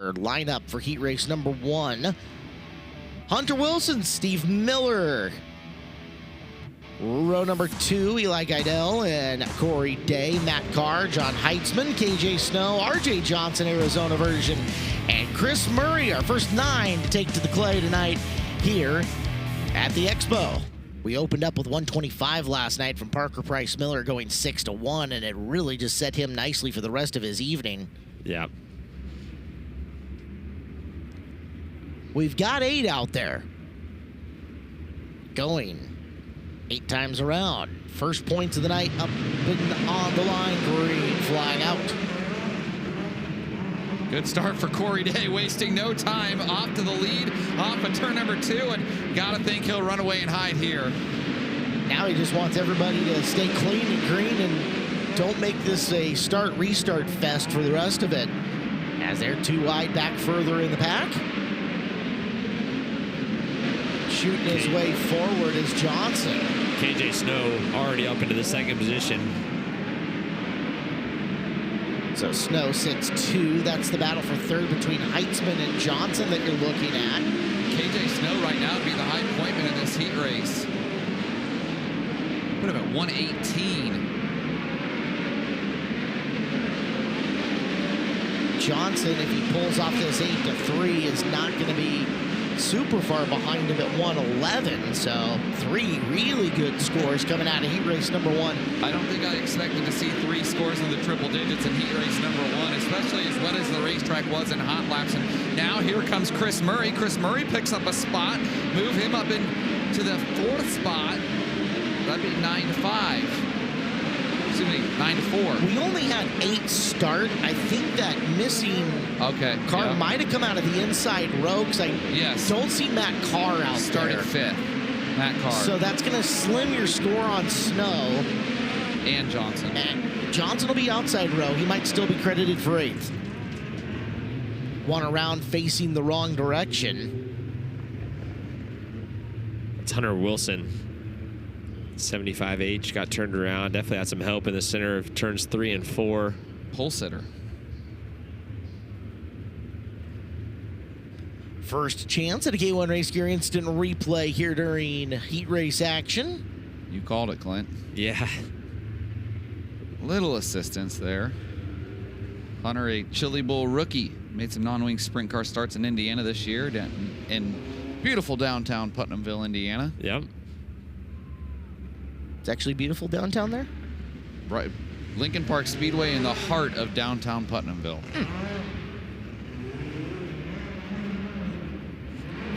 Lineup for heat race number 1. Hunter Wilson, Steve Miller. Row number 2, Eli Geidel and Corey Day, Matt Carr, John Heitzman, KJ Snow, RJ Johnson, Arizona version, and Chris Murray, our first 9 to take to the clay tonight here at the Expo. We opened up with 125 last night from Parker Price Miller going 6-1, and it really just set him nicely for the rest of his evening. Yeah. We've got 8 out there. Going 8 times around. First points of the night up and on the line. Green flag out. Good start for Corey Day, wasting no time. Off to the lead, off of turn number 2, and gotta think he'll run away and hide here. Now he just wants everybody to stay clean and green and don't make this a start-restart fest for the rest of it. As they're 2 wide back further in the pack. Shooting his way forward is Johnson. KJ Snow already up into the 2nd position. So Snow sits 2. That's the battle for 3rd between Heitzman and Johnson that you're looking at. KJ Snow right now would be the high pointman in this heat race. Put him at 118. Johnson, if he pulls off this 8-3, is not going to be super far behind him at 111. So 3 really good scores coming out of heat race number 1. I don't think I expected to see 3 scores in the triple digits in heat race number 1, especially as wet as the racetrack was in hot laps. And now here comes Chris Murray. Chris Murray picks up a spot, move him up into the 4th spot. That'd be 9-5. Excuse me, 9-4. We only had 8 start. I think that missing car might have come out of the inside row because I don't see Matt Carr out Started there. 5th, Matt Carr. So that's going to slim your score on Snow. And Johnson. And Johnson will be outside row. He might still be credited for 8th. One around facing the wrong direction. It's Hunter Wilson. 75H got turned around. Definitely had some help in the center of turns 3 and 4. Pole sitter. First chance at a K1 Race Gear instant replay here during heat race action. You called it, Clint. Yeah. Little assistance there. Hunter, a Chili Bowl rookie, made some non-wing sprint car starts in Indiana this year, in beautiful downtown Putnamville, Indiana. Yep. It's actually beautiful downtown there. Right, Lincoln Park Speedway in the heart of downtown Putnamville.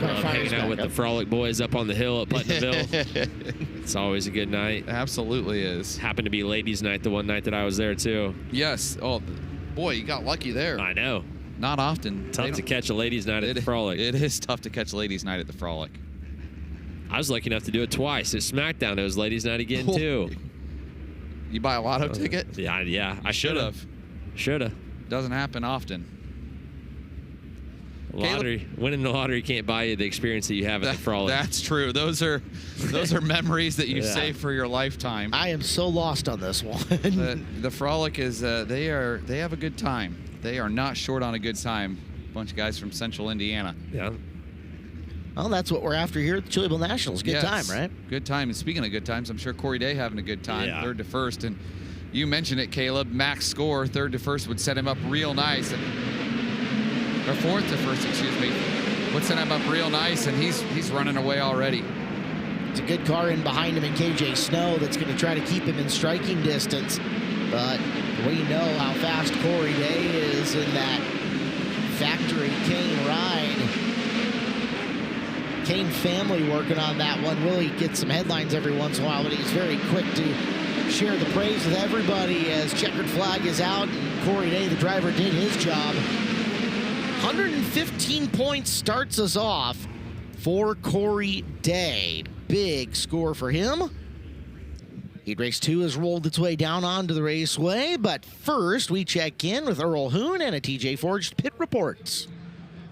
Love hanging out with the Frolic boys up on the hill at Putnamville. It's always a good night. Absolutely is. Happened to be ladies' night the one night that I was there too. Yes. Oh, boy, you got lucky there. I know. Not often. Tough to catch a ladies' night at the Frolic. It is tough to catch ladies' night at the Frolic. I was lucky enough to do it twice. At SmackDown, it was ladies' night again too. You buy a lotto ticket? Yeah. I should have. Doesn't happen often. Lottery, winning the lottery can't buy you the experience that you have at the Frolic. That's true. Those are memories that you save for your lifetime. I am so lost on this one. The Frolic is they have a good time. They are not short on a good time. Bunch of guys from Central Indiana. Yeah. Well, that's what we're after here at the Chili Bowl Nationals. Good time, right? Good time. And speaking of good times, I'm sure Corey Day having a good time. Yeah. 3rd to 1st, and you mentioned it, Caleb. Max score 3rd to 1st would set him up real nice. Or 4th to 1st, excuse me. Would set him up real nice, and he's running away already. It's a good car in behind him in KJ Snow that's going to try to keep him in striking distance. But we know how fast Corey Day is in that factory Kane ride. Kane family working on that one. Willie gets some headlines every once in a while, but he's very quick to share the praise with everybody as checkered flag is out. And Corey Day, the driver, did his job. 115 points starts us off for Corey Day. Big score for him. Heat race 2 has rolled its way down onto the raceway, but first we check in with Earl Hoon and a TJ Forged pit reports.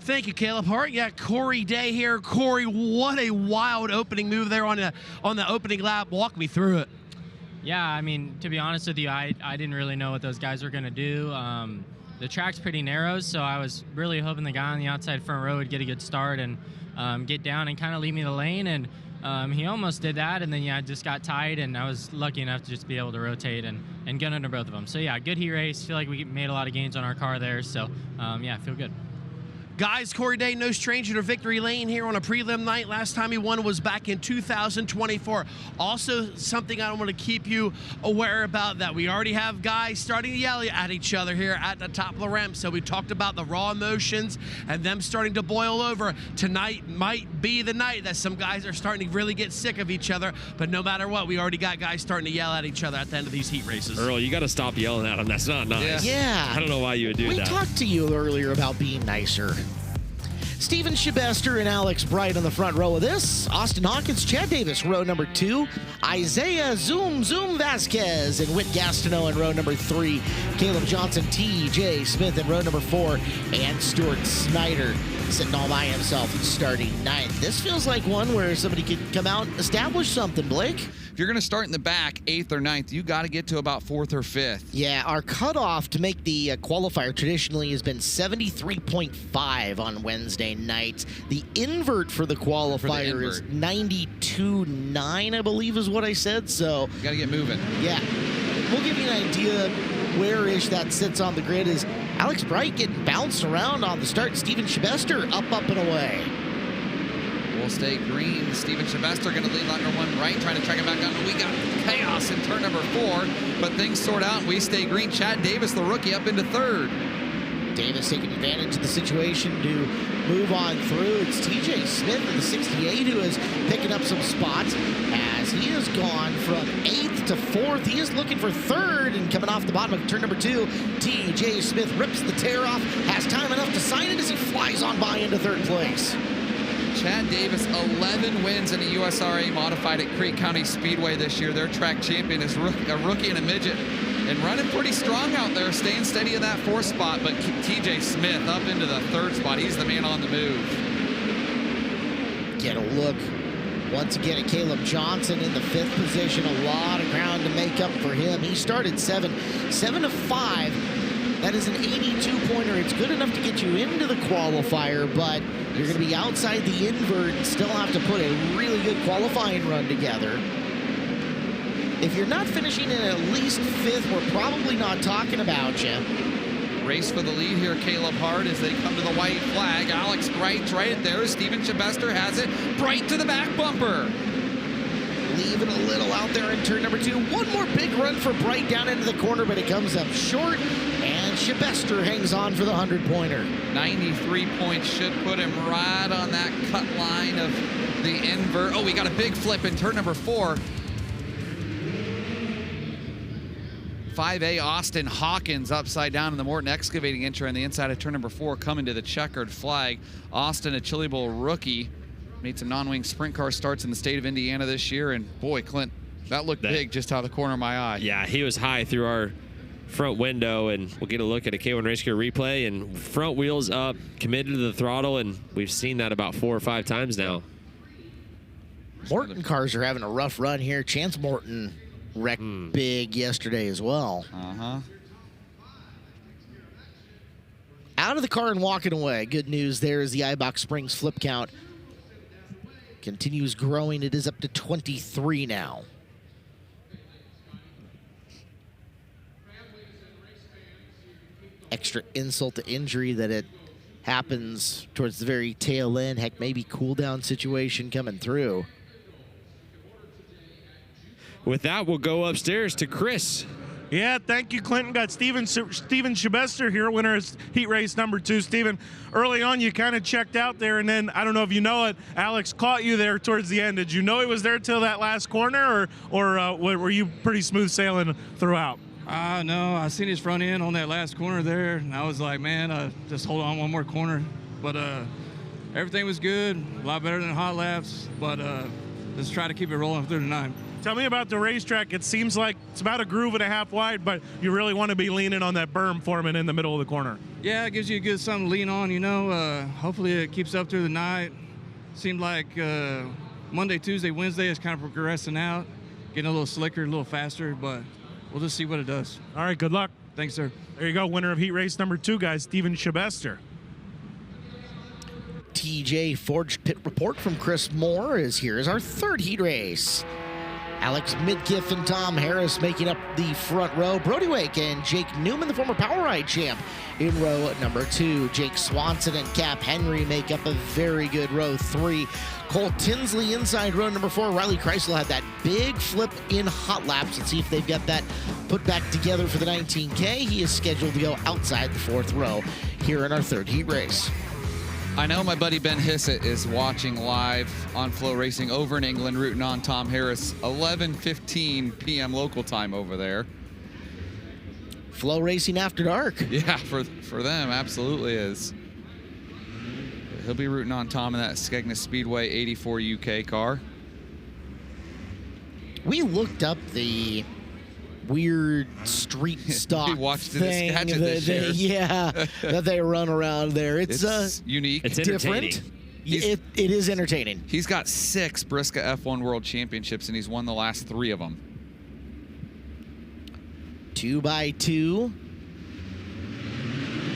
Thank you, Caleb Hart. Yeah, Corey Day here. Corey, what a wild opening move there on the opening lap. Walk me through it. Yeah, I mean, to be honest with you, I didn't really know what those guys were going to do. the track's pretty narrow, so I was really hoping the guy on the outside front row would get a good start and get down and kind of leave me the lane, and he almost did that, and then I just got tight, and I was lucky enough to just be able to rotate and get under both of them. So yeah, good heat race. Feel like we made a lot of gains on our car there, so yeah, feel good. Guys, Corey Day, no stranger to victory lane here on a prelim night. Last time he won was back in 2024. Also, something I want to keep you aware about, that we already have guys starting to yell at each other here at the top of the ramp. So we talked about the raw emotions and them starting to boil over. Tonight might be the night that some guys are starting to really get sick of each other. But no matter what, we already got guys starting to yell at each other at the end of these heat races. Earl, you got to stop yelling at them. That's not nice. Yeah. I don't know why you would do that. We talked to you earlier about being nicer. Steven Shabester and Alex Bright on the front row of this. Austin Hawkins, Chad Davis, row number 2. Isaiah Zoom Vasquez and Whit Gastineau in row number 3. Caleb Johnson, TJ Smith in row number 4. And Stuart Snyder sitting all by himself starting 9th. This feels like one where somebody could come out and establish something, Blake. If you're going to start in the back, 8th or 9th, you got to get to about 4th or 5th. Yeah, our cutoff to make the qualifier traditionally has been 73.5 on Wednesday nights. The invert for the qualifier is 92.9, I believe is what I said. So You got to get moving. yeah, we'll give you an idea where-ish that sits on the grid. Is Alex Bright getting bounced around on the start. Steven Shabester up and away. We'll stay green. Steven Shabester going to lead lap number 1 right, trying to track it back down. We got chaos in turn number 4, but things sort out and we stay green. Chad Davis, the rookie, up into 3rd. Davis taking advantage of the situation to move on through. It's TJ Smith in the 68 who is picking up some spots as he has gone from 8th to 4th. He is looking for 3rd and coming off the bottom of turn number 2. TJ Smith rips the tear off, has time enough to sign it as he flies on by into 3rd place. Chad Davis, 11 wins in the USRA modified at Creek County Speedway this year. Their track champion is a rookie and a midget, and running pretty strong out there, staying steady in that 4th spot. But TJ Smith up into the 3rd spot. He's the man on the move. Get a look once again at Caleb Johnson in the 5th position. A lot of ground to make up for him. He started 7 to 5. That is an 82-pointer. It's good enough to get you into the qualifier, but you're going to be outside the invert and still have to put a really good qualifying run together. If you're not finishing in at least 5th, we're probably not talking about you. Race for the lead here, Caleb Hart, as they come to the white flag. Alex Bright's right there. Steven Shabester has it. Bright to the back bumper. Leaving a little out there in turn number 2. One more big run for Bright down into the corner, but it comes up short, and Shabester hangs on for the 100-pointer. 93 points should put him right on that cut line of the invert. Oh, we got a big flip in turn number 4. 5A Austin Hawkins upside down in the Morton Excavating entry on the inside of turn number 4, coming to the checkered flag. Austin, a Chili Bowl rookie, made some non-wing sprint car starts in the state of Indiana this year, and boy, Clint, that looked big just out of the corner of my eye. Yeah, he was high through our front window, and we'll get a look at a K1 Race Car replay, and front wheels up, committed to the throttle, and we've seen that about 4 or 5 times now. Morton cars are having a rough run here. Chance Morton wrecked big yesterday as well. Out of the car and walking away. Good news there is the Eibach Springs flip count continues growing. It is up to 23 now. Extra insult to injury that it happens towards the very tail end. Heck, maybe cool down situation coming through. With that, we'll go upstairs to Chris. Yeah, thank you, Clinton. Got Steven Shabester here, winner of heat race number 2. Steven, early on you kind of checked out there, and then, I don't know if you know it, Alex caught you there towards the end. Did you know he was there till that last corner, or were you pretty smooth sailing throughout? No, I seen his front end on that last corner there, and I was like, man, just hold on one more corner. But everything was good, a lot better than hot laps, but just try to keep it rolling through the night. Tell me about the racetrack. It seems like it's about a groove and a half wide, but you really want to be leaning on that berm forming in the middle of the corner. Yeah, it gives you a good something to lean on, you know. Hopefully it keeps up through the night. Seemed like Monday, Tuesday, Wednesday is kind of progressing out, getting a little slicker, a little faster, but we'll just see what it does. All right, good luck. Thanks, sir. There you go, winner of heat race number 2, guys, Steven Shibester. TJ Forged Pit Report from Chris Moore is here is our 3rd heat race. Alex Midkiff and Tom Harris making up the front row. Brody Wake and Jake Newman, the former Power Ride champ, in row number 2. Jake Swanson and Cap Henry make up a very good row 3. Cole Tinsley inside row number 4. Riley Kreisel had that big flip in hot laps. Let's see if they've got that put back together for the 19K. He is scheduled to go outside the 4th row here in our 3rd heat race. I know my buddy Ben Hissett is watching live on FloRacing over in England, rooting on Tom Harris. 11:15 p.m. local time over there. FloRacing After Dark. Yeah, for them, absolutely is. He'll be rooting on Tom in that Skegness Speedway 84 UK car. We looked up the weird street stock We watched it thing at Skagit this year. yeah, that they run around there. It's unique. It's different. entertaining. It is entertaining. He's got 6 Brisca F1 World Championships, and he's won the last 3 of them. 2x2.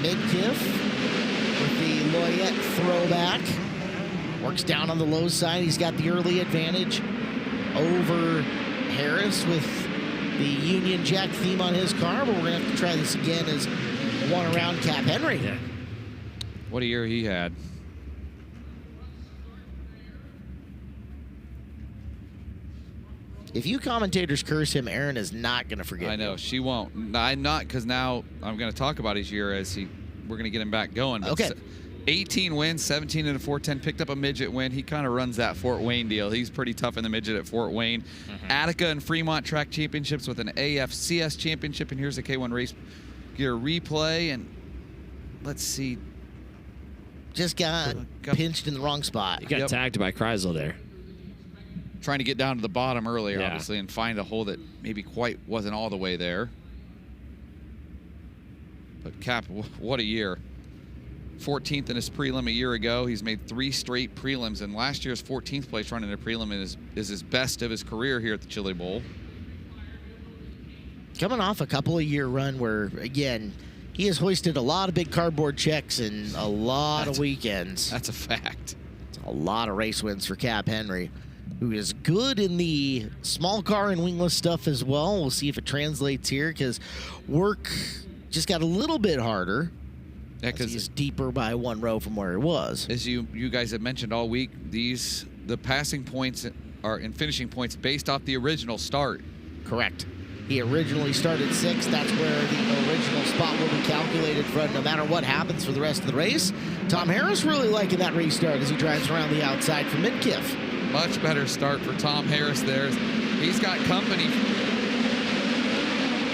Midkiff with the Loyette throwback. Works down on the low side. He's got the early advantage over Harris with the Union Jack theme on his car, but we're going to have to try this again as one around Cap Henry. Yeah. What a year he had. If you commentators curse him, Aaron is not going to forget. I know, you. she won't. I'm not, because now I'm going to talk about his year as we're going to get him back going. But Okay. 18 wins, 17 in a 410, picked up a midget win. He kind of runs that Fort Wayne deal. He's pretty tough in the midget at Fort Wayne. Attica and Fremont track championships with an AFCS championship. And here's the K1 race gear replay. And let's see. Just got pinched in the wrong spot. You got tagged by Kreisel there. Trying to get down to the bottom earlier, Yeah. obviously, and find a hole that maybe quite wasn't all the way there. But Cap, what a year. 14th in his prelim a year ago. He's made 3 straight prelims, and last year's 14th place run in a prelim is his best of his career here at the Chili Bowl. Coming off a couple of year run where, again, he has hoisted a lot of big cardboard checks in a lot of weekends. That's a fact. A lot of race wins for Cap Henry, who is good in the small car and wingless stuff as well. We'll see if it translates here, because work just got a little bit harder. Yeah, He's because deeper by 1 row from where he was. as you guys have mentioned all week, the passing points are and finishing points based off the original start. Correct. He originally started 6th. That's where the original spot will be calculated for no matter what happens for the rest of the race. Tom Harris really liking that restart as he drives around the outside for Midkiff. Much better start for Tom Harris there. He's got company.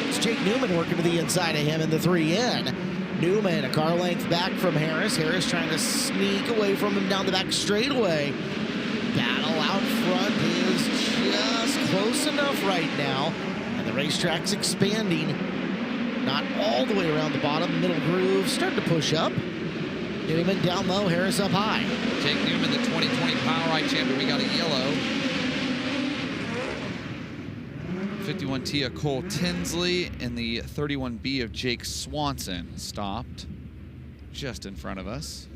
It's Jake Newman working to the inside of him in the 3N. Newman a car length back from Harris. Harris trying to sneak away from him down the back straightaway. Battle out front is just close enough right now. And the racetrack's expanding. Not all the way around the bottom. Middle groove starting to push up. Newman down low, Harris up high. Jake Newman, the 2020 Power Ride champion. We got a yellow. 51T of Cole Tinsley and the 31B of Jake Swanson stopped just in front of us.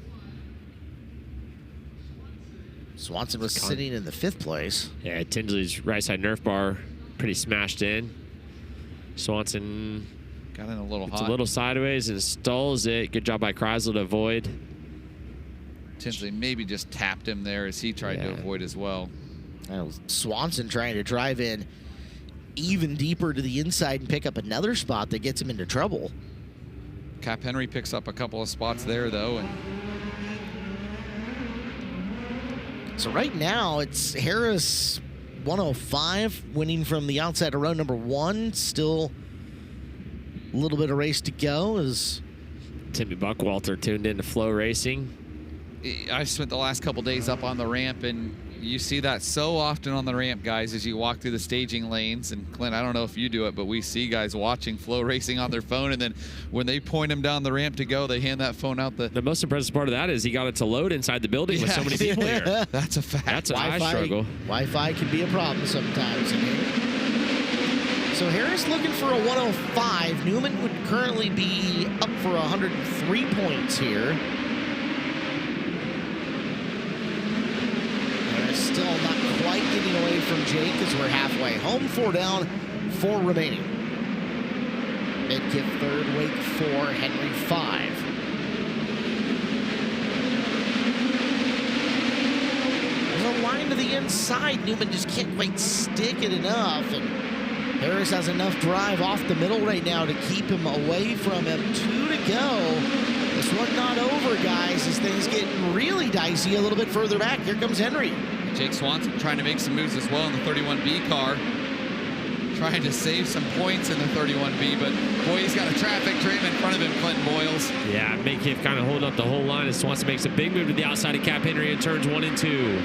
Swanson was sitting in the 5th place. Yeah, Tinsley's right side Nerf bar pretty smashed in. Swanson Got in a little gets hot. a little sideways and stalls it. Good job by Kreisel to avoid. Tinsley maybe just tapped him there as he tried to Yeah. avoid as well. Swanson trying to drive in even deeper to the inside and pick up another spot that gets him into trouble. Cap Henry picks up a couple of spots there, though. And So right now it's Harris 105 winning from the outside of row number 1. Still a little bit of race to go as Timmy Buckwalter tuned into FloRacing. I've spent the last couple days up on the ramp, and you see that so often on the ramp, guys, as you walk through the staging lanes. And Clint, I don't know if you do it, but we see guys watching FloRacing on their phone, and then when they point them down the ramp to go, they hand that phone out. The most impressive part of that is he got it to load inside the building with so many people here. That's a fact. That's an eye struggle. Wi-Fi can be a problem sometimes. So Harris looking for a 105. Newman would currently be up for 103 points here. Harris still not quite getting away from Jake as we're halfway home. 4 down, 4 remaining. Midkiff third, Wake 4, Henry 5. There's a line to the inside. Newman just can't quite stick it enough. And Harris has enough drive off the middle right now to keep him away from him. 2 to go. This one not over, guys, as things get really dicey a little bit further back. Here comes Henry. Jake Swanson trying to make some moves as well in the 31B car. Trying to save some points in the 31B, but boy, he's got a traffic jam in front of him, Clinton Boyles. Yeah, Midkiff kind of holding up the whole line as Swanson makes a big move to the outside of Cap Henry in turns 1 and 2.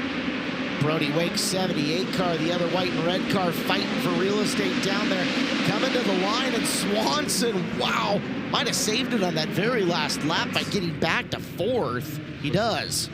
Brody Wake 78 car, the other white and red car fighting for real estate down there. Coming to the line, and Swanson, wow, might have saved it on that very last lap by getting back to 4th. He does.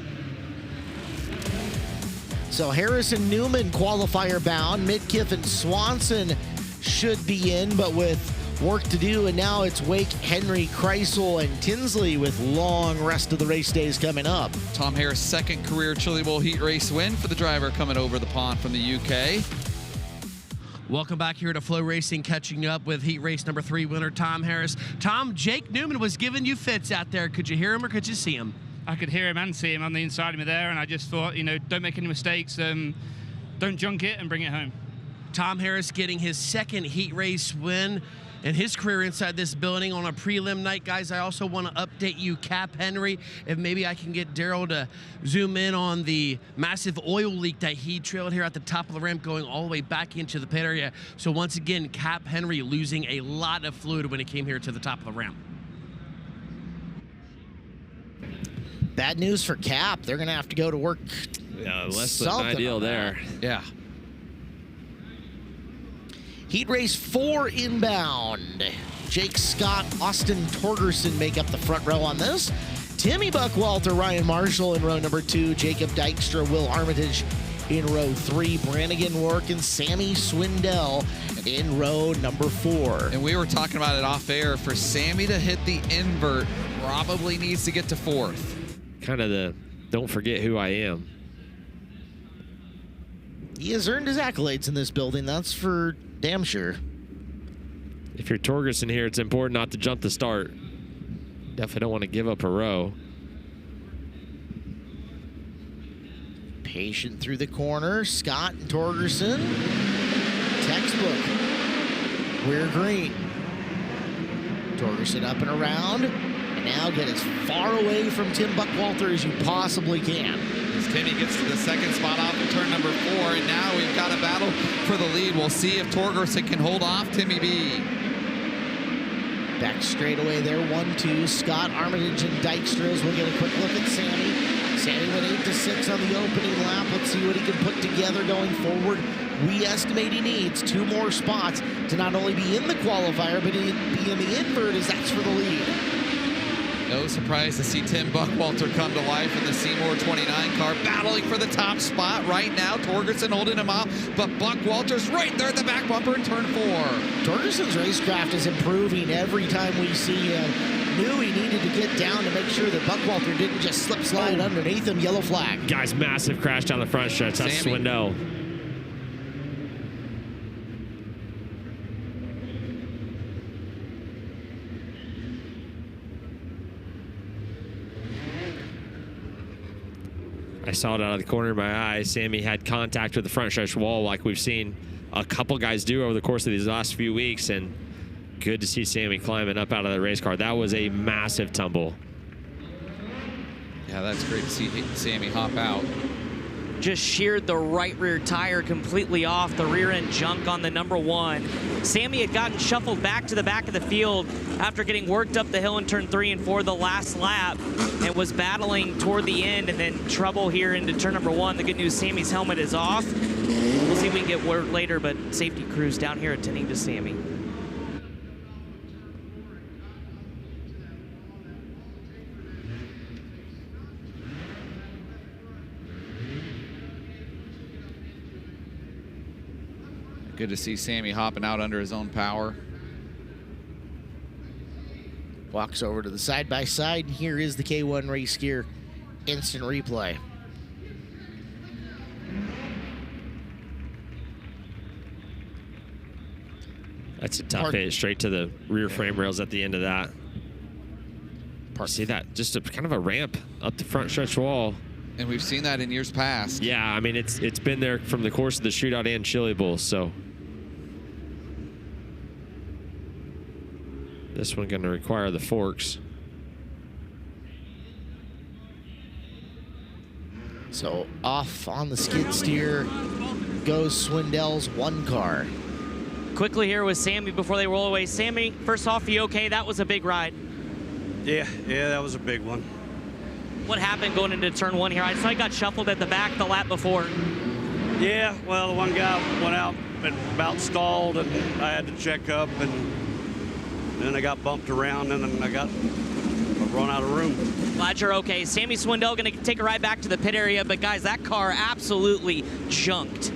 So Harris and Newman qualifier bound. Midkiff and Swanson should be in, but with work to do. And now it's Wake, Henry, Kreisel, and Tinsley with long rest of the race days coming up. Tom Harris' second career Chili Bowl heat race win for the driver coming over the pond from the UK. Welcome back here to FloRacing, catching up with heat race number 3 winner Tom Harris. Tom, Jake Newman was giving you fits out there. Could you hear him or could you see him? I could hear him and see him on the inside of me there, and I just thought, you know, don't make any mistakes, don't junk it and bring it home. Tom Harris getting his second heat race win in his career inside this building on a prelim night. Guys, I also want to update you, Cap Henry, if maybe I can get Daryl to zoom in on the massive oil leak that he trailed here at the top of the ramp going all the way back into the pit area. So once again, Cap Henry losing a lot of fluid when he came here to the top of the ramp. Bad news for Cap. They're going to have to go to work. Yeah, less than ideal there. Yeah. Heat race 4 inbound. Jake Scott, Austin Torgerson make up the front row on this. Timmy Buckwalter, Ryan Marshall in row number 2. Jacob Dykstra, Will Armitage in row 3. Brannigan Rourke and Sammy Swindell in row number 4. And we were talking about it off air. For Sammy to hit the invert, probably needs to get to 4th. Kind of the don't forget who I am. He has earned his accolades in this building, that's for damn sure. If you're Torgerson here, it's important not to jump the start. Definitely don't want to give up a row. Patient through the corner, Scott and Torgerson. Textbook. We're green. Torgerson up and around. And now get as far away from Tim Buckwalter as you possibly can. As Timmy gets to the second spot off of turn number 4, and now we've got a battle for the lead. We'll see if Torgerson can hold off Timmy B. Back straight away there, 1-2. Scott, Armitage, and Dykstra as we'll get a quick look at Sammy. Sammy went 8-6 on the opening lap. Let's see what he can put together going forward. We estimate he needs 2 more spots to not only be in the qualifier, but be in the invert, as that's for the lead. No surprise to see Tim Buckwalter come to life in the Seymour 29 car, battling for the top spot right now. Torgerson holding him off, but Buckwalter's right there at the back bumper in turn 4. Torgerson's racecraft is improving every time we see him. Knew he needed to get down to make sure that Buckwalter didn't just slip slide underneath him. Yellow flag. Guys, massive crash down the front stretch. That's Sammy. Swindell. I saw it out of the corner of my eye. Sammy had contact with the front stretch wall like we've seen a couple guys do over the course of these last few weeks, and good to see Sammy climbing up out of the race car. That was a massive tumble. Yeah, that's great to see Sammy hop out. Just sheared the right rear tire completely off, the rear end junk on the number 1. Sammy had gotten shuffled back to the back of the field after getting worked up the hill in turn 3 and 4 the last lap, and was battling toward the end, and then trouble here into turn number 1. The good news, Sammy's helmet is off. We'll see if we can get word later, but safety crews down here attending to Sammy. Good to see Sammy hopping out under his own power. Walks over to the side-by-side. Here is the K1 race gear instant replay. That's a tough hit straight to the rear frame rails at the end of that. See that? Just a kind of a ramp up the front stretch wall. And we've seen that in years past. Yeah, I mean, it's been there from the course of the shootout and Chili Bowl, so. This one going to require the forks. So off on the skid steer goes Swindell's one car. Quickly here with Sammy before they roll away. Sammy, first off, you okay? That was a big ride. Yeah, that was a big one. What happened going into turn 1 here? I saw he got shuffled at the back the lap before. Yeah, well, the one guy went out and about stalled, and I had to check up, and then I got bumped around, and then I got run out of room. Glad you're okay. Sammy Swindell going to take a ride back to the pit area, but guys, that car absolutely junked.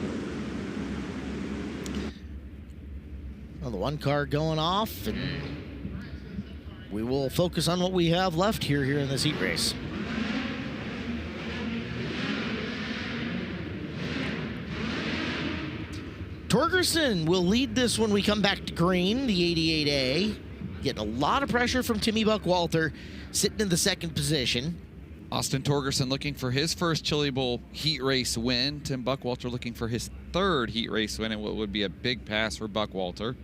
Well, the one car going off, and we will focus on what we have left here in this heat race. Torgerson will lead this when we come back to green, the 88A. Getting a lot of pressure from Timmy Buckwalter, sitting in the second position. Austin Torgerson looking for his first Chili Bowl heat race win. Tim Buckwalter looking for his third heat race win, and what would be a big pass for Buckwalter.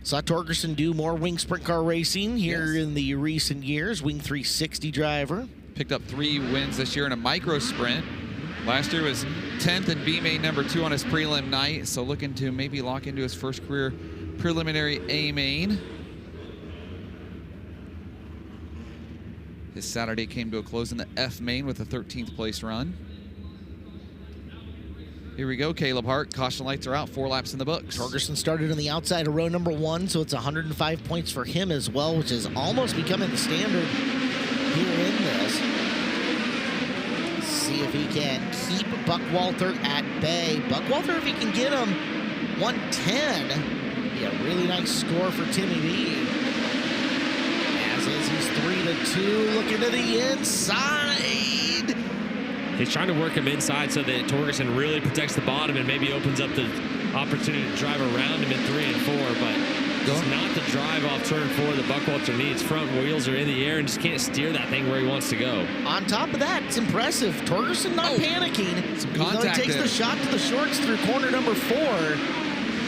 Saw Torgerson do more wing sprint car racing here in the recent years. Wing 360 driver. Picked up 3 wins this year in a micro sprint. Last year was 10th in B main number 2 on his prelim night, so looking to maybe lock into his first career preliminary A main. His Saturday came to a close in the F main with a 13th place run. Here we go, Caleb Hart. Caution lights are out, 4 laps in the books. Torgerson started on the outside of row number 1, so it's 105 points for him as well, which is almost becoming the standard here in this. See if he can keep Buckwalter at bay. Buckwalter, if he can get him 110, be a really nice score for Timmy B. As is, he's 3-2, looking to the inside. He's trying to work him inside so that Torgerson really protects the bottom and maybe opens up the opportunity to drive around him in 3 and 4, but it's not the drive off turn 4 that Buckwalter needs. Front wheels are in the air and just can't steer that thing where he wants to go. On top of that, it's impressive. Torgerson not panicking. Some Even though he takes the shot to the shorts through corner number 4.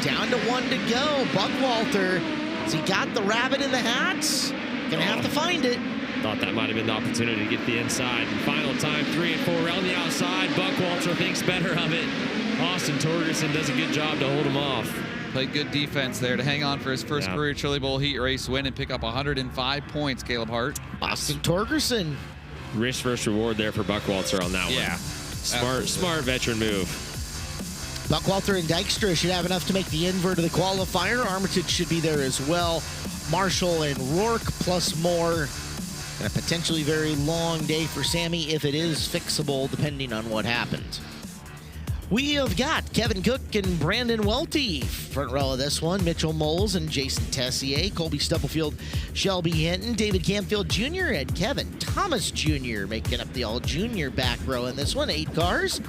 Down to 1 to go. Buckwalter, has he got the rabbit in the hat? Gonna have to find it. Thought that might have been the opportunity to get the inside. And final time, 3 and 4 around the outside. Buckwalter thinks better of it. Austin Torgerson does a good job to hold him off. Played good defense there to hang on for his first career Chili Bowl heat race win and pick up 105 points, Caleb Hart. Austin Torgerson. Risk versus reward there for Buckwalter on that one. Smart veteran move. Buckwalter and Dykstra should have enough to make the invert of the qualifier. Armitage should be there as well. Marshall and Rourke plus more. And a potentially very long day for Sammy if it is fixable, depending on what happens. We have got Kevin Cook and Brandon Welty. Front row of this one, Mitchell Moles and Jason Tessier, Colby Stubblefield, Shelby Hinton, David Camfield Jr. and Kevin Thomas Jr. making up the all-junior back row in this one. 8 cars,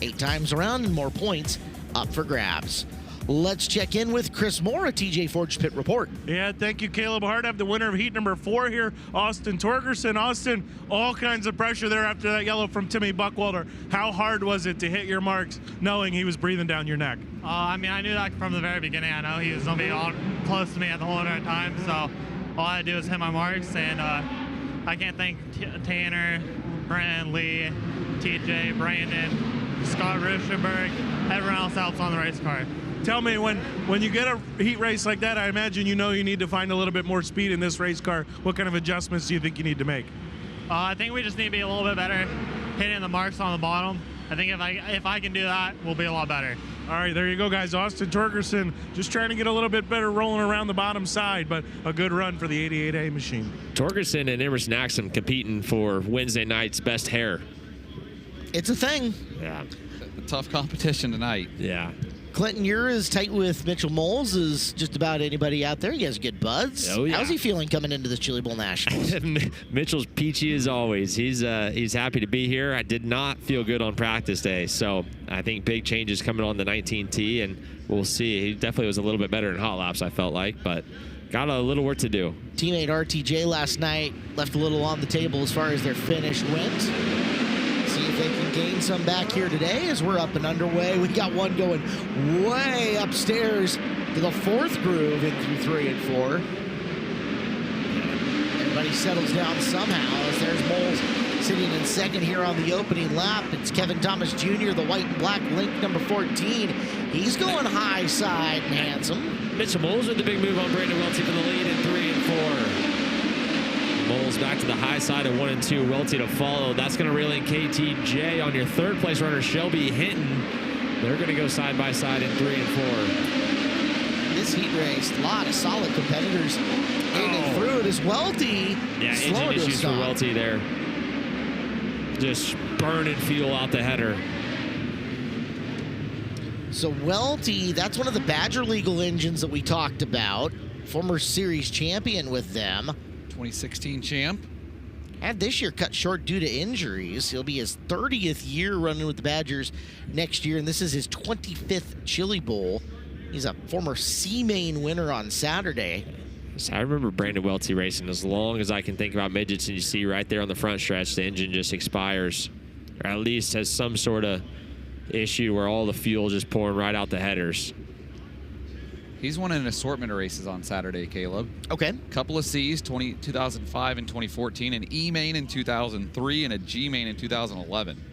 8 times around, and more points up for grabs. Let's check in with Chris Moore, a TJ Forge Pit Report. Yeah, thank you, Caleb Hart. I have the winner of heat number 4 here, Austin Torgerson. Austin, all kinds of pressure there after that yellow from Timmy Buckwalter. How hard was it to hit your marks knowing he was breathing down your neck? I mean, I knew that from the very beginning. I know he was going to be all close to me at the whole entire time, so all I had to do was hit my marks, and I can't thank Tanner, Brandon Lee, TJ, Brandon, Scott Ruschenberg, everyone else on the race car. Tell me, when you get a heat race like that, I imagine you know you need to find a little bit more speed in this race car. What kind of adjustments do you think you need to make? I think we just need to be a little bit better hitting the marks on the bottom. I think if I can do that, we'll be a lot better. All right, there you go, guys. Austin Torgerson just trying to get a little bit better rolling around the bottom side, but a good run for the 88A machine. Torgerson and Emerson Axum competing for Wednesday night's best hair. It's a thing. Yeah. A tough competition tonight. Yeah. Clinton, you're as tight with Mitchell Moles as just about anybody out there. You guys are good buds. Oh, yeah. How's he feeling coming into this Chili Bowl Nationals? Mitchell's peachy as always. He's happy to be here. I did not feel good on practice day, so I think big changes coming on the 19T, and we'll see. He definitely was a little bit better in hot laps, I felt like, but got a little work to do. Teammate RTJ last night left a little on the table as far as their finish went. See if they can gain some back here today as we're up and underway. We got one going way upstairs to the 4th groove in through 3 and 4. Everybody settles down somehow as there's Moles sitting in 2nd here on the opening lap. It's Kevin Thomas Jr., the white and black link number 14. He's going high side and handsome. Mitchell Moles with the big move on Brandon Welty for the lead in 3 and 4. Moles back to the high side of 1 and 2. Welty to follow. That's going to reel in KTJ on your 3rd place runner, Shelby Hinton. They're going to go side by side in 3 and 4. This heat race, a lot of solid competitors in and through it as Welty. Yeah, engine issues for Welty there. Just burning fuel out the header. So Welty, that's one of the Badger Legal engines that we talked about. Former series champion with them. 2016 champ. Had this year cut short due to injuries. He'll be his 30th year running with the Badgers next year, and this is his 25th Chili Bowl. He's a former C-Main winner on Saturday. So I remember Brandon Welty racing as long as I can think about midgets, and you see right there on the front stretch, the engine just expires, or at least has some sort of issue where all the fuel just pouring right out the headers. He's won an assortment of races on Saturday, Caleb. Okay. Couple of C's, 2005 and 2014, an E-Main in 2003, and a G-Main in 2011.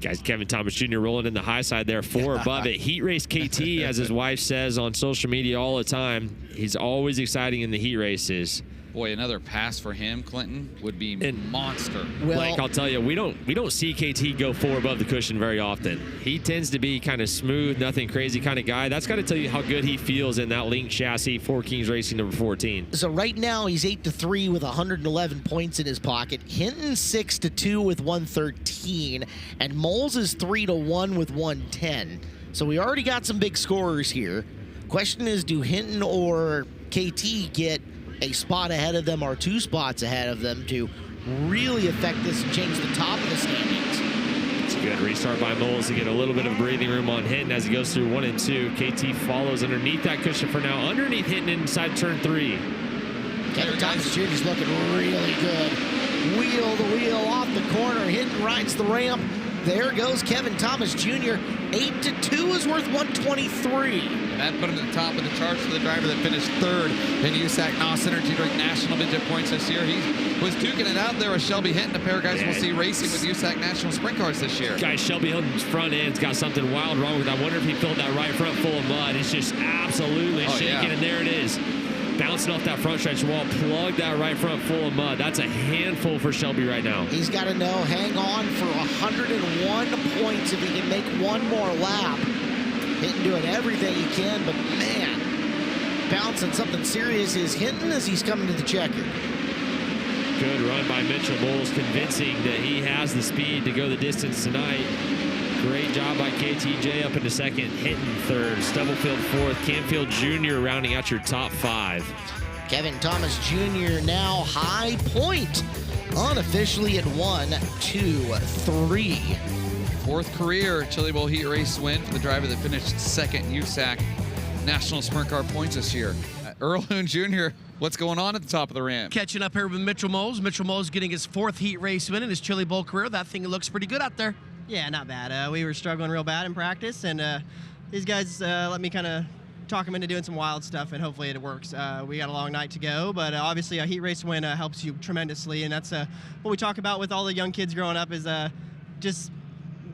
Guys, Kevin Thomas Jr. rolling in the high side there, 4 above it. Heat race KT, as his wife says on social media all the time. He's always exciting in the heat races. Boy, another pass for him, Clinton, would be monster. Well, Blake, I'll tell you, we don't see KT go 4 above the cushion very often. He tends to be kind of smooth, nothing crazy kind of guy. That's got to tell you how good he feels in that linked chassis, 4 Kings Racing number 14. So right now he's 8-3 with 111 points in his pocket. Hinton 6-2 with 113, and Moles is 3-1 with 110. So we already got some big scorers here. Question is, do Hinton or KT get a spot ahead of them or 2 spots ahead of them to really affect this and change the top of the standings? It's a good restart by Moles to get a little bit of breathing room on Hinton as he goes through 1 and 2. KT follows underneath that cushion for now, underneath Hinton inside turn 3. Kevin Thomas Jr. is looking really good. Wheel the wheel off the corner. Hinton rides the ramp. There goes Kevin Thomas Jr. 8-2 is worth 123. And that put him at the top of the charts for the driver that finished 3rd in USAC NOS Energy during national midget points this year. He was duking it out there with Shelby Hinton, a pair of guys we'll see racing with USAC National Sprint Cars this year. Guys, Shelby Hinton's front end's got something wild wrong with it. I wonder if he filled that right front full of mud. It's just absolutely shaking, and there it is. Bouncing off that front stretch wall, plug that right front full of mud. That's a handful for Shelby right now. He's got to know, hang on for 101 points if he can make one more lap. Hinton doing everything he can, but man, bouncing something serious is Hinton as he's coming to the checker. Good run by Mitchell Moles, convincing that he has the speed to go the distance tonight. Great job by KTJ up into 2nd, Hinton 3rd, Stubblefield 4th, Canfield Jr. rounding out your top 5. Kevin Thomas Jr. now high point, unofficially at 1, 2, 3. 4th career Chili Bowl heat race win for the driver that finished 2nd USAC National Sprint Car points this year. Earl Hoon Jr., what's going on at the top of the ramp? Catching up here with Mitchell Moles. Mitchell Moles getting his 4th heat race win in his Chili Bowl career. That thing looks pretty good out there. Yeah, not bad. We were struggling real bad in practice, and these guys let me kind of talk them into doing some wild stuff, and hopefully it works. We got a long night to go, but obviously a heat race win helps you tremendously, and that's what we talk about with all the young kids growing up is just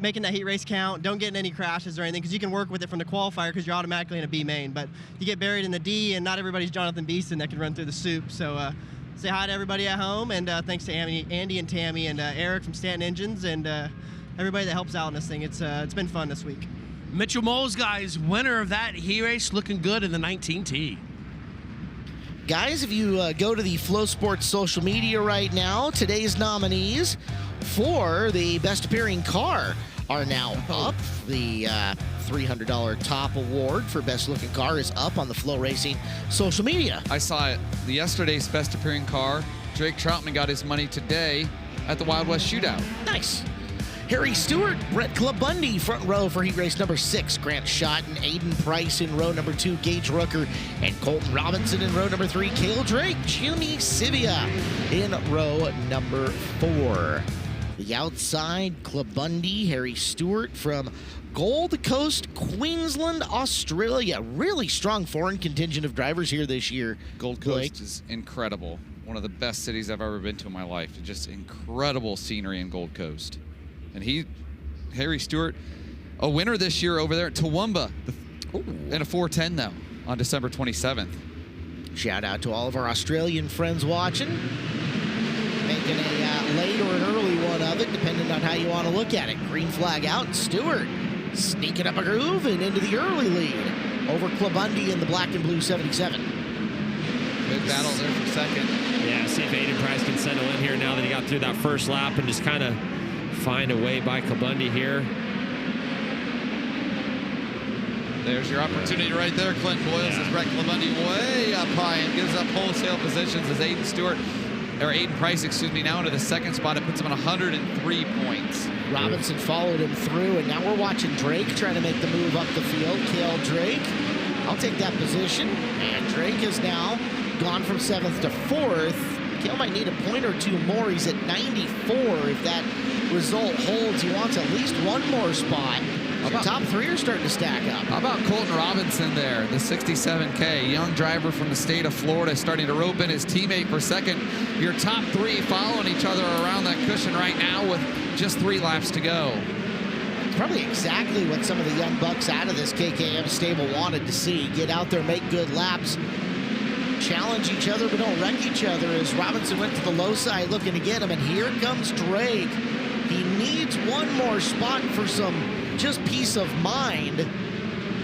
making that heat race count. Don't get in any crashes or anything, because you can work with it from the qualifier because you're automatically in a B main, but you get buried in the D, and not everybody's Jonathan Beeson that can run through the soup. So say hi to everybody at home, and thanks to Andy and Tammy and Eric from Stanton Engines, and everybody that helps out in this thing. It's been fun this week. Mitchell Moles, guys, winner of that heat race, looking good in the 19T. Guys, if you go to the Flow Sports social media right now, today's nominees 4, the best appearing car are now up. The $300 top award for best looking car is up on the FloRacing social media. I saw it. Yesterday's best appearing car, Drake Troutman, got his money today at the Wild West Shootout. Nice. Harry Stewart, Brett Clubundy, front row for heat race number 6. Grant Schotten, Aiden Price in row number 2. Gage Rooker and Colton Robinson in row number 3. Cale Drake, Jimmy Sivia in row number 4. The outside, Clubundy, Harry Stewart from Gold Coast, Queensland, Australia. Really strong foreign contingent of drivers here this year. Gold Coast is incredible. One of the best cities I've ever been to in my life. Just incredible scenery in Gold Coast. And Harry Stewart, a winner this year over there at Toowoomba in a 410 though on December 27th. Shout out to all of our Australian friends watching. Making a late or an early one of it, depending on how you want to look at it. Green flag out, Stewart sneaking up a groove and into the early lead over Clubundy in the black and blue 77. Good battle there for second. Yeah, see if Aiden Price can settle in here now that he got through that first lap and just kind of find a way by Clubundy here. There's your opportunity right there. Clint Boyles as Brett Clubundy way up high and gives up wholesale positions as Aiden Price, excuse me, now into the second spot. It puts him on 103 points. Robinson followed him through, and now we're watching Drake trying to make the move up the field. Cale Drake, I'll take that position. And Drake has now gone from 7th to 4th. Cale might need a point or two more. He's at 94. If that result holds, he wants at least one more spot. The top 3 are starting to stack up. How about Colton Robinson there, the 67K, young driver from the state of Florida, starting to rope in his teammate for second. Your top 3 following each other around that cushion right now with just 3 laps to go. It's probably exactly what some of the young bucks out of this KKM stable wanted to see. Get out there, make good laps, challenge each other, but don't wreck each other, as Robinson went to the low side looking to get him. And here comes Drake. He needs one more spot for some just peace of mind.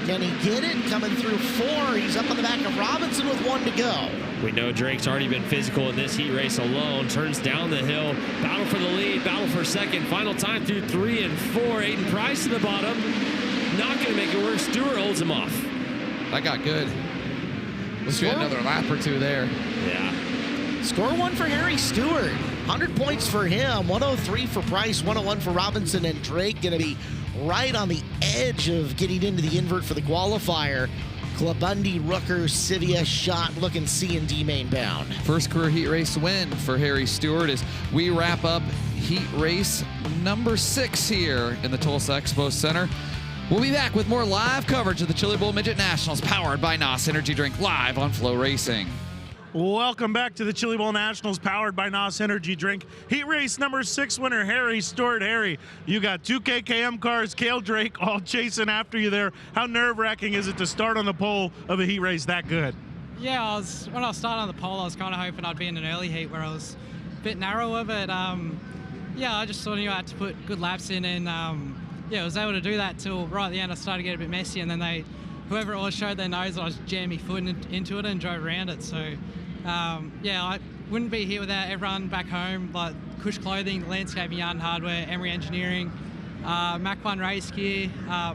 Can he get it? Coming through 4. He's up on the back of Robinson with 1 to go. We know Drake's already been physical in this heat race alone. Turns down the hill. Battle for the lead. Battle for second. Final time through 3 and 4. Aiden Price to the bottom. Not going to make it work. Stewart holds him off. That got good. Let's get another lap or 2 there. Yeah. Score 1 for Harry Stewart. 100 points for him. 103 for Price. 101 for Robinson. And Drake going to be right on the edge of getting into the invert for the qualifier. Clubundy, Rooker, Sivia, Schott looking C&D main bound. First career heat race win for Harry Stewart as we wrap up heat race number 6 here in the Tulsa Expo Center. We'll be back with more live coverage of the Chili Bowl Midget Nationals powered by NOS Energy Drink live on FloRacing. Welcome back to the Chili Bowl Nationals powered by NOS Energy Drink. Heat race number 6 winner, Harry Stewart. Harry, you got 2 KKM cars, Cale Drake all chasing after you there. How nerve-wracking is it to start on the pole of a heat race that good? Yeah, when I was starting on the pole, I was kind of hoping I'd be in an early heat where I was a bit narrower, but yeah, I just sort of knew I had to put good laps in, and yeah, I was able to do that till right at the end. I started to get a bit messy, and then whoever it was showed their nose, and I just jammed my foot into it and drove around it. So yeah, I wouldn't be here without everyone back home, like Cush Clothing, Landscaping Yard and Hardware, Emery Engineering, Mach 1 Race Gear,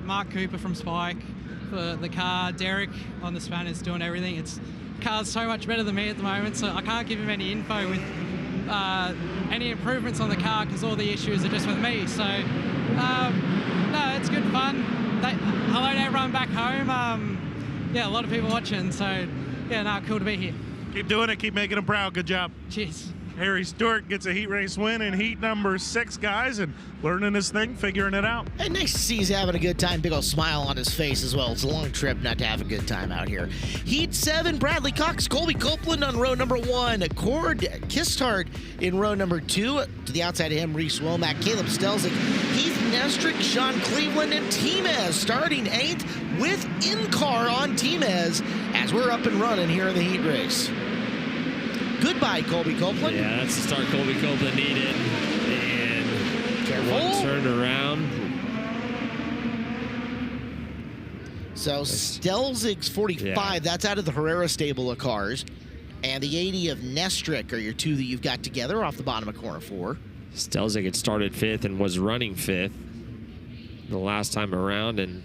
Mark Cooper from Spike for the car, Derek on the spanners doing everything. The car's so much better than me at the moment, so I can't give him any info with any improvements on the car because all the issues are just with me. So no, it's good fun. Hello to everyone back home. Yeah, a lot of people watching, so yeah, no, cool to be here. Keep doing it. Keep making them proud. Good job. Cheers. Harry Stewart gets a heat race win in heat number 6, guys, and learning this thing, figuring it out. And nice to see he's having a good time. Big old smile on his face as well. It's a long trip not to have a good time out here. Heat 7, Bradley Cox, Colby Copeland on row number 1. Cord Kistart in row number 2. To the outside of him, Reese Womack, Caleb Stelzik, Heath Nestrick, Sean Cleveland, and Timez starting 8th with in-car on Timez as we're up and running here in the heat race. Goodbye, Colby Copeland. Yeah, that's the start Colby Copeland needed. And careful. One turn around. So Stelzig's 45, that's out of the Herrera stable of cars. And the 80 of Nestrick are your 2 that you've got together off the bottom of corner 4. Stelzig had started 5th and was running 5th the last time around, and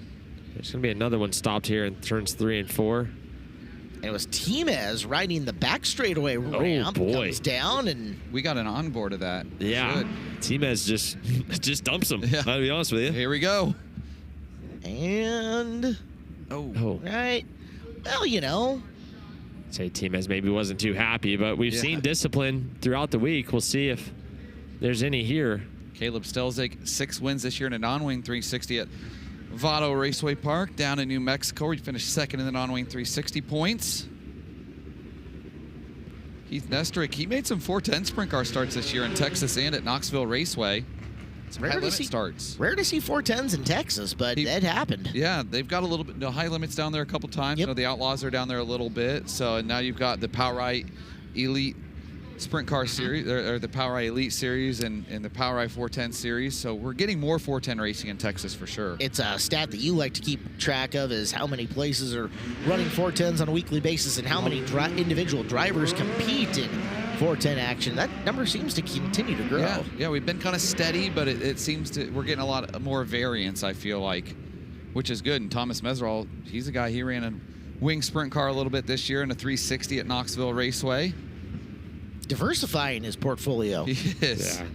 there's going to be another one stopped here in turns 3 and 4. And it was Timez riding the back straightaway ramp. Oh, boy. Comes down, and We got an onboard of that. Yeah. Good. Timez just dumps him, Yeah. I'll be honest with you. Here we go. and Oh. right. Well, you know, Say Timez maybe wasn't too happy, but we've seen discipline throughout the week. We'll see if there's any here. Caleb Stelzig, 6 wins this year in a non-wing 360 at Vado Raceway Park down in New Mexico. He finished 2nd in the non-wing 360 points. Heath Nestrick, he made some 410 sprint car starts this year in Texas and at Knoxville Raceway. Some high limit starts. Rare to see 410s in Texas, but it happened. Yeah, they've got a little bit high limits down there a couple times. You know, the Outlaws are down there a little bit. So now you've got the Powrite Elite Sprint Car Series, or the Powrite Elite Series and the Powrite 410 Series. So we're getting more 410 racing in Texas for sure. It's a stat that you like to keep track of, is how many places are running 410s on a weekly basis and how many individual drivers compete in 410 action. That number seems to continue to grow. Yeah, we've been kind of steady, but it seems to, we're getting a lot more variance, I feel like, which is good. And Thomas Meserol, he's a guy, he ran a wing sprint car a little bit this year in a 360 at Knoxville Raceway. Diversifying his portfolio. He is. Yeah.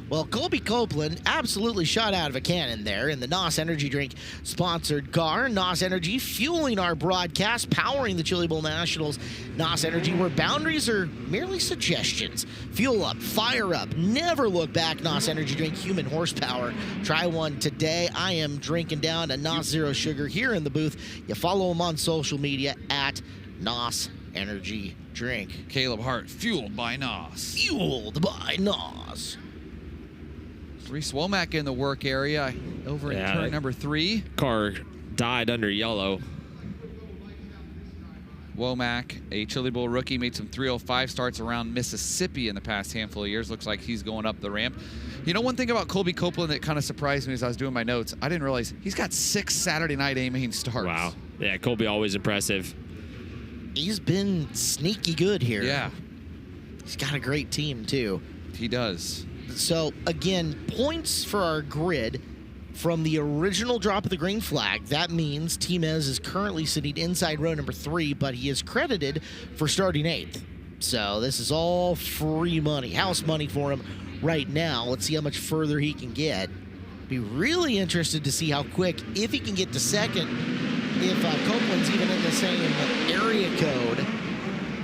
Well, Colby Copeland absolutely shot out of a cannon there in the NOS Energy Drink sponsored car. NOS Energy fueling our broadcast, powering the Chili Bowl Nationals. NOS Energy, where boundaries are merely suggestions. Fuel up, fire up, never look back. NOS Energy Drink, human horsepower. Try one today. I am drinking down a NOS Zero Sugar here in the booth. You follow him on social media at NOS Energy Drink. Caleb Hart, fueled by NOS. Fueled by NOS. Reese Womack in the work area over in turn number 3. Car died under yellow. Womack, a Chili Bowl rookie, made some 305 starts around Mississippi in the past handful of years. Looks like he's going up the ramp. You know, one thing about Colby Copeland that kind of surprised me as I was doing my notes, I didn't realize he's got 6 Saturday night A-main starts. Wow. Yeah, Colby always impressive. He's been sneaky good here. Yeah. He's got a great team, too. He does. So, again, points for our grid from the original drop of the green flag. That means Timez is currently sitting inside row number 3, but he is credited for starting 8th. So this is all free money, house money for him right now. Let's see how much further he can get. Be really interested to see how quick, if he can get to 2nd, if Copeland's even in the same area code.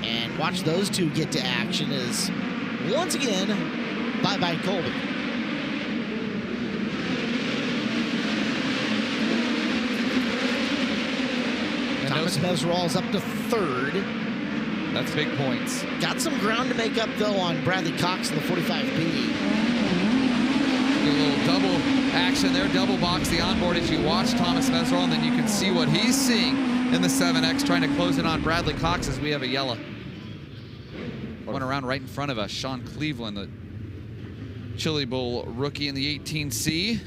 And watch those two get to action as, once again, bye-bye Colby. Thomas Meserol's up to 3rd. That's big points. Got some ground to make up, though, on Bradley Cox in the 45B. A little double action there, double box the onboard as you watch Thomas Meserol, and then you can see what he's seeing in the 7X, trying to close it on Bradley Cox as we have a yellow. Went around right in front of us. Sean Cleveland, the Chili Bowl rookie in the 18C.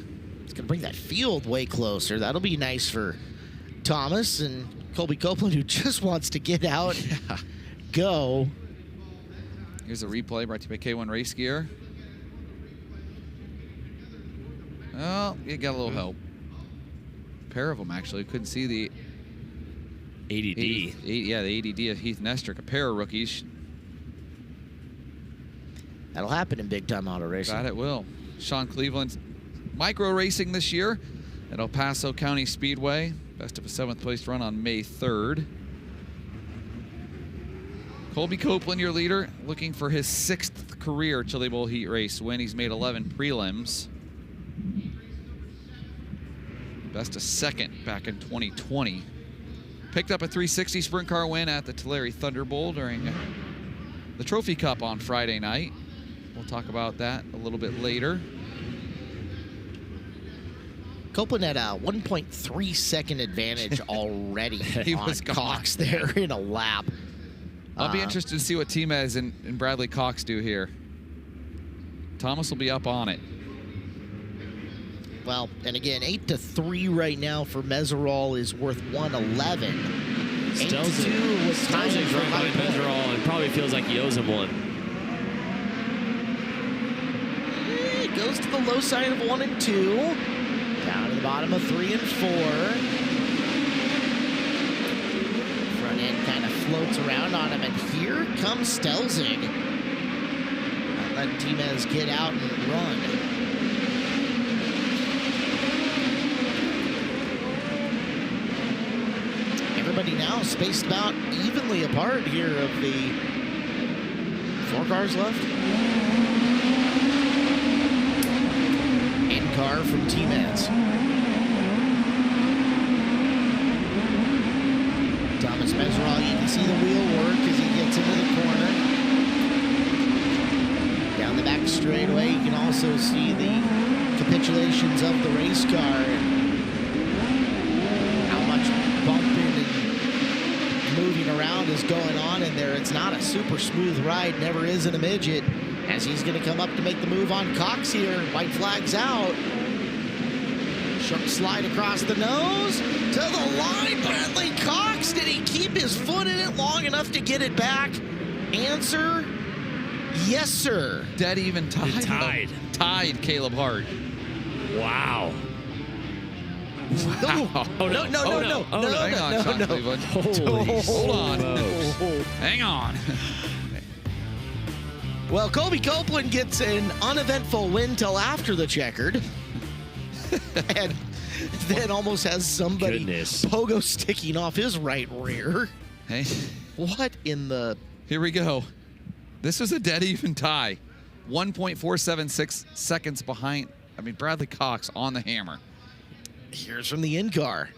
It's going to bring that field way closer. That'll be nice for Thomas and Colby Copeland, who just wants to get out, go. Here's a replay brought to you by K1 Race Gear. Oh, you got a little help. A pair of them, actually. Couldn't see the ADD. The ADD of Heath Nestrick, a pair of rookies. That'll happen in big-time auto racing. God, it will. Sean Cleveland's micro racing this year at El Paso County Speedway. Best of a 7th place run on May 3rd. Colby Copeland, your leader, looking for his 6th career Chili Bowl heat race win. He's made 11 prelims. Best of 2nd back in 2020. Picked up a 360 sprint car win at the Tulare Thunder Bowl during the Trophy Cup on Friday night. We'll talk about that a little bit later. Copeland had a 1.3-second advantage already He on was Cox there in a lap. I'll be interested to see what Timez and Bradley Cox do here. Thomas will be up on it. Well, and again, 8-3 right now for Meserol is worth 111. 8-2 was time Stelzig's for right behind Meserol. Meserol and probably feels like he owes him one. goes to the low side of 1 and 2. Down to the bottom of 3 and 4. Front end kind of floats around on him, and here comes Stelzig. Let Timez get out and run. Everybody now spaced about evenly apart here of the 4 cars left. In car from Timez. Thomas Meserol, you can see the wheel work as he gets into the corner. Down the back straightaway, you can also see the capitulations of the race car and how much bumping and moving around is going on in there. It's not a super smooth ride, never is in a midget, as he's going to come up to make the move on Cox here. White flag's out. Sharp slide across the nose to the line. Bradley Cox, did he keep his foot in it long enough to get it back? Answer, yes, sir. Dead even tied. Tied Caleb Hart. Wow. No. Oh, no. No. Hang on, Sean Cleveland. Hold on. Hang on. Well, Colby Copeland gets an uneventful win till after the checkered. And then almost has somebody pogo sticking off his right rear. Hey. What in the... Here we go. This was a dead even tie. 1.476 seconds behind. I mean, Bradley Cox on the hammer. Here's from the in-car.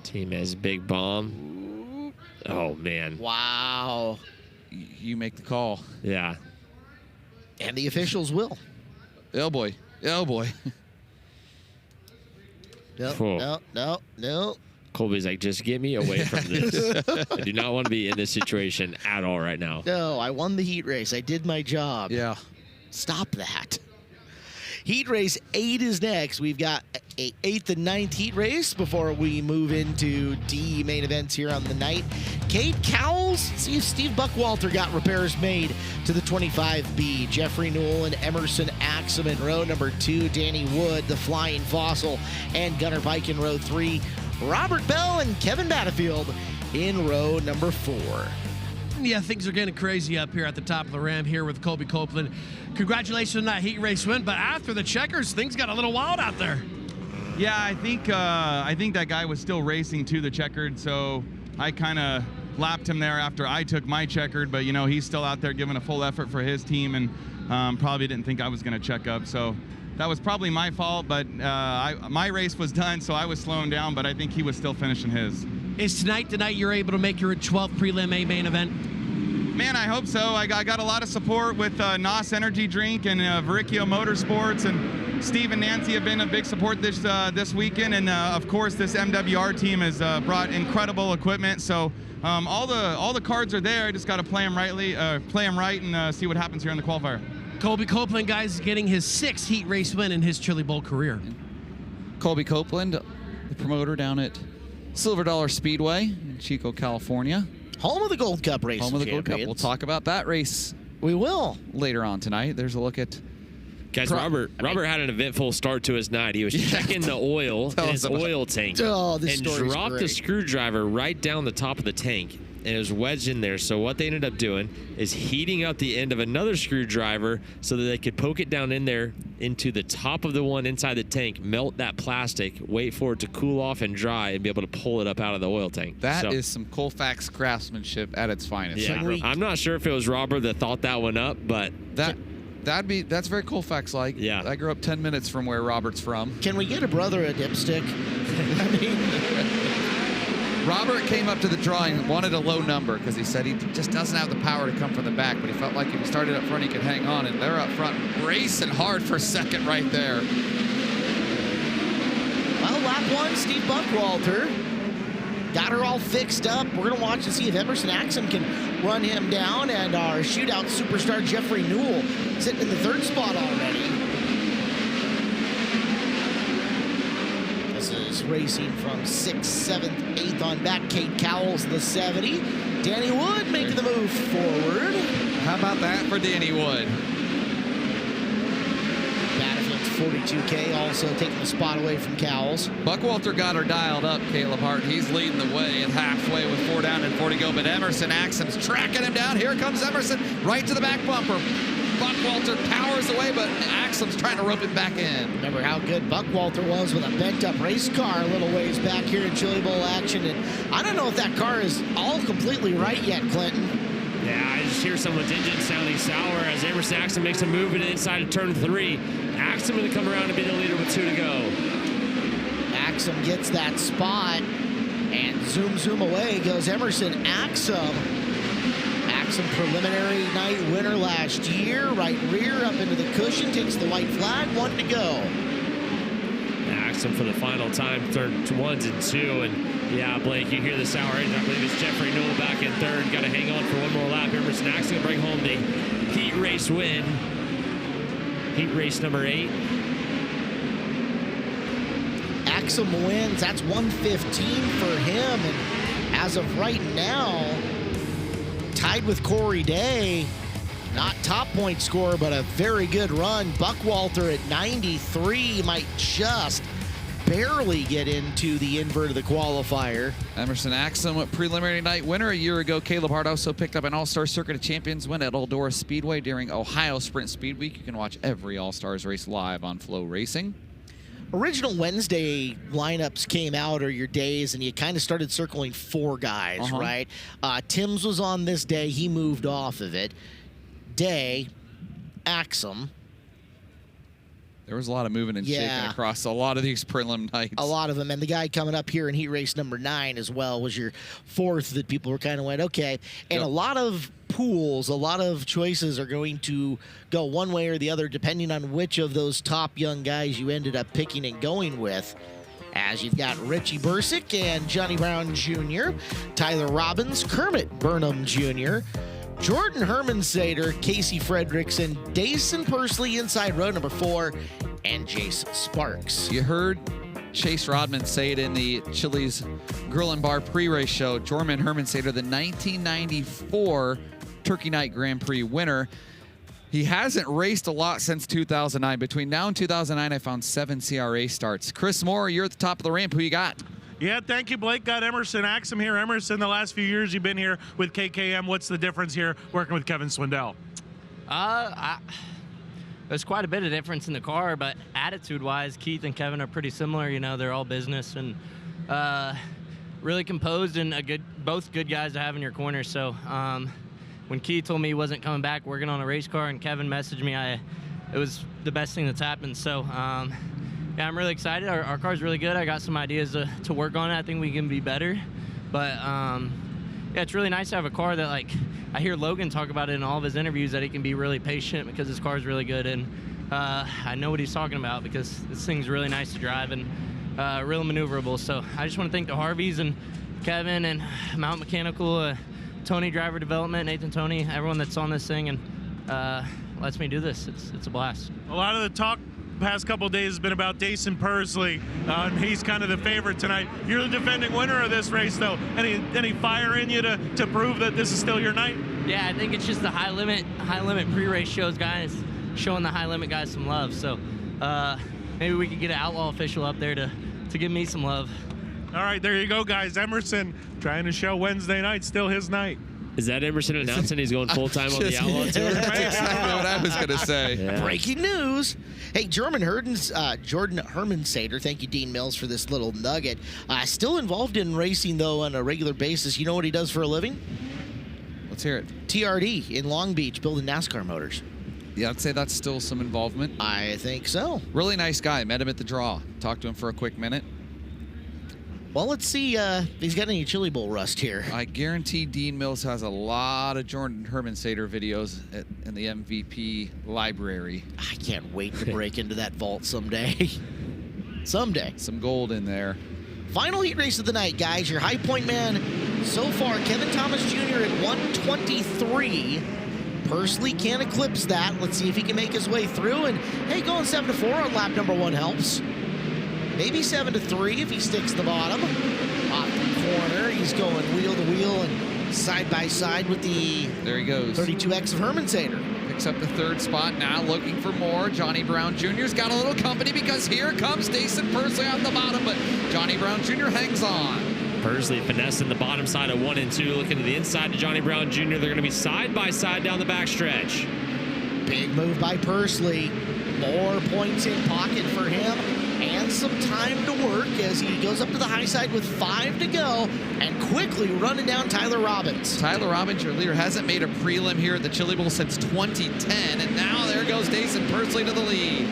Timez big bomb. Oh, man. Wow. You make the call. Yeah. And the officials will. Oh, boy. Oh, boy. No. Colby's like, just get me away from this. I do not want to be in this situation at all right now. No, I won the heat race. I did my job. Yeah. Stop that. Heat race 8 is next. We've got a 8th and 9th heat race before we move into D main events here on the night. Cade Cowles, see if Steve Buckwalter got repairs made to the 25B. Jeffrey Newell and Emerson Axum in row number 2. Danny Wood, the Flying Fossil, and Gunnar Pike in row 3. Robert Bell and Kevin Battefield in row number 4. Yeah, things are getting crazy up here at the top of the ramp here with Colby Copeland. Congratulations on that heat race win, but after the checkers, things got a little wild out there. Yeah, I think that guy was still racing to the checkered, so I kind of lapped him there after I took my checkered, but, you know, he's still out there giving a full effort for his team and probably didn't think I was going to check up, so that was probably my fault, but my race was done, so I was slowing down, but I think he was still finishing his. Is tonight the night you're able to make your 12th Prelim A main event? Man, I hope so. I got a lot of support with NOS Energy Drink and Vericchio Motorsports, and Steve and Nancy have been a big support this weekend, and of course this MWR team has brought incredible equipment. So all the cards are there. I just got to play them right, and see what happens here in the qualifier. Colby Copeland, guys, getting his 6th heat race win in his Chili Bowl career. Colby Copeland, the promoter down at Silver Dollar Speedway in Chico, California. Home of the Gold Cup race. Home of the Gold Cup. We'll talk about that race. We will. Later on tonight. There's a look at... Guys, Robert had an eventful start to his night. He was checking the oil in his oil tank and dropped the screwdriver right down the top of the tank. And it was wedged in there. So what they ended up doing is heating up the end of another screwdriver so that they could poke it down in there into the top of the one inside the tank, melt that plastic, wait for it to cool off and dry, and be able to pull it up out of the oil tank. That is some Colfax craftsmanship at its finest. Yeah, I'm not sure if it was Robert that thought that one up, but that's very Colfax-like. Yeah, I grew up 10 minutes from where Robert's from. Can we get a brother a dipstick? I mean. Robert came up to the drawing and wanted a low number because he said he just doesn't have the power to come from the back, but he felt like if he started up front, he could hang on, and they're up front racing hard for second right there. Well, lap 1, Steve Buckwalter got her all fixed up. We're going to watch and see if Emerson Axum can run him down, and our shootout superstar Jeffrey Newell sitting in the 3rd spot already. This is racing from 6th, 7th, 8th on back. Cade Cowles, the 70. Danny Wood making the move forward. How about that for Danny Wood? 42K also taking the spot away from Cowles. Buckwalter got her dialed up, Caleb Hart. He's leading the way at halfway with 4 down and 40 go, but Emerson Axum's tracking him down. Here comes Emerson, right to the back bumper. Buckwalter powers away, but Axum's trying to rope him back in. Remember how good Buckwalter was with a bent-up race car a little ways back here in Chili Bowl action, and I don't know if that car is all completely right yet, Clinton. Yeah, I just hear someone's engine sounding sour as Emerson Axum makes a move inside of turn 3. Axum going to come around and be the leader with 2 to go. Axum gets that spot, and zoom away goes Emerson Axum. Axum preliminary night winner last year, right rear up into the cushion, takes the white flag, 1 to go. Axum for the final time, turn 1s and 2, and yeah, Blake, you hear the sour engine. I believe it's Jeffrey Newell back in third. Got to hang on for one more lap. Emerson Axum bring home the heat race win. Heat race number 8. Axum wins. That's 115 for him, and as of right now, tied with Corey Day. Not top point scorer, but a very good run. Buckwalter at 93 might just barely get into the invert of the qualifier. Emerson Axum, preliminary night winner a year ago. Caleb Hart also picked up an All-Star Circuit of Champions win at Eldora Speedway during Ohio Sprint Speed Week. You can watch every All-Stars race live on FloRacing. Original Wednesday lineups came out, or your days, and you kind of started circling 4 guys, right? Timms was on this day. He moved off of it. Day, Axum. There was a lot of moving and shaking across a lot of these prelim nights. A lot of them. And the guy coming up here in heat race number 9 as well was your 4th that people were kind of went, okay. And a lot of pools, a lot of choices are going to go one way or the other depending on which of those top young guys you ended up picking and going with. As you've got Richie Bursick and Johnny Brown Jr., Tyler Robbins, Kermit Burnham Jr., Jordan Hermansader, Casey Fredrickson, Dason Pursley inside row number 4, and Jace Sparks. You heard Chase Rodman say it in the Chili's Grill and Bar pre-race show. Jordan Hermansader, the 1994 Turkey Night Grand Prix winner. He hasn't raced a lot since 2009. Between now and 2009, I found 7 CRA starts. Chris Moore, you're at the top of the ramp. Who you got? Yeah, thank you, Blake. Got Emerson Axum here. Emerson, the last few years you've been here with KKM. What's the difference here working with Kevin Swindell? There's quite a bit of difference in the car, but attitude-wise, Keith and Kevin are pretty similar. You know, they're all business and really composed and both good guys to have in your corner. So when Keith told me he wasn't coming back working on a race car and Kevin messaged me, it was the best thing that's happened. So yeah, I'm really excited. Our car's really good. I got some ideas to work on it. I think we can be better. But, yeah, it's really nice to have a car that, like, I hear Logan talk about it in all of his interviews, that he can be really patient because his car is really good. And I know what he's talking about because this thing's really nice to drive and real maneuverable. So I just want to thank the Harveys and Kevin and Mount Mechanical, Tony Driver Development, Nathan Tony, everyone that's on this thing and lets me do this. It's a blast. A lot of the talk past couple of days has been about Dason Pursley. He's kind of the favorite tonight. You're the defending winner of this race, though. Any fire in you to prove that this is still your night? Yeah, I think it's just the high limit pre-race shows guys showing the high limit guys some love. So maybe we could get an outlaw official up there to give me some love. All right, there you go, guys. Emerson trying to show Wednesday night, still his night. Is that Emerson announcing he's going full-time on the Outlaw Tour? That's exactly what I was going to say. Yeah. Breaking news. Hey, Jordan Hermansader, thank you, Dean Mills, for this little nugget. Still involved in racing, though, on a regular basis. You know what he does for a living? Let's hear it. TRD in Long Beach, building NASCAR motors. Yeah, I'd say that's still some involvement. I think so. Really nice guy. Met him at the draw. Talked to him for a quick minute. Well, let's see if he's got any Chili Bowl rust here. I guarantee Dean Mills has a lot of Jordan Hermansader videos in the MVP library. I can't wait to break into that vault someday. Someday. Some gold in there. Final heat race of the night, guys. Your high point man so far, Kevin Thomas Jr. at 123. Pursley can't eclipse that. Let's see if he can make his way through. And, hey, going 7-4 on lap number 1 helps. Maybe 7-3 if he sticks the bottom. Off the corner, he's going wheel to wheel and side by side with the there he goes 32X of Hermansader. picks up the 3rd spot, now looking for more. Johnny Brown Jr.'s got a little company because here comes Dason Pursley off the bottom, but Johnny Brown Jr. hangs on. Pursley finessing the bottom side of 1 and 2, looking to the inside to Johnny Brown Jr. They're going to be side by side down the backstretch. Big move by Pursley. More points in pocket for him and some time to work as he goes up to the high side with 5 to go and quickly running down Tyler Robbins. Tyler Robbins, your leader, hasn't made a prelim here at the Chili Bowl since 2010, and now there goes Dason Pursley to the lead.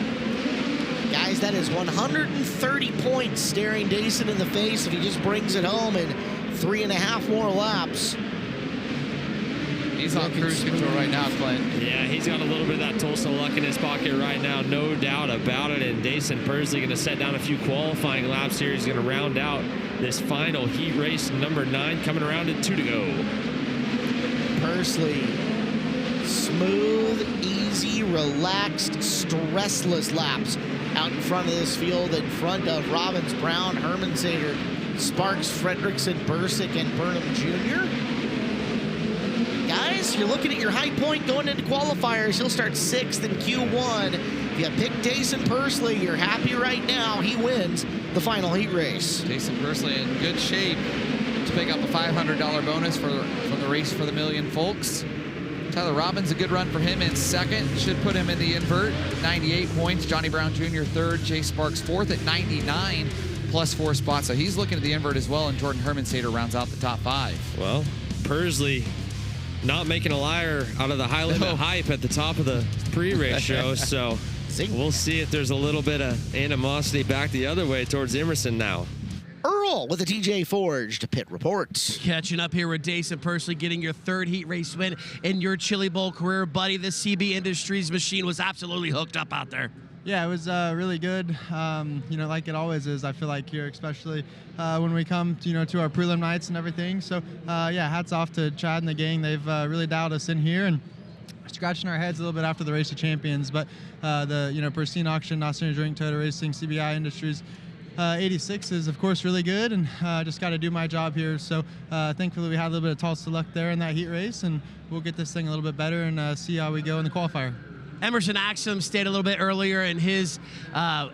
Guys, that is 130 points staring Dason in the face if he just brings it home in 3.5 more laps. He's on cruise control right now, Clint. Yeah, he's got a little bit of that Tulsa luck in his pocket right now, no doubt about it. And Dason Pursley going to set down a few qualifying laps here. He's going to round out this final heat race number 9, coming around at 2 to go. Pursley, smooth, easy, relaxed, stressless laps out in front of this field, in front of Robbins, Brown, Hermansader, Sparks, Fredrickson, Bursick, and Burnham Jr. Guys, you're looking at your high point going into qualifiers. He'll start 6th in Q1. If you pick Dason Pursley, you're happy right now. He wins the final heat race. Dason Pursley in good shape to pick up a $500 bonus from the Race for the Million folks. Tyler Robbins, a good run for him in 2nd. Should put him in the invert. 98 points. Johnny Brown Jr. 3rd. Jay Sparks 4th at 99 plus 4 spots. So he's looking at the invert as well, and Jordan Hermansader rounds out the top 5. Well, Pursley not making a liar out of the high limit hype at the top of the pre-race show. So we'll see if there's a little bit of animosity back the other way towards Emerson now. Earl with the TJ Forged Pit Reports. Catching up here with Dason Pursley, getting your 3rd heat race win in your Chili Bowl career, buddy. The CB Industries machine was absolutely hooked up out there. Yeah, it was really good. You know, like it always is. I feel like here, especially when we come, to our prelim nights and everything. So, yeah, hats off to Chad and the gang. They've really dialed us in here and scratching our heads a little bit after the Race of Champions. But the Pristine Auction, Austin Drink, Toyota Racing, CBI Industries 86 is, of course, really good, and just got to do my job here. So thankfully we had a little bit of Tulsa luck there in that heat race, and we'll get this thing a little bit better and see how we go in the qualifier. Emerson Axum stated a little bit earlier in his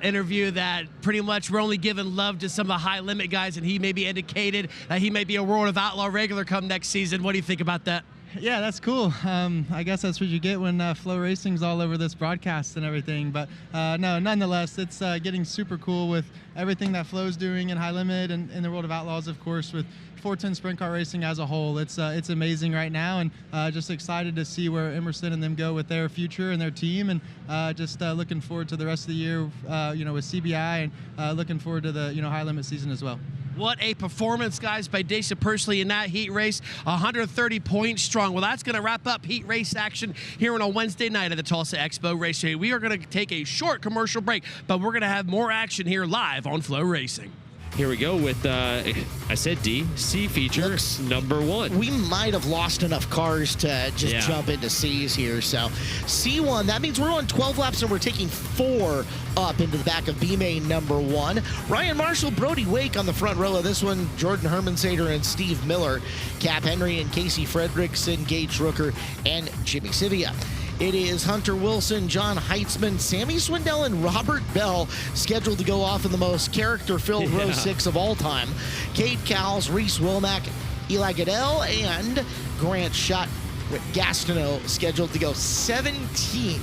interview that pretty much we're only giving love to some of the high limit guys, and he maybe indicated that he may be a World of Outlaw regular come next season. What do you think about that? Yeah, that's cool. I guess that's what you get when FloRacing's all over this broadcast and everything. But no, nonetheless, it's getting super cool with everything that Flo's doing in high limit and in the World of Outlaws, of course, with 410 sprint car racing as a whole. It's amazing right now, and just excited to see where Emerson and them go with their future and their team, and just looking forward to the rest of the year, with CBI, and looking forward to the high limit season as well. What a performance, guys, by Dason Pursley in that heat race, 130 points strong. Well, that's going to wrap up heat race action here on a Wednesday night at the Tulsa Expo Raceway. We are going to take a short commercial break, but we're going to have more action here live on FloRacing. Here we go with, I said D, C feature number 1. We might have lost enough cars to just jump into C's here. So C1, that means we're on 12 laps and we're taking 4 up into the back of B main number 1. Ryan Marshall, Brody Wake on the front row of this one. Jordan Hermansader and Steve Miller. Cap Henry and Casey Fredrickson, Gage Rooker, and Jimmy Sivia. It is Hunter Wilson, John Heitzman, Sammy Swindell, and Robert Bell scheduled to go off in the most character-filled row 6 of all time. Cade Cowles, Reese Womack, Eli Goodell, and Grant Schutt with Gastineau scheduled to go 17th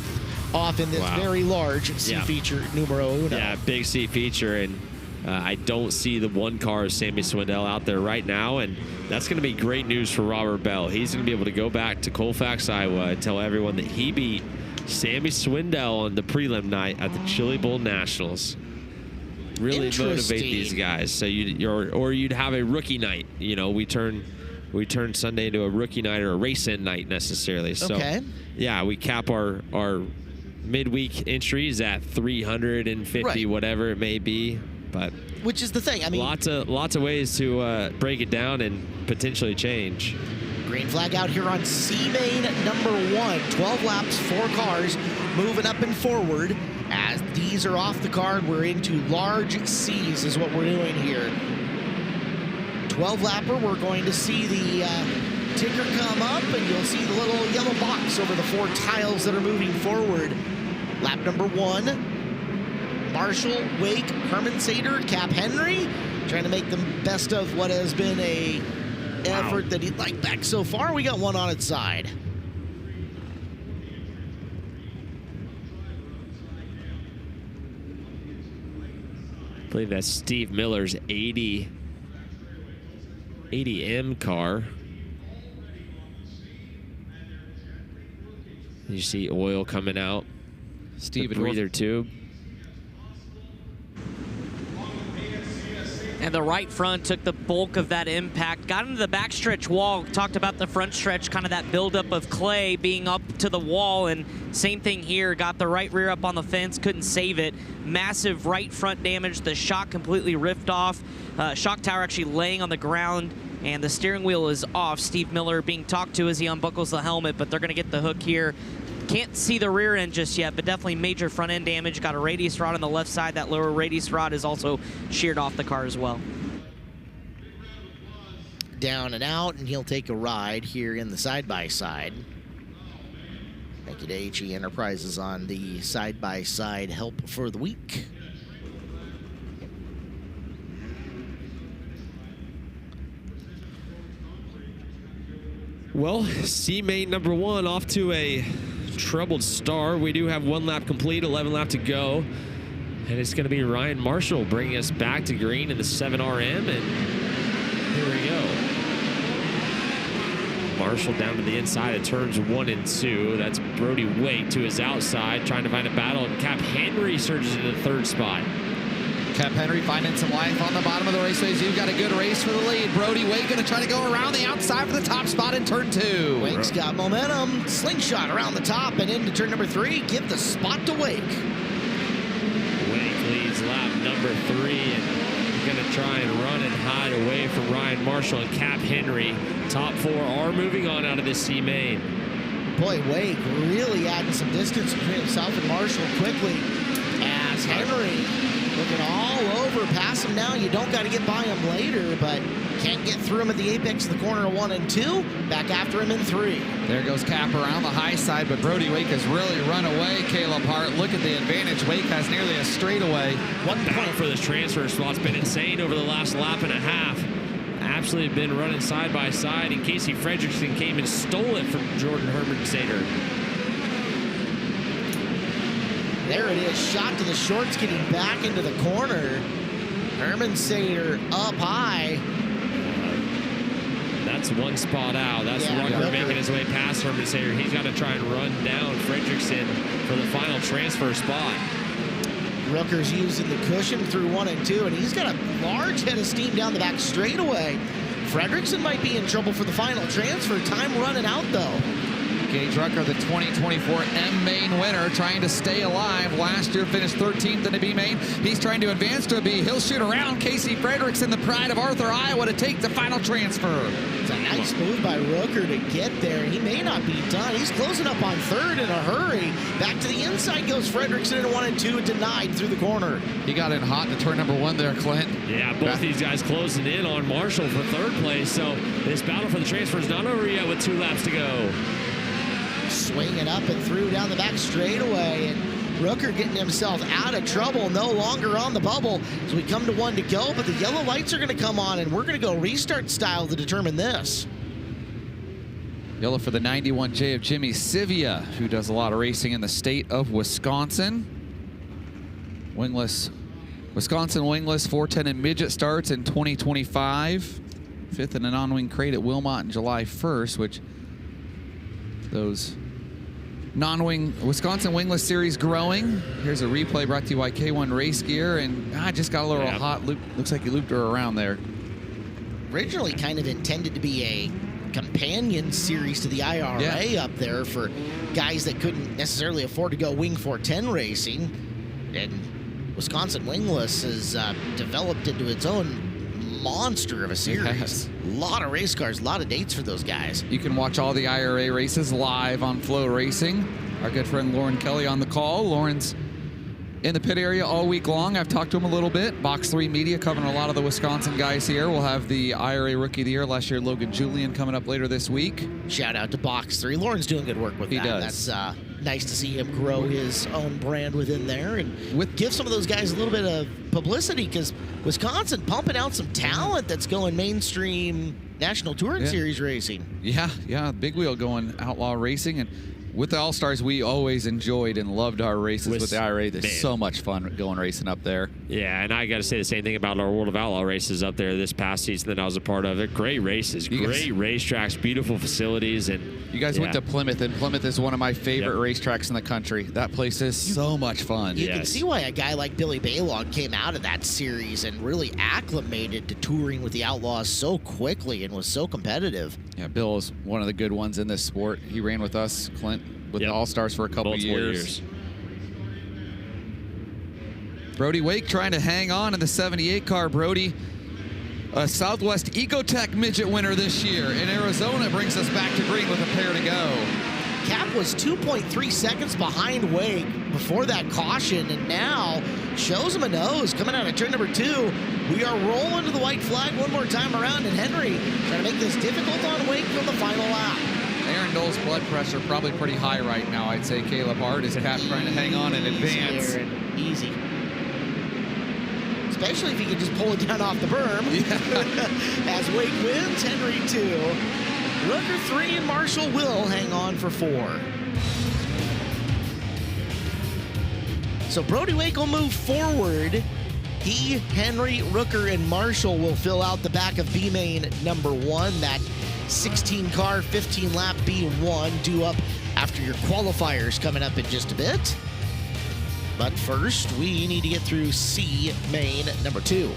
off in this very large C feature numero uno. Yeah, big C feature, and I don't see the one car of Sammy Swindell out there right now, and that's going to be great news for Robert Bell. He's going to be able to go back to Colfax, Iowa, and tell everyone that he beat Sammy Swindell on the prelim night at the Chili Bowl Nationals. Really motivate these guys. So you'd have a rookie night. We turn Sunday into a rookie night or a race-in night necessarily. So yeah, we cap our midweek entries at 350, whatever it may be. But which is the thing. I mean, lots of ways to break it down and potentially change. Green flag out here on C main number 1. 12 laps, 4 cars moving up and forward. As D's are off the card, we're into large C's is what we're doing here. 12 lapper, we're going to see the ticker come up, and you'll see the little yellow box over the 4 tiles that are moving forward. Lap number 1, Marshall, Wake, Herman Sater, Cap Henry, trying to make the best of what has been a effort that he'd like back so far. We got one on its side. I believe that's Steve Miller's 80M car. You see oil coming out. Steve, the breather tube. And the right front took the bulk of that impact. Got into the backstretch wall. Talked about the front stretch, kind of that buildup of clay being up to the wall. And same thing here. Got the right rear up on the fence. Couldn't save it. Massive right front damage. The shock completely ripped off. Shock tower actually laying on the ground. And the steering wheel is off. Steve Miller being talked to as he unbuckles the helmet. But they're going to get the hook here. Can't see the rear end just yet, but definitely major front end damage. Got a radius rod on the left side. That lower radius rod is also sheared off the car as well. Down and out, and he'll take a ride here in the side-by-side. Thank you to HE Enterprises on the side-by-side help for the week. Well, C-Main number 1 off to a troubled start. We do have 1 lap complete, 11 lap to go. And it's going to be Ryan Marshall bringing us back to green in the 7RM. And here we go. Marshall down to the inside of turns 1 and 2. That's Brody Wake to his outside, trying to find a battle. And Cap Henry surges into the 3rd spot. Cap Henry finding some life on the bottom of the raceways. You've got a good race for the lead. Brody Wake going to try to go around the outside for the top spot in turn 2. Wake's got momentum. Slingshot around the top and into turn number 3. Give the spot to Wake. Wake leads lap number 3 and going to try and run and hide away from Ryan Marshall and Cap Henry. Top 4 are moving on out of this C-Main. Boy, Wake really adding some distance between himself and Marshall quickly as Henry looking all over past him now. You don't got to get by him later, but can't get through him at the apex of the corner of 1 and 2. Back after him in 3. There goes Cap around the high side, but Brody Wake has really run away. Caleb Hart, look at the advantage. Wake has nearly a straightaway. 1 point for this transfer spot's been insane over the last lap and a half. Absolutely been running side by side, and Casey Fredrickson came and stole it from Jordan Herman Sater. There it is, shot to the shorts, getting back into the corner. Herman Sater up high. That's 1 spot out. That's Rucker making his way past Herman Sater. He's got to try and run down Fredrickson for the final transfer spot. Rooker's using the cushion through 1 and 2, and he's got a large head of steam down the back straightaway. Fredrickson might be in trouble for the final transfer. Time running out, though. Gage Rucker, the 2024 M-Main winner, trying to stay alive. Last year finished 13th in the B-Main. He's trying to advance to a B. He'll shoot around Casey Fredrickson, the pride of Arthur, Iowa, to take the final transfer. It's a nice move by Rooker to get there. He may not be done. He's closing up on 3rd in a hurry. Back to the inside goes Fredrickson in 1 and 2, denied through the corner. He got in hot to turn number 1 there, Clint. Yeah, both these guys closing in on Marshall for 3rd place. So this battle for the transfer is not over yet with 2 laps to go. Swinging up and through down the back straightaway, and Rooker getting himself out of trouble, no longer on the bubble as we come to 1 to go, but the yellow lights are going to come on, and we're going to go restart style to determine this. Yellow for the 91J of Jimmy Sivia, who does a lot of racing in the state of Wisconsin. Wingless, Wisconsin wingless 410 and midget starts in 2025. 5th in a non-wing crate at Wilmot on July 1st, which those non-wing Wisconsin wingless series growing. Here's a replay brought to you by K1 Race Gear, and I just got a little hot loop. Looks like he looped her around there. Originally kind of intended to be a companion series to the IRA up there for guys that couldn't necessarily afford to go Wing 410 racing, and Wisconsin Wingless has developed into its own monster of a series. A lot of race cars, a lot of dates for those guys. You can watch all the IRA races live on FloRacing. Our good friend Lauren Kelly on the call. Lauren's in the pit area all week long. I've talked to him a little bit. Box 3 Media covering a lot of the Wisconsin guys here. We'll have the IRA Rookie of the Year last year, Logan Julian, coming up later this week. Shout out to Box 3. Lauren's doing good work with that. He does. That's nice to see him grow his own brand within there and give some of those guys a little bit of publicity, because Wisconsin pumping out some talent that's going mainstream National Touring Series racing. Yeah, big wheel going outlaw racing. And with the All-Stars, we always enjoyed and loved our races with the IRA. There's so much fun going racing up there. Yeah, and I got to say the same thing about our World of Outlaw races up there this past season that I was a part of. They're great races, great racetracks, beautiful facilities. And you guys went to Plymouth, and Plymouth is one of my favorite racetracks in the country. That place is so much fun. You can see why a guy like Billy Baylog came out of that series and really acclimated to touring with the Outlaws so quickly and was so competitive. Yeah, Bill is one of the good ones in this sport. He ran with us, Clint, with the All-Stars for a couple years. Brody Wake trying to hang on in the 78 car. Brody, a Southwest Ecotech midget winner this year in Arizona, brings us back to green with a pair to go. Cap was 2.3 seconds behind Wake before that caution, and now shows him a nose coming out of turn number 2. We are rolling to the white flag one more time around, and Henry trying to make this difficult on Wake on the final lap. Aaron Dole's blood pressure probably pretty high right now. I'd say Caleb Hart is Cap trying to hang on in advance. Aaron, easy. Especially if he can just pull it down off the berm. Yeah. As Wake wins, Henry 2. Rooker 3 and Marshall will hang on for 4. So Brody Wake will move forward. He, Henry, Rooker, and Marshall will fill out the back of B-Main number 1. That 16-car, 15-lap B1 due up after your qualifiers coming up in just a bit. But first, we need to get through C main number 2.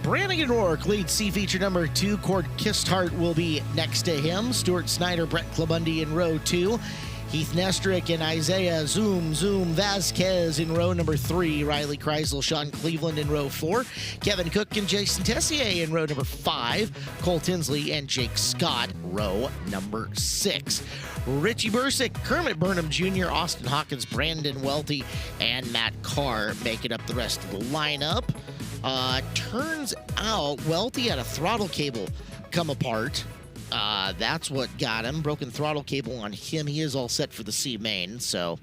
Brannigan Rourke leads C feature number 2. Cord Kisthart will be next to him. Stuart Snyder, Brett Clabundy in row 2. Heath Nestrick and Isaiah Zoom Vasquez in row number 3. Riley Kreisel, Sean Cleveland in row 4. Kevin Cook and Jason Tessier in row number 5. Cole Tinsley and Jake Scott, row number 6. Richie Bursick, Kermit Burnham Jr., Austin Hawkins, Brandon Welty, and Matt Carr making up the rest of the lineup. Turns out Welty had a throttle cable come apart. That's what got him. Broken throttle cable on him. He is all set for the C main, so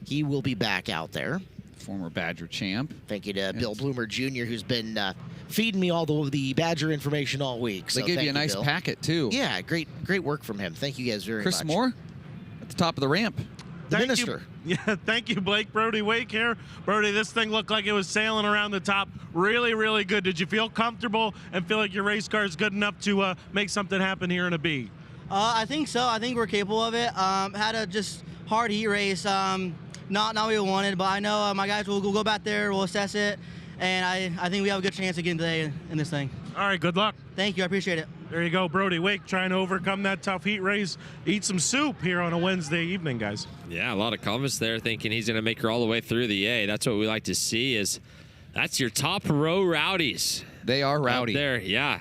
he will be back out there. Former Badger champ. Thank you to Bill Bloomer Jr., who's been feeding me all the Badger information all week. They gave you a nice packet, too. Yeah, great work from him. Thank you guys very much. Chris Moore at the top of the ramp. The minister. Yeah, thank you, Blake. Brody Wake here. Brody, this thing looked like it was sailing around the top. Really, really good. Did you feel comfortable and feel like your race car is good enough to make something happen here in a B? I think so. I think we're capable of it. Had a just hard heat race. Not what we wanted, but I know my guys will go back there, we'll assess it, and I think we have a good chance of getting today in this thing. All right, good luck. Thank you, I appreciate it. There you go, Brody Wake trying to overcome that tough heat race. Eat some soup here on a Wednesday evening, guys. Yeah, a lot of confidence there, thinking he's going to make her all the way through the A. That's what we like to see. That's your top row rowdies. They are rowdy. Up there, yeah.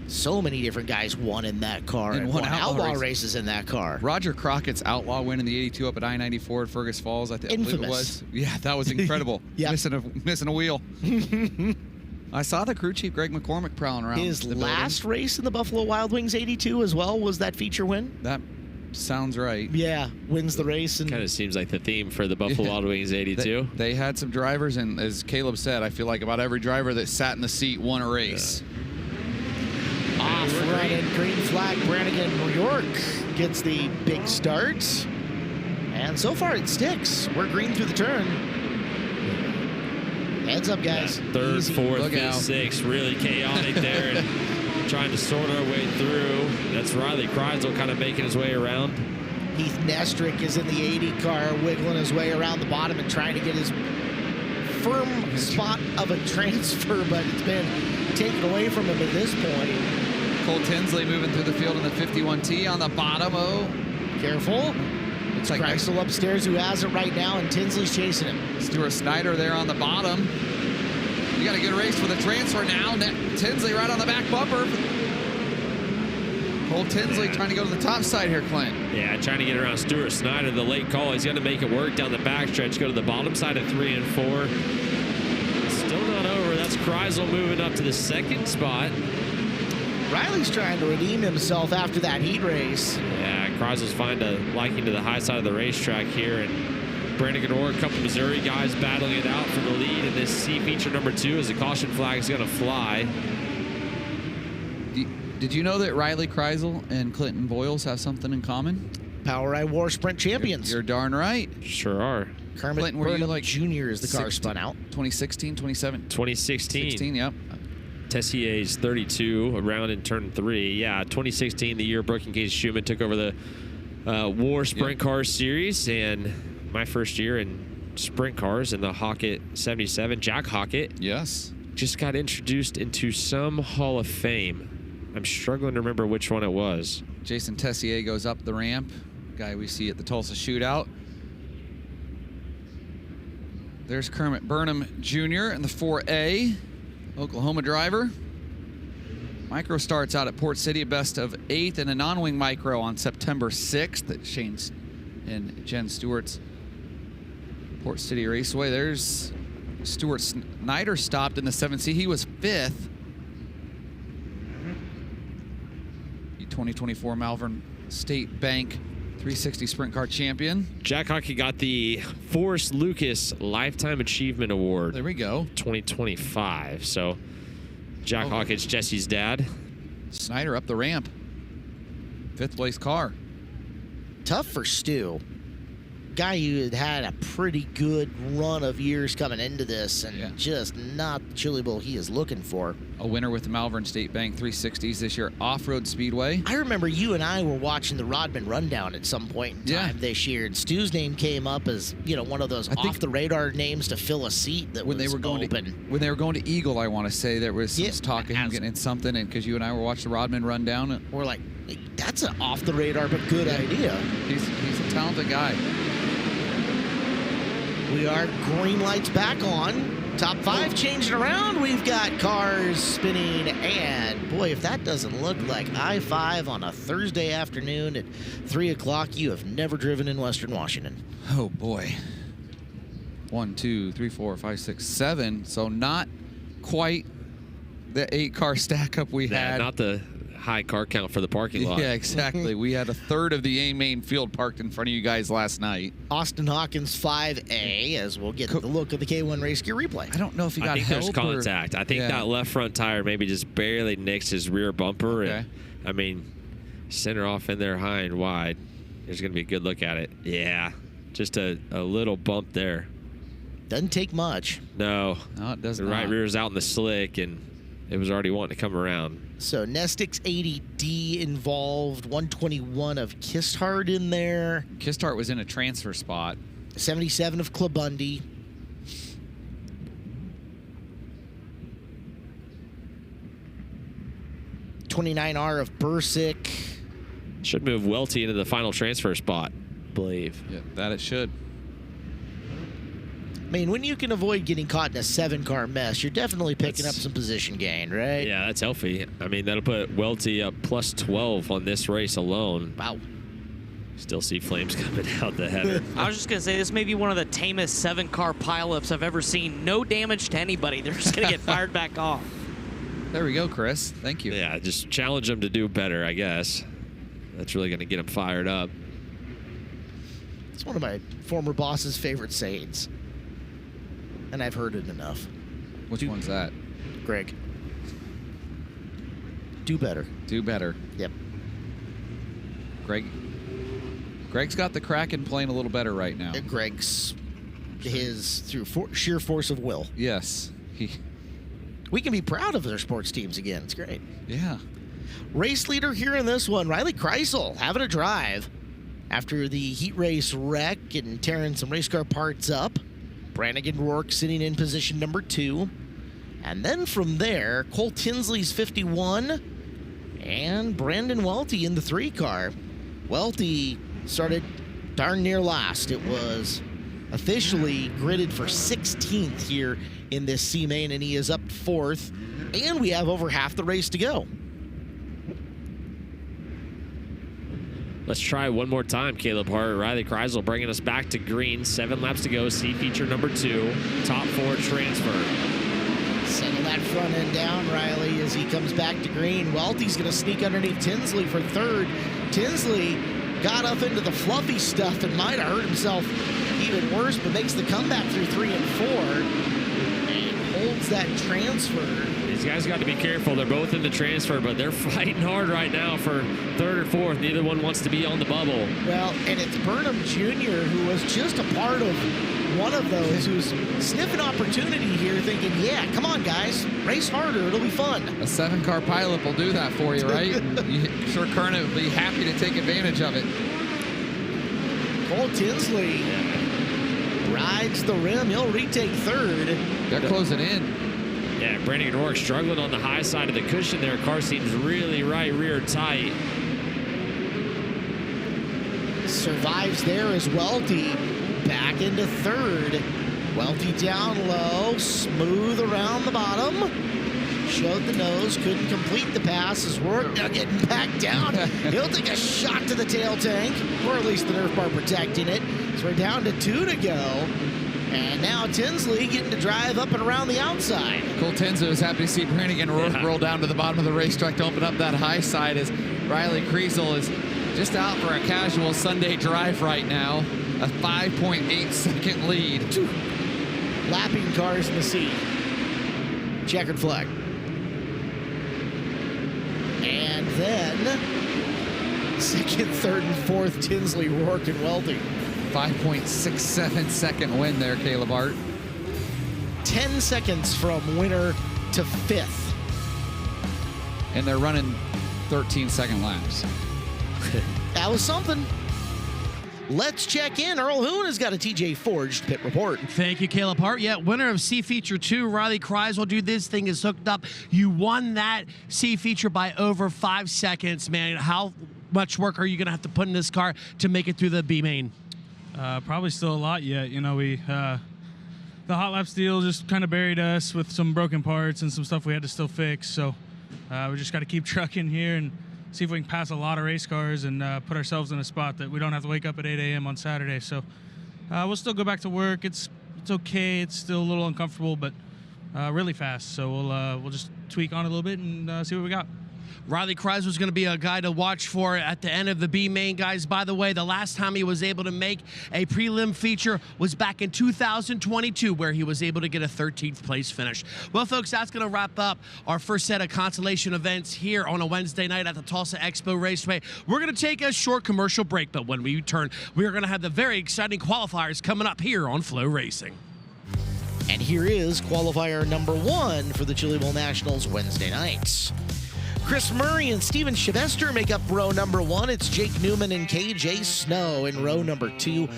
So many different guys won in that car and won outlaw races in that car. Roger Crockett's outlaw win in the 82 up at I-94 at Fergus Falls. I believe it was. Yeah, that was incredible. Missing a wheel. I saw the crew chief, Greg McCormick, prowling around. His last race in the Buffalo Wild Wings 82 as well was that feature win. That sounds right. Yeah, wins the race. And kind of seems like the theme for the Buffalo Wild Wings 82. They had some drivers, and as Caleb said, I feel like about every driver that sat in the seat won a race. Off running, green flag, Brannigan New York gets the big start. And so far it sticks. We're green through the turn. Heads up, guys. Yeah, third, easy. fourth, fifth, sixth, really chaotic there. And trying to sort our way through. That's Riley Kreisel kind of making his way around. Heath Nestrick is in the 80 car, wiggling his way around the bottom and trying to get his firm spot of a transfer, but it's been taken away from him at this point. Cole Tinsley moving through the field in the 51T on the bottom. Oh, careful. It's like Kreisel upstairs who has it right now, and Tinsley's chasing him. Stuart Snyder there on the bottom. You got a good race for the transfer now. Tinsley right on the back bumper. Cole Tinsley trying to go to the top side here, Clint. Yeah, trying to get around Stuart Snyder. The late call. He's going to make it work down the backstretch. Go to the bottom side of 3 and 4. Still not over. That's Kreisel moving up to the 2nd spot. Riley's trying to redeem himself after that heat race. Yeah, Kreisel's finding a liking to the high side of the racetrack here. And Brandon Gnorr, a couple Missouri guys battling it out for the lead in this C feature number 2 as the caution flag is going to fly. Did you know that Riley Kreisel and Clinton Boyles have something in common? Power Ride War Sprint champions. You're darn right. Sure are. Kermit Clinton, were you like Jr. as the car spun out. 2016, 2017? 2016. 16, yep. Tessier's 32 around in turn 3. Yeah, 2016, the year Brooke and Casey Schumann took over the War Sprint Car Series, and my first year in sprint cars in the Hockett 77. Jack Hockett. Yes. Just got introduced into some Hall of Fame. I'm struggling to remember which one it was. Jason Tessier goes up the ramp. Guy we see at the Tulsa Shootout. There's Kermit Burnham Jr. in the 4A. Oklahoma driver. Micro starts out at Port City, a best of 8 in a non-wing micro on September 6th at Shane and Jen Stewart's Port City Raceway. There's Stuart Snyder stopped in the 7C. He was 5th. The 2024 Malvern State Bank 360 Sprint Car Champion. Jack Hockey got the Forrest Lucas Lifetime Achievement Award. There we go. 2025. So Jack Hockett's Jesse's dad. Snyder up the ramp. 5th place car. Tough for Stu. Guy who had had a pretty good run of years coming into this and just not the Chili Bowl he is looking for. A winner with the Malvern State Bank 360s this year, Off-Road Speedway. I remember you and I were watching the Rodman Rundown at some point in time this year, and Stu's name came up as, you know, one of those off-the-radar names to fill a seat that when was they were going open. When they were going to Eagle, I want to say there was some talk of him getting in something, and because you and I were watching the Rodman Rundown. We're like, that's an off-the-radar but good idea. He's a talented guy. We are green lights back on. Top 5 changing around. We've got cars spinning. And boy, if that doesn't look like I-5 on a Thursday afternoon at 3 o'clock, you have never driven in Western Washington. Oh boy. 1, 2, 3, 4, 5, 6, 7. So not quite the 8-car stack up we had. Not the high car count for the parking lot. Yeah, exactly. We had a third of the A main field parked in front of you guys last night. Austin Hawkins 5A, as we'll get the look of the K1 race gear replay. I don't know if he got I think there's contact. I think that left front tire maybe just barely nicks his rear bumper. Okay. And, I mean, center off in there high and wide. There's going to be a good look at it. Yeah, just a little bump there. Doesn't take much. No. No, it doesn't. The right rear's out in the slick, and it was already wanting to come around. So Nestix 80D involved, 121 of Kisthart in there. Kisthart was in a transfer spot. 77 of Klabundy. $29R of Bursick. Should move Welty into the final transfer spot, I believe. Yeah, that it should. I mean, when you can avoid getting caught in a 7-car mess, you're definitely picking up some position gain, right? Yeah, that's healthy. I mean, that'll put Welty up plus 12 on this race alone. Wow. Still see flames coming out the header. I was just going to say, this may be one of the tamest 7-car pileups I've ever seen. No damage to anybody. They're just going to get fired back off. There we go, Chris. Thank you. Yeah, just challenge them to do better, I guess. That's really going to get them fired up. It's one of my former boss's favorite sayings. And I've heard it enough. Which one's that? Greg. Do better. Do better. Yep. Greg's got the Kraken playing a little better right now. Greg's through sheer force of will. Yes. We can be proud of their sports teams again. It's great. Yeah. Race leader here in this one, Riley Kreisel, having a drive after the heat race wreck and tearing some race car parts up. Brannigan Rourke sitting in position number 2. And then from there, Cole Tinsley's 51 and Brandon Welty in the 3-car. Welty started darn near last. It was officially gridded for 16th here in this C main, and he is up 4th. And we have over half the race to go. Let's try one more time, Caleb Hart. Riley Kreisel bringing us back to green. 7 laps to go. C feature number 2. Top 4 transfer. Settle that front end down, Riley, as he comes back to green. Welty's going to sneak underneath Tinsley for 3rd. Tinsley got up into the fluffy stuff and might have hurt himself even worse, but makes the comeback through 3 and 4 and holds that transfer. These guys got to be careful. They're both in the transfer, but they're fighting hard right now for 3rd or 4th. Neither one wants to be on the bubble. Well, and it's Burnham Jr., who was just a part of one of those, who's sniffing opportunity here, thinking, yeah, come on, guys, race harder. It'll be fun. A 7-car pilot will do that for you, right? Sure, Kernet would be happy to take advantage of it. Cole Tinsley rides the rim. He'll retake 3rd. They're closing in. Yeah, Brandon O'Rourke struggling on the high side of the cushion there. Car seems really right rear tight. Survives there as Welty back into 3rd. Welty down low, smooth around the bottom. Showed the nose, couldn't complete the pass as Rourke now getting back down. He'll take a shot to the tail tank, or at least the Nerf bar protecting it. So we're down to 2 to go. And now Tinsley getting to drive up and around the outside. Cole Tinsley was happy to see Brannigan Rourke roll down to the bottom of the racetrack to open up that high side as Riley Kreisel is just out for a casual Sunday drive right now. A 5.8-second lead. Lapping cars in the seat. Checkered flag. And then 2nd, 3rd, and 4th, Tinsley, Rourke, and Welty. 5.67-second win there, Caleb Hart. 10 seconds from winner to 5th. And they're running 13-second laps. That was something. Let's check in. Earl Hoon has got a TJ Forged pit report. Thank you, Caleb Hart. Yeah, winner of C Feature 2, Riley Kreisel. Dude, this thing is hooked up. You won that C Feature by over 5 seconds, man. How much work are you going to have to put in this car to make it through the B main? Probably still a lot yet. You know, the hot laps deal just kind of buried us with some broken parts and some stuff we had to still fix. So we just got to keep trucking here and see if we can pass a lot of race cars and put ourselves in a spot that we don't have to wake up at 8 a.m. on Saturday. So we'll still go back to work. It's okay. It's still a little uncomfortable, but really fast. So we'll just tweak on it a little bit and see what we got. Riley Kreisel is going to be a guy to watch for at the end of the B main, guys. By the way, the last time he was able to make a prelim feature was back in 2022, where he was able to get a 13th place finish. Well, folks, that's going to wrap up our first set of consolation events here on a Wednesday night at the Tulsa Expo Raceway. We're going to take a short commercial break, but when we return, we're going to have the very exciting qualifiers coming up here on FloRacing. And here is qualifier number 1 for the Chili Bowl Nationals Wednesday nights. Chris Murray and Steven Sylvester make up row number 1. It's Jake Newman and KJ Snow in row number 2.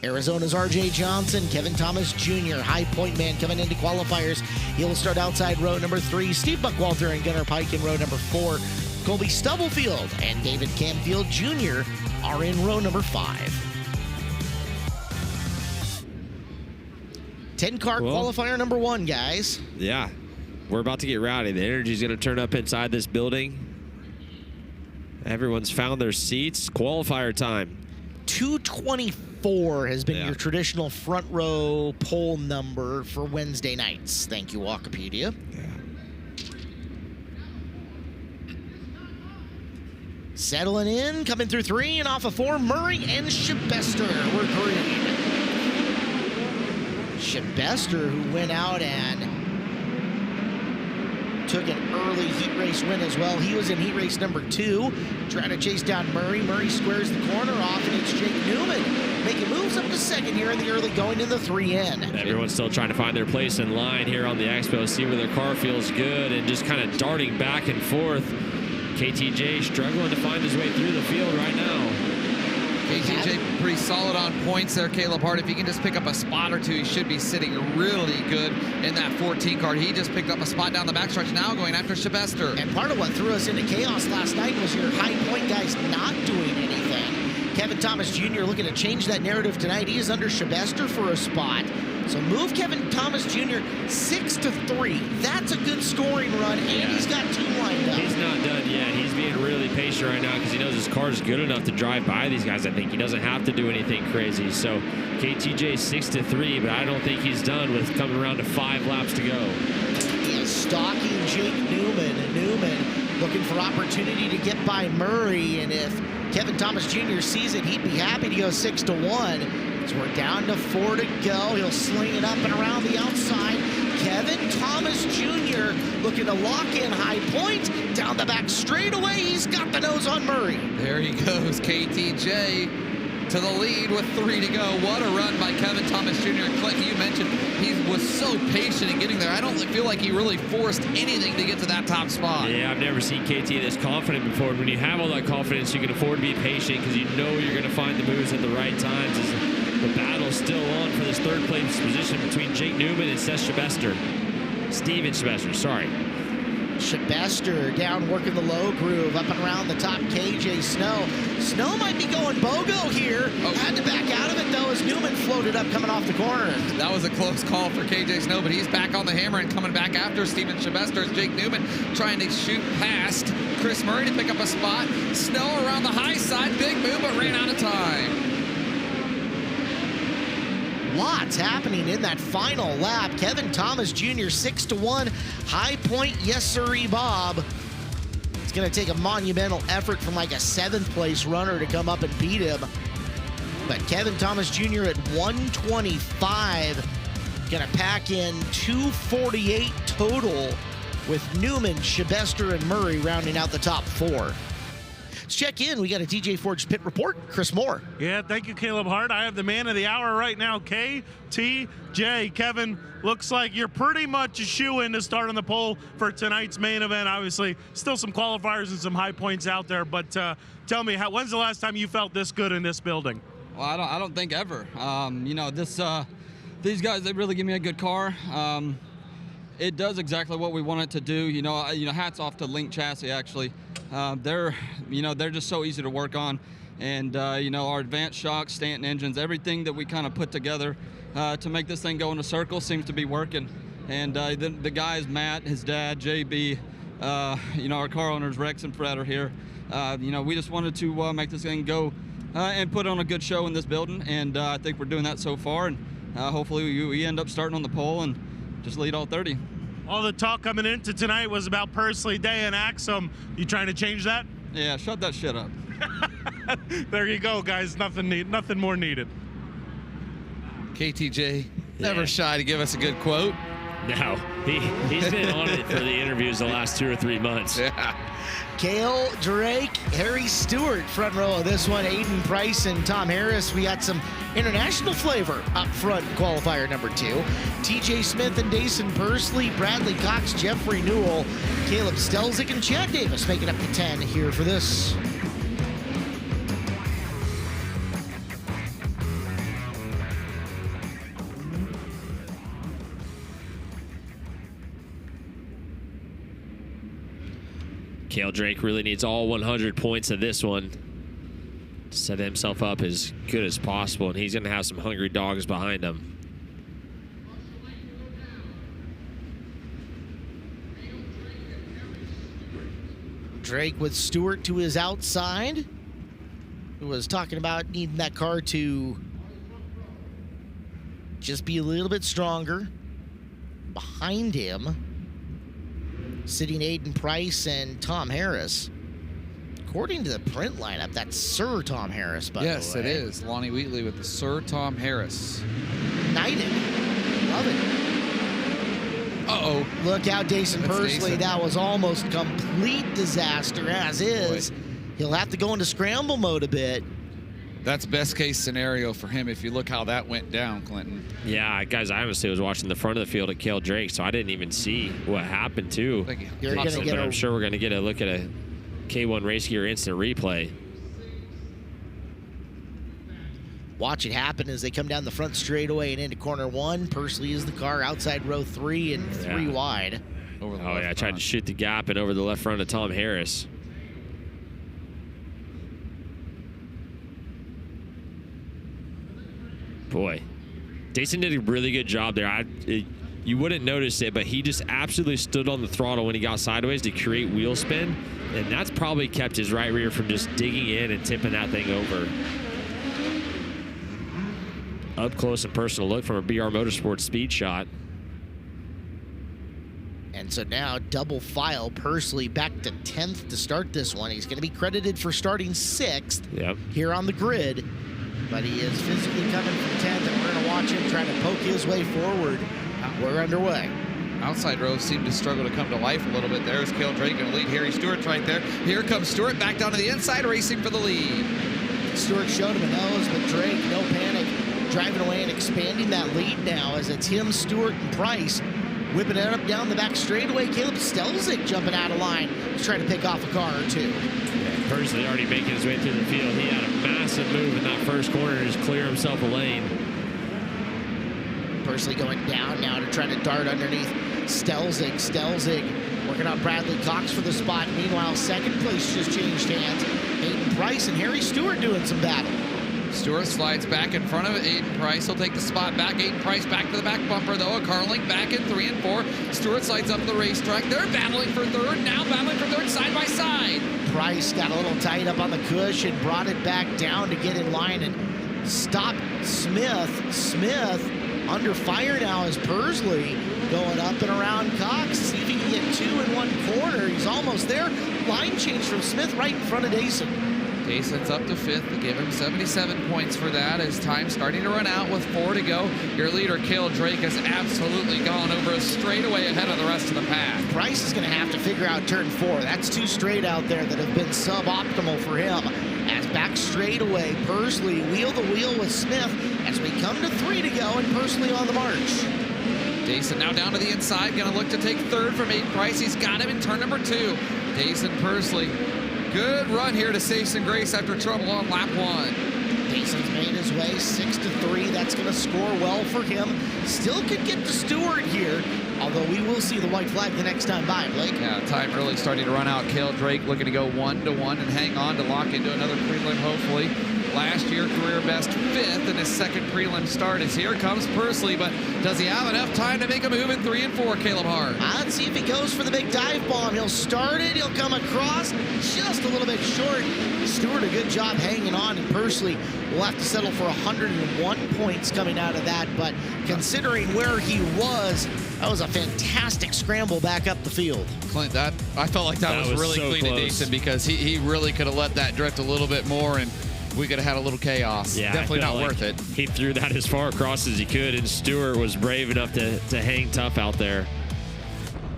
Arizona's RJ Johnson, Kevin Thomas Jr., high point man coming into qualifiers. He'll start outside row number 3. Steve Buckwalter and Gunnar Pike in row number 4. Colby Stubblefield and David Camfield Jr. are in row number 5. 10-car qualifier number 1, guys. Yeah. We're about to get rowdy. The energy's going to turn up inside this building. Everyone's found their seats. Qualifier time. 224 has been your traditional front row poll number for Wednesday nights. Thank you, Wikipedia. Settling in, coming through 3 and off of 4, Murray and Sylvester were green. Sylvester, who went out and took an early heat race win as well. He was in heat race number 2, trying to chase down Murray. Murray squares the corner off, and it's Jake Newman making moves up to 2nd here in the early, going in the 3N. Everyone's still trying to find their place in line here on the Expo, see where their car feels good, and just kind of darting back and forth. KTJ struggling to find his way through the field right now. KTJ pretty solid on points there, Caleb Hart. If he can just pick up a spot or 2, he should be sitting really good in that 14 car. He just picked up a spot down the backstretch now, going after Sylvester. And part of what threw us into chaos last night was your high point guys not doing anything. Kevin Thomas Jr. looking to change that narrative tonight. He is under Sylvester for a spot. So move Kevin Thomas Jr. 6-3. That's a good scoring run, and he's got 2 lined up. He's not done yet. He's being really patient right now because he knows his car is good enough to drive by these guys. I think he doesn't have to do anything crazy. So KTJ 6-3, but I don't think he's done with coming around to 5 laps to go. He is stalking Jake Newman, and Newman looking for opportunity to get by Murray, and if Kevin Thomas Jr. sees it, he'd be happy to go 6-1. So we're down to 4 to go. He'll sling it up and around the outside. Kevin Thomas Jr. looking to lock in High Point. Down the back straightaway, he's got the nose on Murray. There he goes, KTJ to the lead with 3 to go. What a run by Kevin Thomas Jr. Clinton, you mentioned he was so patient in getting there. I don't feel like he really forced anything to get to that top spot. Yeah, I've never seen KT this confident before. When you have all that confidence, you can afford to be patient because you know you're going to find the moves at the right times. The battle's still on for this 3rd place position between Jake Newman and Seth Shabester. Steven Shabester, sorry. Shabester down working the low groove, up and around the top, KJ Snow. Snow might be going BOGO here. Had to back out of it, though, as Newman floated up coming off the corner. That was a close call for KJ Snow, but he's back on the hammer and coming back after Steven Shabester as Jake Newman trying to shoot past Chris Murray to pick up a spot. Snow around the high side, big move, but ran out of time. Lots happening in that final lap. Kevin Thomas Jr. 6-1. High Point, yes sirree, Bob. It's going to take a monumental effort from like a 7th place runner to come up and beat him. But Kevin Thomas Jr. at 125. Going to pack in 248 total with Newman, Shabester, and Murray rounding out the top 4. Let's check in. We got a DJ Forge pit report. Chris Moore. Yeah, thank you, Caleb Hart. I have the man of the hour right now, KTJ. Kevin, looks like you're pretty much a shoe-in to start on the pole for tonight's main event. Obviously, still some qualifiers and some high points out there, but tell me, when's the last time you felt this good in this building? Well, I don't think ever. You know, these guys, they really give me a good car. It does exactly what we want it to do. You know, hats off to Link Chassis, actually. They're just so easy to work on. And, you know, our advanced shocks, Stanton engines, everything that we kind of put together to make this thing go in a circle seems to be working. And the guys, Matt, his dad, JB, you know, our car owners, Rex and Fred are here. You know, we just wanted to make this thing go and put on a good show in this building. And I think we're doing that so far. And hopefully we end up starting on the pole and just lead all 30. All the talk coming into tonight was about Pursley, Day, and Axum. You trying to change that? Yeah, shut that shit up. There you go, guys. Nothing more needed. KTJ, never shy to give us a good quote. No, he's been on it for the interviews the last 2 or 3 months. Yeah. Cale Drake, Harry Stewart, front row of this one. Aiden Price and Tom Harris. We got some international flavor up front, qualifier number 2. TJ Smith and Dason Pursley, Bradley Cox, Jeffrey Newell, Caleb Stelzick, and Chad Davis making up the 10 here for this. Cale Drake really needs all 100 points of this one to set himself up as good as possible, and he's going to have some hungry dogs behind him. Drake with Stewart to his outside, who was talking about needing that car to just be a little bit stronger. Behind him, sitting Aiden Price and Tom Harris. According to the print lineup, that's Sir Tom Harris, by the way. Yes, it is. Lonnie Wheatley with the Sir Tom Harris. Knighted. Love it. Uh-oh. Look out, Dason Pursley. Dason. That was almost complete disaster, as is. Boy. He'll have to go into scramble mode a bit. That's best case scenario for him if you look how that went down, Clinton. Yeah, guys, I honestly was watching the front of the field at Cale Drake, so I didn't even see what happened too. But I'm sure we're going to get a look at a K1 Race Gear instant replay. Watch it happen as they come down the front straightaway and into corner 1. Pursley is the car outside row 3 and 3 wide. Oh yeah, I tried to shoot the gap and over the left front of Tom Harris. Boy, Dason did a really good job there. You wouldn't notice it, but he just absolutely stood on the throttle when he got sideways to create wheel spin, and that's probably kept his right rear from just digging in and tipping that thing over. Up close and personal look from a BR Motorsports speed shot. And so now double file Pursley back to 10th to start this one. He's going to be credited for starting 6th here on the grid, but he is physically coming from 10th, and we're going to watch him trying to poke his way forward. We're underway. Outside rows seem to struggle to come to life a little bit. There's Cale Drake going to lead Harry Stewart right there. Here comes Stewart back down to the inside, racing for the lead. Stewart showed him a nose, but Drake, no panic, driving away and expanding that lead now as it's him, Stewart, and Price whipping it up down the back straightaway. Caleb Stelzik jumping out of line. He's trying to pick off a car or two. Pursley already making his way through the field. He had a massive move in that first corner to just clear himself a lane. Pursley going down now to try to dart underneath Stelzik. Stelzik working on Bradley Cox for the spot. Meanwhile, second place just changed hands. Aiden Price and Harry Stewart doing some battle. Stewart slides back in front of it. Aiden Price will take the spot back. Aiden Price back to the back bumper, though. A Carlink back in 3 and 4. Stewart slides up the racetrack. They're battling for third. Now battling for third side by side. Price got a little tight up on the cushion, brought it back down to get in line and stop Smith. Smith under fire now as Pursley going up and around Cox. See if he can get 2 in one corner. He's almost there. Line change from Smith right in front of Dason. Dason's up to 5th. They give him 77 points for that. As time starting to run out with 4 to go. Your leader, Cale Drake, has absolutely gone over a straightaway ahead of the rest of the pack. Price is going to have to figure out turn 4. That's 2 straight out there that have been suboptimal for him. As back straightaway, Pursley wheel the wheel with Smith as we come to 3 to go and Pursley on the march. Dason now down to the inside, going to look to take 3rd from Aiden Price. He's got him in turn number 2. Dason Pursley. Good run here to save some grace after trouble on lap 1. Dason's made his way 6-3. That's going to score well for him. Still could get to Stewart here, although we will see the white flag the next time by, Blake. Yeah, time really starting to run out. Cale Drake looking to go 1-1 and hang on to lock into another prelim, hopefully. Last year, career best 5th in his second prelim start. As here comes Pursley, but does he have enough time to make a move in 3 and 4, Caleb Hart? Let's see if he goes for the big dive bomb. He'll start it. He'll come across just a little bit short. Stewart, a good job hanging on, and Pursley will have to settle for 101 points coming out of that. But considering where he was, that was a fantastic scramble back up the field. Clint, I felt like that was really so clean to Dason because he really could have let that drift a little bit more, and we could have had a little chaos. Yeah, definitely not like worth it. He threw that as far across as he could, and Stewart was brave enough to hang tough out there.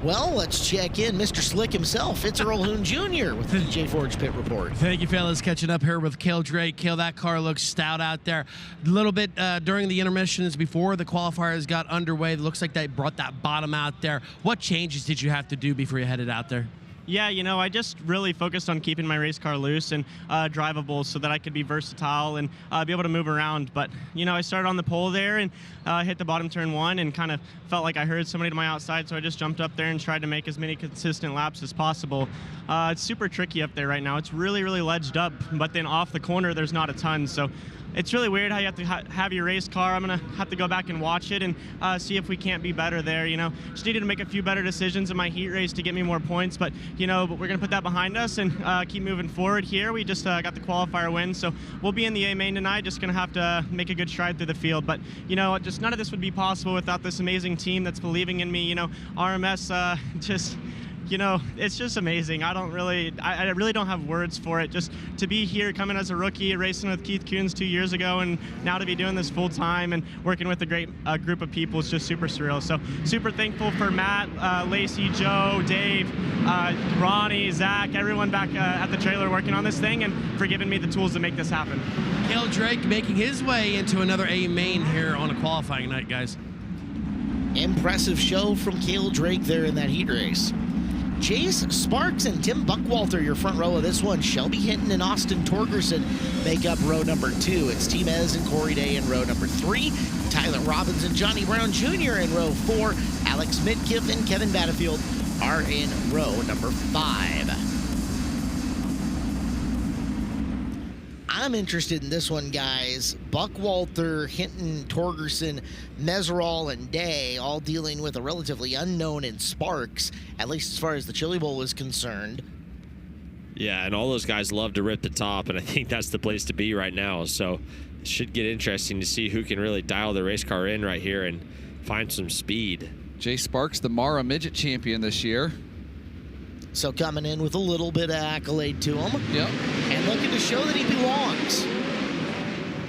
Well, let's check in Mr. Slick himself. It's Earl Hoon Jr. with the DJ Forge Pit Report. Thank you, fellas. Catching up here with Cale Drake. Cale, that car looks stout out there. A little bit during the intermissions before the qualifiers got underway. It looks like they brought that bottom out there. What changes did you have to do before you headed out there? Yeah, you know, I just really focused on keeping my race car loose and drivable so that I could be versatile and be able to move around. But, you know, I started on the pole there and hit the bottom turn 1 and kind of felt like I heard somebody to my outside, so I just jumped up there and tried to make as many consistent laps as possible. It's super tricky up there right now. It's really, really ledged up, but then off the corner, there's not a ton. So it's really weird how you have to have your race car. I'm going to have to go back and watch it and see if we can't be better there, you know. Just needed to make a few better decisions in my heat race to get me more points, but, you know, we're going to put that behind us and keep moving forward here. We just got the qualifier win, so we'll be in the A main tonight. Just going to have to make a good stride through the field, but, you know, just none of this would be possible without this amazing team that's believing in me. You know, RMS just... You know, it's just amazing. I really don't have words for it. Just to be here, coming as a rookie, racing with Keith Coons 2 years ago, and now to be doing this full time and working with a great group of people is just super surreal. So super thankful for Matt, Lacey, Joe, Dave, Ronnie, Zach, everyone back at the trailer working on this thing and for giving me the tools to make this happen. Cale Drake making his way into another A main here on a qualifying night, guys. Impressive show from Cale Drake there in that heat race. Chase Sparks and Tim Buckwalter, your front row of this one. Shelby Hinton and Austin Torgerson make up row number 2. It's Team Ez and Corey Day in row number 3. Tyler Robbins and Johnny Brown Jr. in row 4. Alex Midkiff and Kevin Battlefield are in row number 5. I'm interested in this one, guys. Buckwalter, Hinton, Torgerson, Meserol, and Day all dealing with a relatively unknown in Sparks, at least as far as the Chili Bowl is concerned. Yeah, and all those guys love to rip the top, and I think that's the place to be right now. So it should get interesting to see who can really dial the race car in right here and find some speed. Jay Sparks, the Mara Midget champion this year. So coming in with a little bit of accolade to him. Yep. And looking to show that he belongs.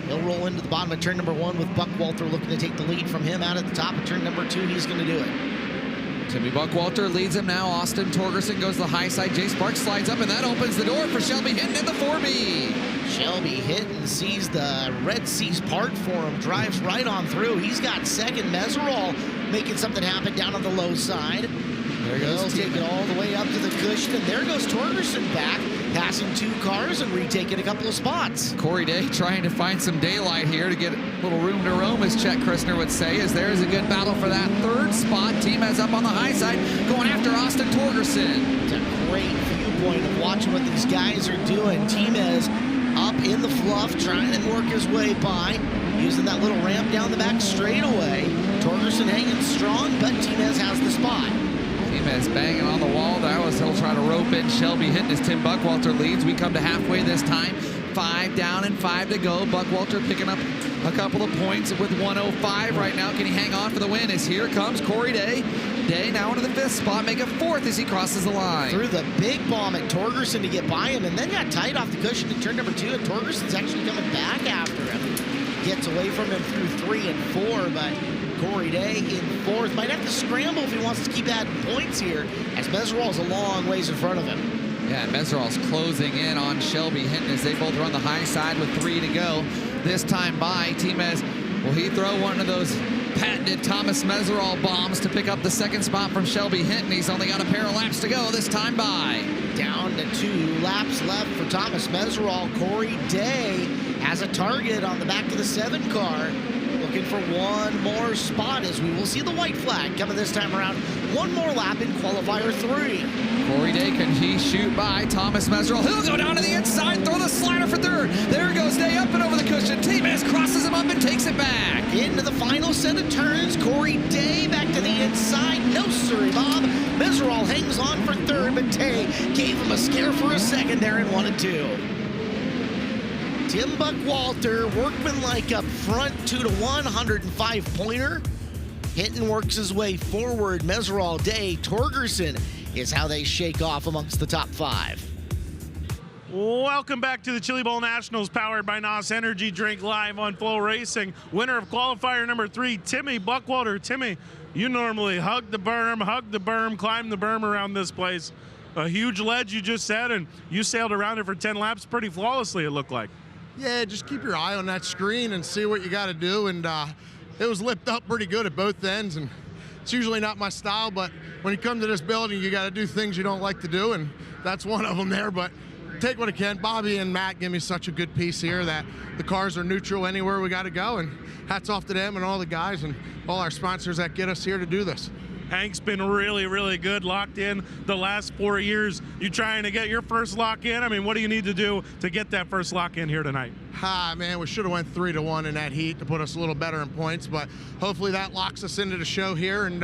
He'll roll into the bottom of turn number 1 with Buckwalter looking to take the lead from him out at the top of turn number 2. He's going to do it. Timmy Buckwalter leads him now. Austin Torgerson goes to the high side. Jay Sparks slides up, and that opens the door for Shelby Hinton in the 4B. Shelby Hinton sees the Red Seas part for him, drives right on through. He's got second. Meserol making something happen down on the low side. There goes He'll take it all the way up to the cushion, and there goes Torgerson back, passing 2 cars and retaking a couple of spots. Corey Day trying to find some daylight here to get a little room to roam, as Chet Christner would say, as there's a good battle for that 3rd spot. Timez up on the high side, going after Austin Torgerson. It's a great viewpoint of watching what these guys are doing. Timez up in the fluff, trying to work his way by, using that little ramp down the back straightaway. Torgerson hanging strong, but Timez has the spot. Timez banging on the wall. He'll try to rope in Shelby Hinton as Tim Buckwalter leads. We come to halfway this time. 5 down and 5 to go. Buckwalter picking up a couple of points with 105 right now. Can he hang on for the win? As here comes Corey Day. Day now into the 5th spot, make it 4th as he crosses the line. Threw the big bomb at Torgerson to get by him, and then got tight off the cushion in turn number 2, and Torgerson's actually coming back after him. Gets away from him through 3 and 4, but Corey Day in 4th. Might have to scramble if he wants to keep adding points here, as Meserol's a long ways in front of him. Yeah, Meserol's closing in on Shelby Hinton as they both run the high side with 3 to go. This time by Timez, will he throw one of those patented Thomas Meserol bombs to pick up the 2nd spot from Shelby Hinton? He's only got a pair of laps to go this time by. Down to 2 laps left for Thomas Meserol. Corey Day has a target on the back of the 7 car. Looking for one more spot, as we will see the white flag coming this time around. One more lap in qualifier 3. Corey Day, can he shoot by Thomas Meserol? He'll go down to the inside, throw the slider for 3rd. There goes Day up and over the cushion. Timez crosses him up and takes it back. Into the final set of turns, Corey Day back to the inside. No siree, Bob. Meserol hangs on for 3rd, but Day gave him a scare for a second there in 1 and 2. Tim Buckwalter, workmanlike up front, 2-1, 105-pointer. Hinton works his way forward. Meserol, Day, Torgerson is how they shake off amongst the top 5. Welcome back to the Chili Bowl Nationals, powered by NOS Energy Drink, live on FloRacing. Winner of qualifier number 3, Timmy Buckwalter. Timmy, you normally hug the berm, climb the berm around this place. A huge ledge, you just said, and you sailed around it for 10 laps pretty flawlessly, it looked like. Yeah, just keep your eye on that screen and see what you got to do. And it was lipped up pretty good at both ends. And it's usually not my style, but when you come to this building, you got to do things you don't like to do. And that's one of them there. But take what I can. Bobby and Matt give me such a good piece here that the cars are neutral anywhere we got to go. And hats off to them and all the guys and all our sponsors that get us here to do this. Hank's been really, really good, locked in the last 4 years. You trying to get your first lock in? I mean, what do you need to do to get that first lock in here tonight? Man, we should have went 3-1 in that heat to put us a little better in points, but hopefully that locks us into the show here. And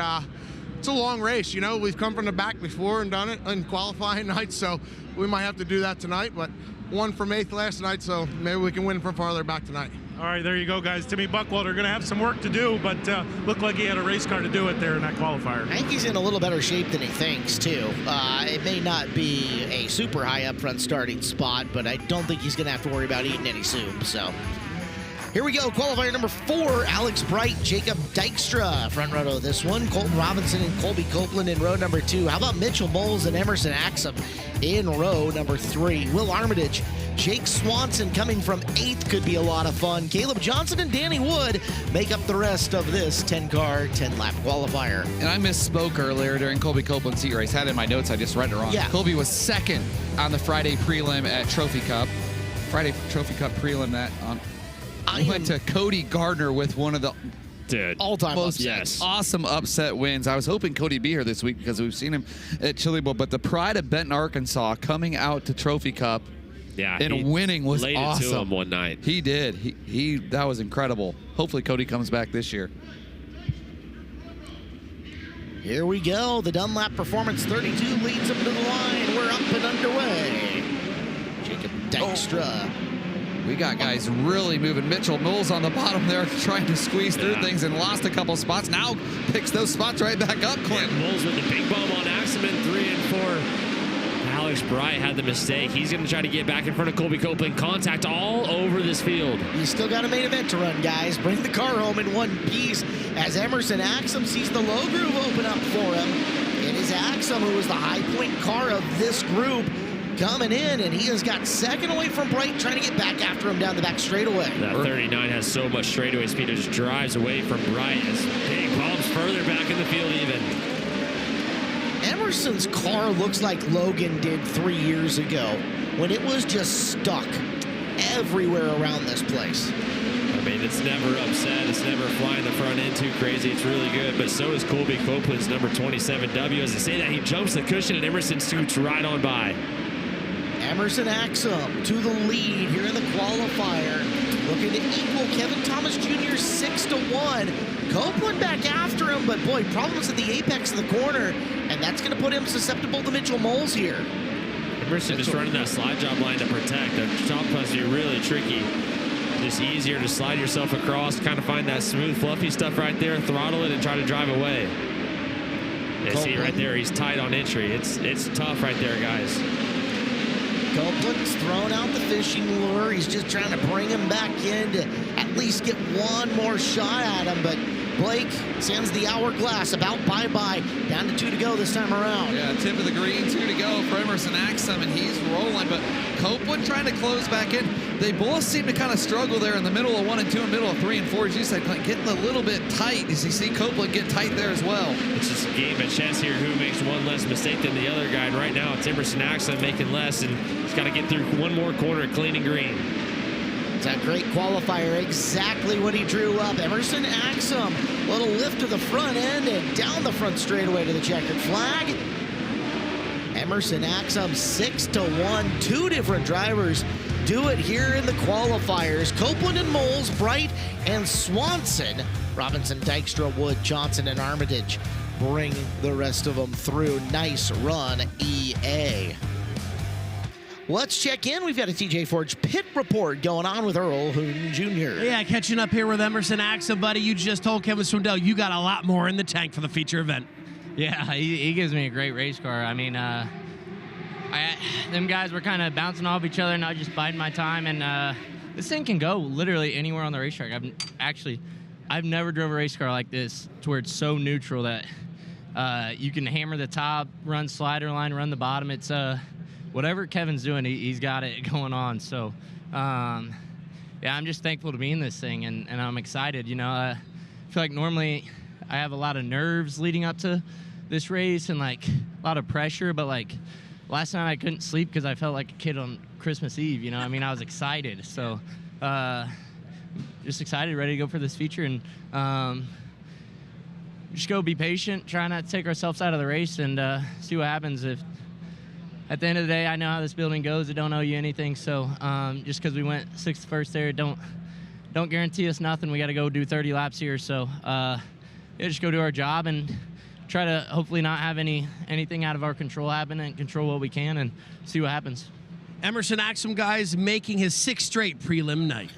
it's a long race, you know. We've come from the back before and done it in qualifying nights, so we might have to do that tonight. But won from 8th last night, so maybe we can win from farther back tonight. All right, there you go, guys. Timmy Buckwalter going to have some work to do, but looked like he had a race car to do it there in that qualifier. I think he's in a little better shape than he thinks, too. It may not be a super high up front starting spot, but I don't think he's going to have to worry about eating any soup. So here we go. Qualifier number 4, Alex Bright, Jacob Dykstra, front row this one. Colton Robinson and Colby Copeland in row number 2. How about Mitchell Bowles and Emerson Axum in row number 3? Will Armitage, Jake Swanson coming from 8th could be a lot of fun. Caleb Johnson and Danny Wood make up the rest of this 10-car, 10-lap qualifier. And I misspoke earlier during Colby Copeland's heat race. Had it in my notes, I just read it wrong. Yeah. Colby was 2nd on the Friday prelim at Trophy Cup. Friday Trophy Cup prelim that on. I went to Cody Gardner with one of the all-time most upsets. Awesome upset wins. I was hoping Cody'd be here this week because we've seen him at Chili Bowl, but the pride of Benton, Arkansas, coming out to Trophy Cup Yeah, and winning was laid awesome. it to him one night. He did. He that was incredible. Hopefully Cody comes back this year. Here we go. The Dunlap Performance 32 leads him to the line. We're up and underway. Jacob Dykstra. We got guys really moving. Mitchell Knowles on the bottom there trying to squeeze through things and lost a couple spots. Now picks those spots right back up, Clint. Yeah, Knowles with the big bump on Axelman, 3 and 4. Alex Bright had the mistake. He's going to try to get back in front of Colby Copeland. Contact all over this field. You still got a main event to run, guys. Bring the car home in one piece as Emerson Axum sees the low groove open up for him. It is Axum who was the high point car of this group coming in, and he has got second away from Bright, trying to get back after him down the back straightaway. That 39 has so much straightaway speed. It just drives away from Bright as big bumps further back in the field even. Emerson's car looks like Logan did 3 years ago when it was just stuck everywhere around this place. I mean, it's never upset. It's never flying the front end too crazy. It's really good. But so is Colby Copeland's number 27W. As I say that, he jumps the cushion and Emerson scoots right on by. Emerson Axum to the lead here in the qualifier. Looking to equal Kevin Thomas Jr. 6-1. Copeland back after him, but boy, problems at the apex of the corner, and that's going to put him susceptible to Mitchell Knowles here. Emerson just running that slide job line to protect. The top must be really tricky. Just easier to slide yourself across, kind of find that smooth, fluffy stuff right there, throttle it, and try to drive away. You see right there, he's tight on entry. It's tough right there, guys. Copeland's thrown out the fishing lure. He's just trying to bring him back in to at least get one more shot at him, but Blake sends the hourglass about bye-bye. Down to 2 to go this time around. Yeah, tip of the green, 2 to go for Emerson Axum, and he's rolling, but Copeland trying to close back in. They both seem to kind of struggle there in the middle of 1 and 2 and middle of 3 and 4. As you said, getting a little bit tight. As you see Copeland get tight there as well. It's just a game of chess here. Who makes one less mistake than the other guy? And right now, it's Emerson Axum making less, and he's got to get through one more corner clean and green. It's a great qualifier, exactly what he drew up. Emerson Axum, little lift to the front end and down the front straightaway to the checkered flag. Emerson Axum 6-1. 2 different drivers do it here in the qualifiers. Copeland and Moles, Bright and Swanson. Robinson, Dykstra, Wood, Johnson, and Armitage bring the rest of them through. Nice run, EA. Let's check in. We've got a TJ Forge pit report going on with Earl Hoon Jr. Yeah, catching up here with Emerson Axum, buddy. You just told Kevin Swindell you got a lot more in the tank for the feature event. Yeah, he gives me a great race car. I mean, them guys were kind of bouncing off each other and I was just biding my time. And this thing can go literally anywhere on the racetrack. I've never drove a race car like this to where it's so neutral that you can hammer the top, run slider line, run the bottom. It's whatever Kevin's doing, he's got it going on. So, yeah, I'm just thankful to be in this thing, and I'm excited. You know, I feel like normally I have a lot of nerves leading up to this race and, like, a lot of pressure, but, like, last night I couldn't sleep because I felt like a kid on Christmas Eve, you know? I mean, I was excited. So, just excited, ready to go for this feature, and just go be patient, try not to take ourselves out of the race, and see what happens. If at the end of the day, I know how this building goes. I don't owe you anything. So just because we went 6th first there, don't guarantee us nothing. We got to go do 30 laps here. So yeah, just go do our job and try to hopefully not have anything out of our control happen and control what we can and see what happens. Emerson Axum, guys, making his 6th straight prelim night.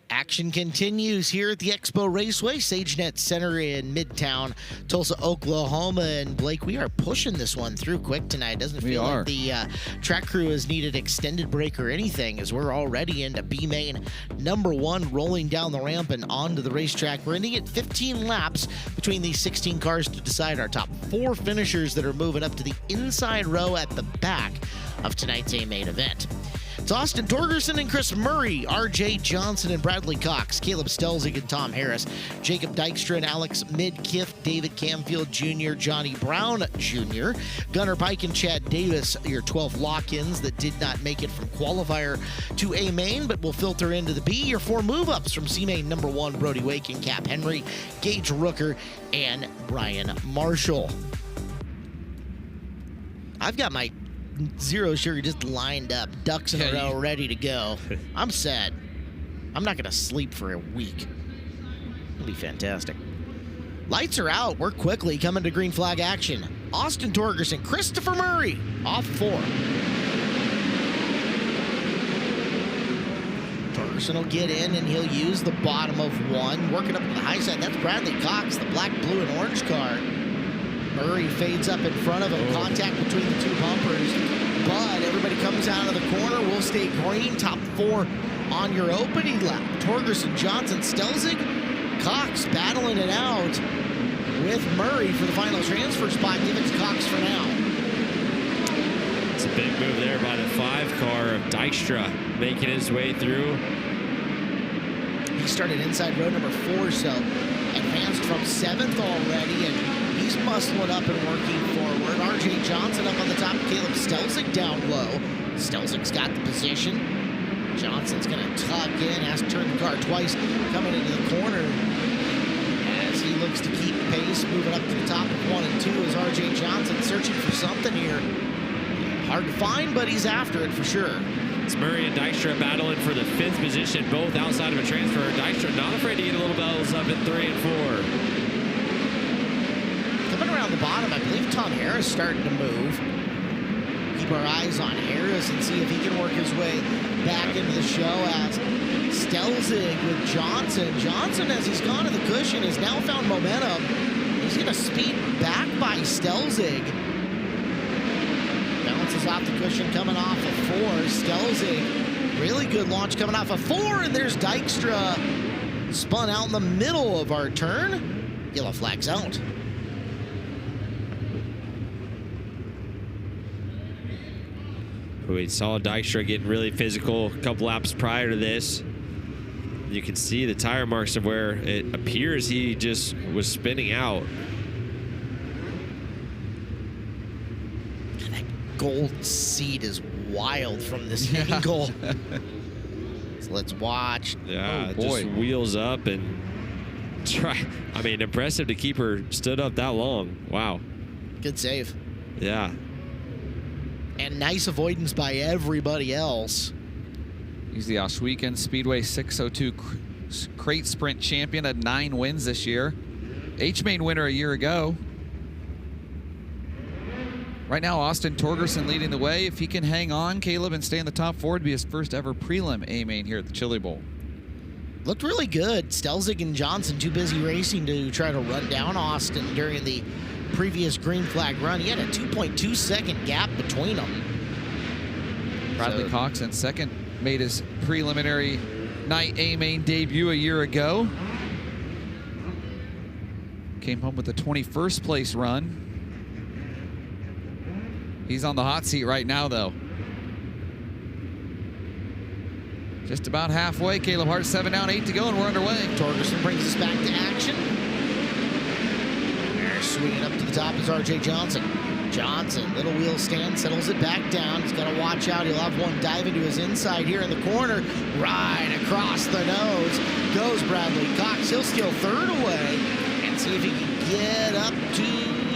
Action continues here at the Expo Raceway, SageNet Center in Midtown, Tulsa, Oklahoma. And Blake, we are pushing this one through quick tonight. Doesn't feel like the track crew has needed extended break or anything, as we're already into B-Main #1, rolling down the ramp and onto the racetrack. We're ending at 15 laps between these 16 cars to decide our top 4 finishers that are moving up to the inside row at the back of tonight's A-Main event. It's Austin Torgerson and Chris Murray, RJ Johnson and Bradley Cox, Caleb Stelzig and Tom Harris, Jacob Dykstra and Alex Midkiff, David Camfield Jr., Johnny Brown Jr., Gunnar Pike and Chad Davis, your 12 lock-ins that did not make it from qualifier to A-Main, but will filter into the B. Your 4 move-ups from C-Main #1, Brody Wake and Cap Henry, Gage Rooker, and Brian Marshall. I've got my Zero Sugar just lined up, ducks in a row, ready to go. I'm set. I'm not going to sleep for a week. It'll be fantastic. Lights are out. We're quickly coming to green flag action. Austin Torgerson, Christopher Murray, off 4. Torgerson will get in, and he'll use the bottom of 1. Working up to the high side. That's Bradley Cox, the black, blue, and orange car. Murray fades up in front of him. Contact between the 2 bumpers. But everybody comes out of the corner. We'll stay green. Top 4 on your opening lap. Torgerson, Johnson, Stelzig, Cox battling it out with Murray for the final transfer spot. Give it to Cox for now. It's a big move there by the 5 car of Dykstra, making his way through. He started inside row number 4, so advanced from 7th already, and he's muscling up and working forward. RJ Johnson up on the top, Caleb Stelzig down low. Stelzig's got the position. Johnson's going to tuck in, has to turn the car twice, coming into the corner as he looks to keep pace, moving up to the top of 1 and 2 as RJ Johnson searching for something here. Hard to find, but he's after it for sure. It's Murray and Dykstra battling for the 5th position, both outside of a transfer. Dykstra not afraid to get a little bells up in 3 and 4. Coming around the bottom, I believe Tom Harris starting to move. Keep our eyes on Harris and see if he can work his way back into the show as Stelzig with Johnson. Johnson, as he's gone to the cushion, has now found momentum. He's going to speed back by Stelzig. Bounces off the cushion coming off of 4. Stelzig, really good launch coming off of 4, and there's Dykstra. Spun out in the middle of our turn. Yellow flag's out. We saw Dykstra getting really physical a couple laps prior to this. You can see the tire marks of where it appears he just was spinning out. That gold seat is wild from this angle. So let's watch. Yeah, oh, boy. just wheels up and try. I mean, impressive to keep her stood up that long. Wow. Good save. Yeah. And nice avoidance by everybody else. He's the Oswego Speedway 602 crate sprint champion, had 9 wins this year. H-Main winner a year ago. Right now, Austin Torgerson leading the way. If he can hang on, Caleb, and stay in the top 4, it'd be his first ever prelim A-Main here at the Chili Bowl. Looked really good. Stelzig and Johnson too busy racing to try to run down Austin during the previous green flag run. He had a 2.2 second gap between them. Bradley Cox in second, made his preliminary night A-Main debut a year ago. Came home with a 21st place run. He's on the hot seat right now, though. Just about halfway. Caleb Hart, 7 down, 8 to go, and we're underway. Torgerson brings us back to action. Swinging up to the top is RJ Johnson. Johnson, little wheel stand, settles it back down. He's got to watch out. He'll have one dive into his inside here in the corner. Right across the nose goes Bradley Cox. He'll steal 3rd away and see if he can get up to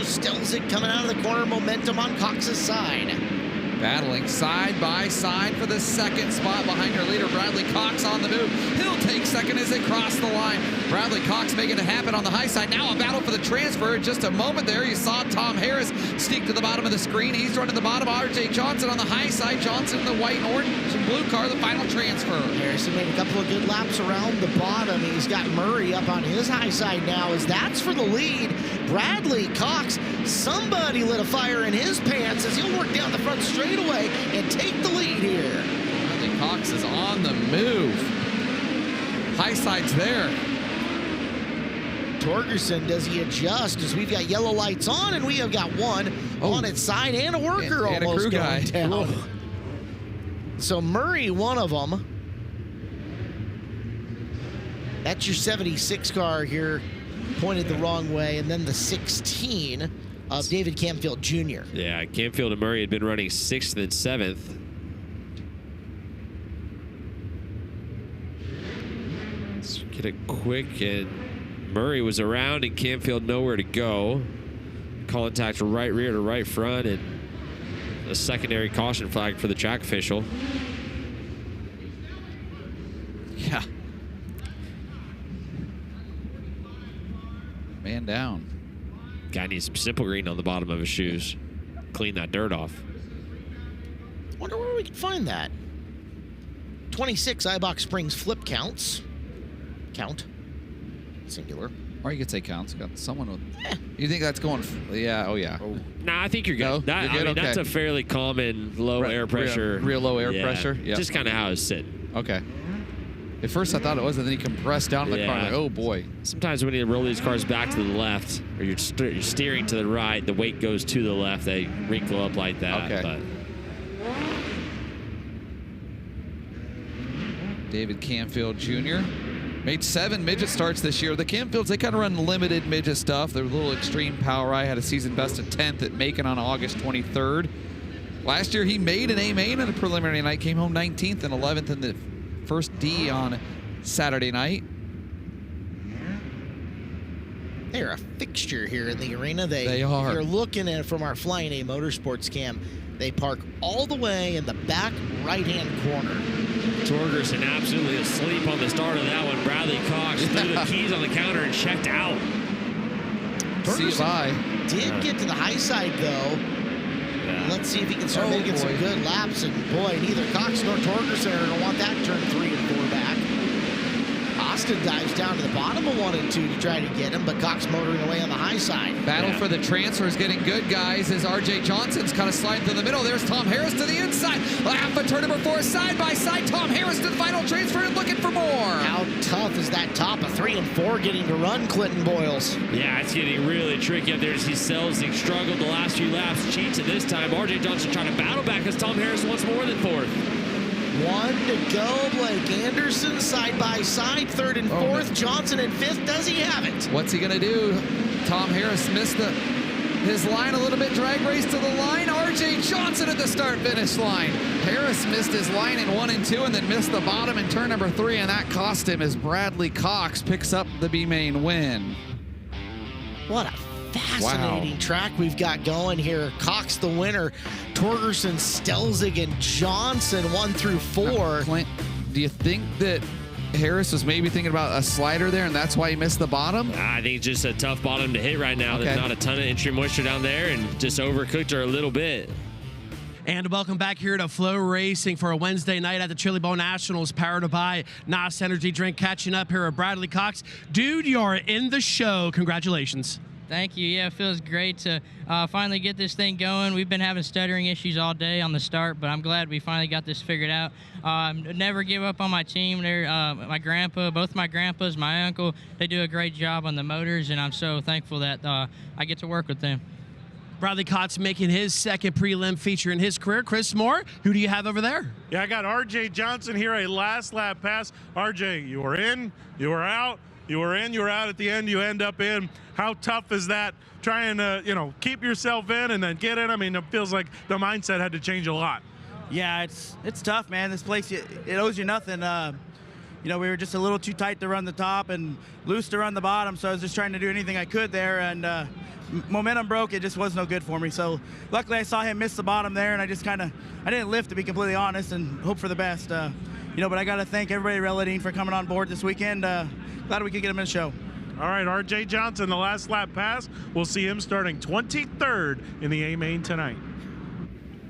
Stelzig coming out of the corner. Momentum on Cox's side. Battling side by side for the 2nd spot behind your leader, Bradley Cox on the move. He'll take 2nd as they cross the line. Bradley Cox making it happen on the high side. Now a battle for the transfer. In just a moment there, you saw Tom Harris sneak to the bottom of the screen. He's running the bottom. RJ Johnson on the high side. Johnson in the white and orange and blue car, the final transfer. Harrison made a couple of good laps around the bottom. He's got Murray up on his high side now as that's for the lead. Bradley Cox, somebody lit a fire in his pants as he'll work down the front straightaway and take the lead here. Bradley Cox is on the move. High side's there. Torgerson, does he adjust as we've got yellow lights on and we have got one on its side and a worker and almost a crew going guy down. So Murray, one of them. That's your 76 car here, pointed the wrong way, and then the 16 of David Camfield Jr. Yeah, Camfield and Murray had been running 6th and 7th. Let's get a quick, and Murray was around and Camfield nowhere to go. Contact right rear to right front, and a secondary caution flag for the track official. Yeah. Man down. Guy needs some simple green on the bottom of his shoes. Clean that dirt off. Wonder where we can find that. 26 iBox Springs flip counts. Count. Singular. Or you could say counts. Got someone with. You think that's going? Yeah. Oh yeah. Oh. Nah, I think you're good. No? That, You're good? I mean, Okay. that's a fairly common low air pressure. Real low air pressure. Yeah. Just kind of how it's sitting. Okay. At first I thought it was, and then he compressed down the car. Like, oh boy. Sometimes when you roll these cars back to the left, or you're steering to the right, the weight goes to the left. They wrinkle up like that. Okay. But David Canfield Jr. made 7 midget starts this year. The Canfields, they kind of run limited midget stuff. They're a little extreme power. I had a season best of 10th at Macon on August 23rd. Last year, he made an A main in the preliminary night, came home 19th and 11th in the first D on Saturday night. They're a fixture here in the arena. They are. If you're looking at it from our Flying A Motorsports cam, they park all the way in the back right-hand corner. Torgerson absolutely asleep on the start of that one. Bradley Cox threw the keys on the counter and checked out. Torgerson did get to the high side, though. Yeah. Let's see if he can start making some good laps. And boy, neither Cox nor Torgerson are going to want that turn 3 and 4 back. Austin dives down to the bottom of 1 and 2 to try to get him, but Cox motoring away on the high side. Battle for the transfer is getting good, guys, as R.J. Johnson's kind of sliding through the middle. There's Tom Harris to the inside. Half a turn number 4, side by side. Tom Harris to the final transfer and looking for more. How tough is that top of 3 and 4 getting to run, Clinton Boyles? Yeah, it's getting really tricky up there as he sells. He struggled the last few laps, cheats it this time. R.J. Johnson trying to battle back as Tom Harris wants more than 4th. 1 to go. Blake Anderson side by side, 3rd and 4th. Johnson in 5th. Does he have it? What's he going to do? Tom Harris missed his line a little bit. Drag race to the line. R.J. Johnson at the start-finish line. Harris missed his line in 1 and 2 and then missed the bottom in turn number 3, and that cost him as Bradley Cox picks up the B-main win. What a fascinating track we've got going here. Cox the winner. Torgerson, Stelzig, and Johnson 1 through 4. Clint, do you think that Harris was maybe thinking about a slider there, and that's why he missed the bottom? I think it's just a tough bottom to hit right now. Okay. There's not a ton of entry moisture down there, and just overcooked her a little bit. And welcome back here to FloRacing for a Wednesday night at the Chili Bowl Nationals, powered by NOS Energy Drink. Catching up here with Bradley Cox. Dude, you're in the show. Congratulations. Thank you. Yeah, it feels great to finally get this thing going. We've been having stuttering issues all day on the start, but I'm glad we finally got this figured out. Never give up on my team. They're, my grandpa, both my grandpas, my uncle, they do a great job on the motors, and I'm so thankful that I get to work with them. Bradley Cox making his 2nd prelim feature in his career. Chris Moore, who do you have over there? Yeah, I got R.J. Johnson here, a last lap pass. R.J., you were in, you were out, you were in, you were out at the end, you end up in. How tough is that, trying to, keep yourself in and then get in? I mean, it feels like the mindset had to change a lot. Yeah, it's tough, man. This place, it owes you nothing. We were just a little too tight to run the top and loose to run the bottom, so I was just trying to do anything I could there, and momentum broke. It just was no good for me. So luckily I saw him miss the bottom there, and I didn't lift, to be completely honest, and hope for the best. But I got to thank everybody at Reladine for coming on board this weekend. Glad we could get him in the show. All right, R.J. Johnson, the last lap pass. We'll see him starting 23rd in the A-main tonight.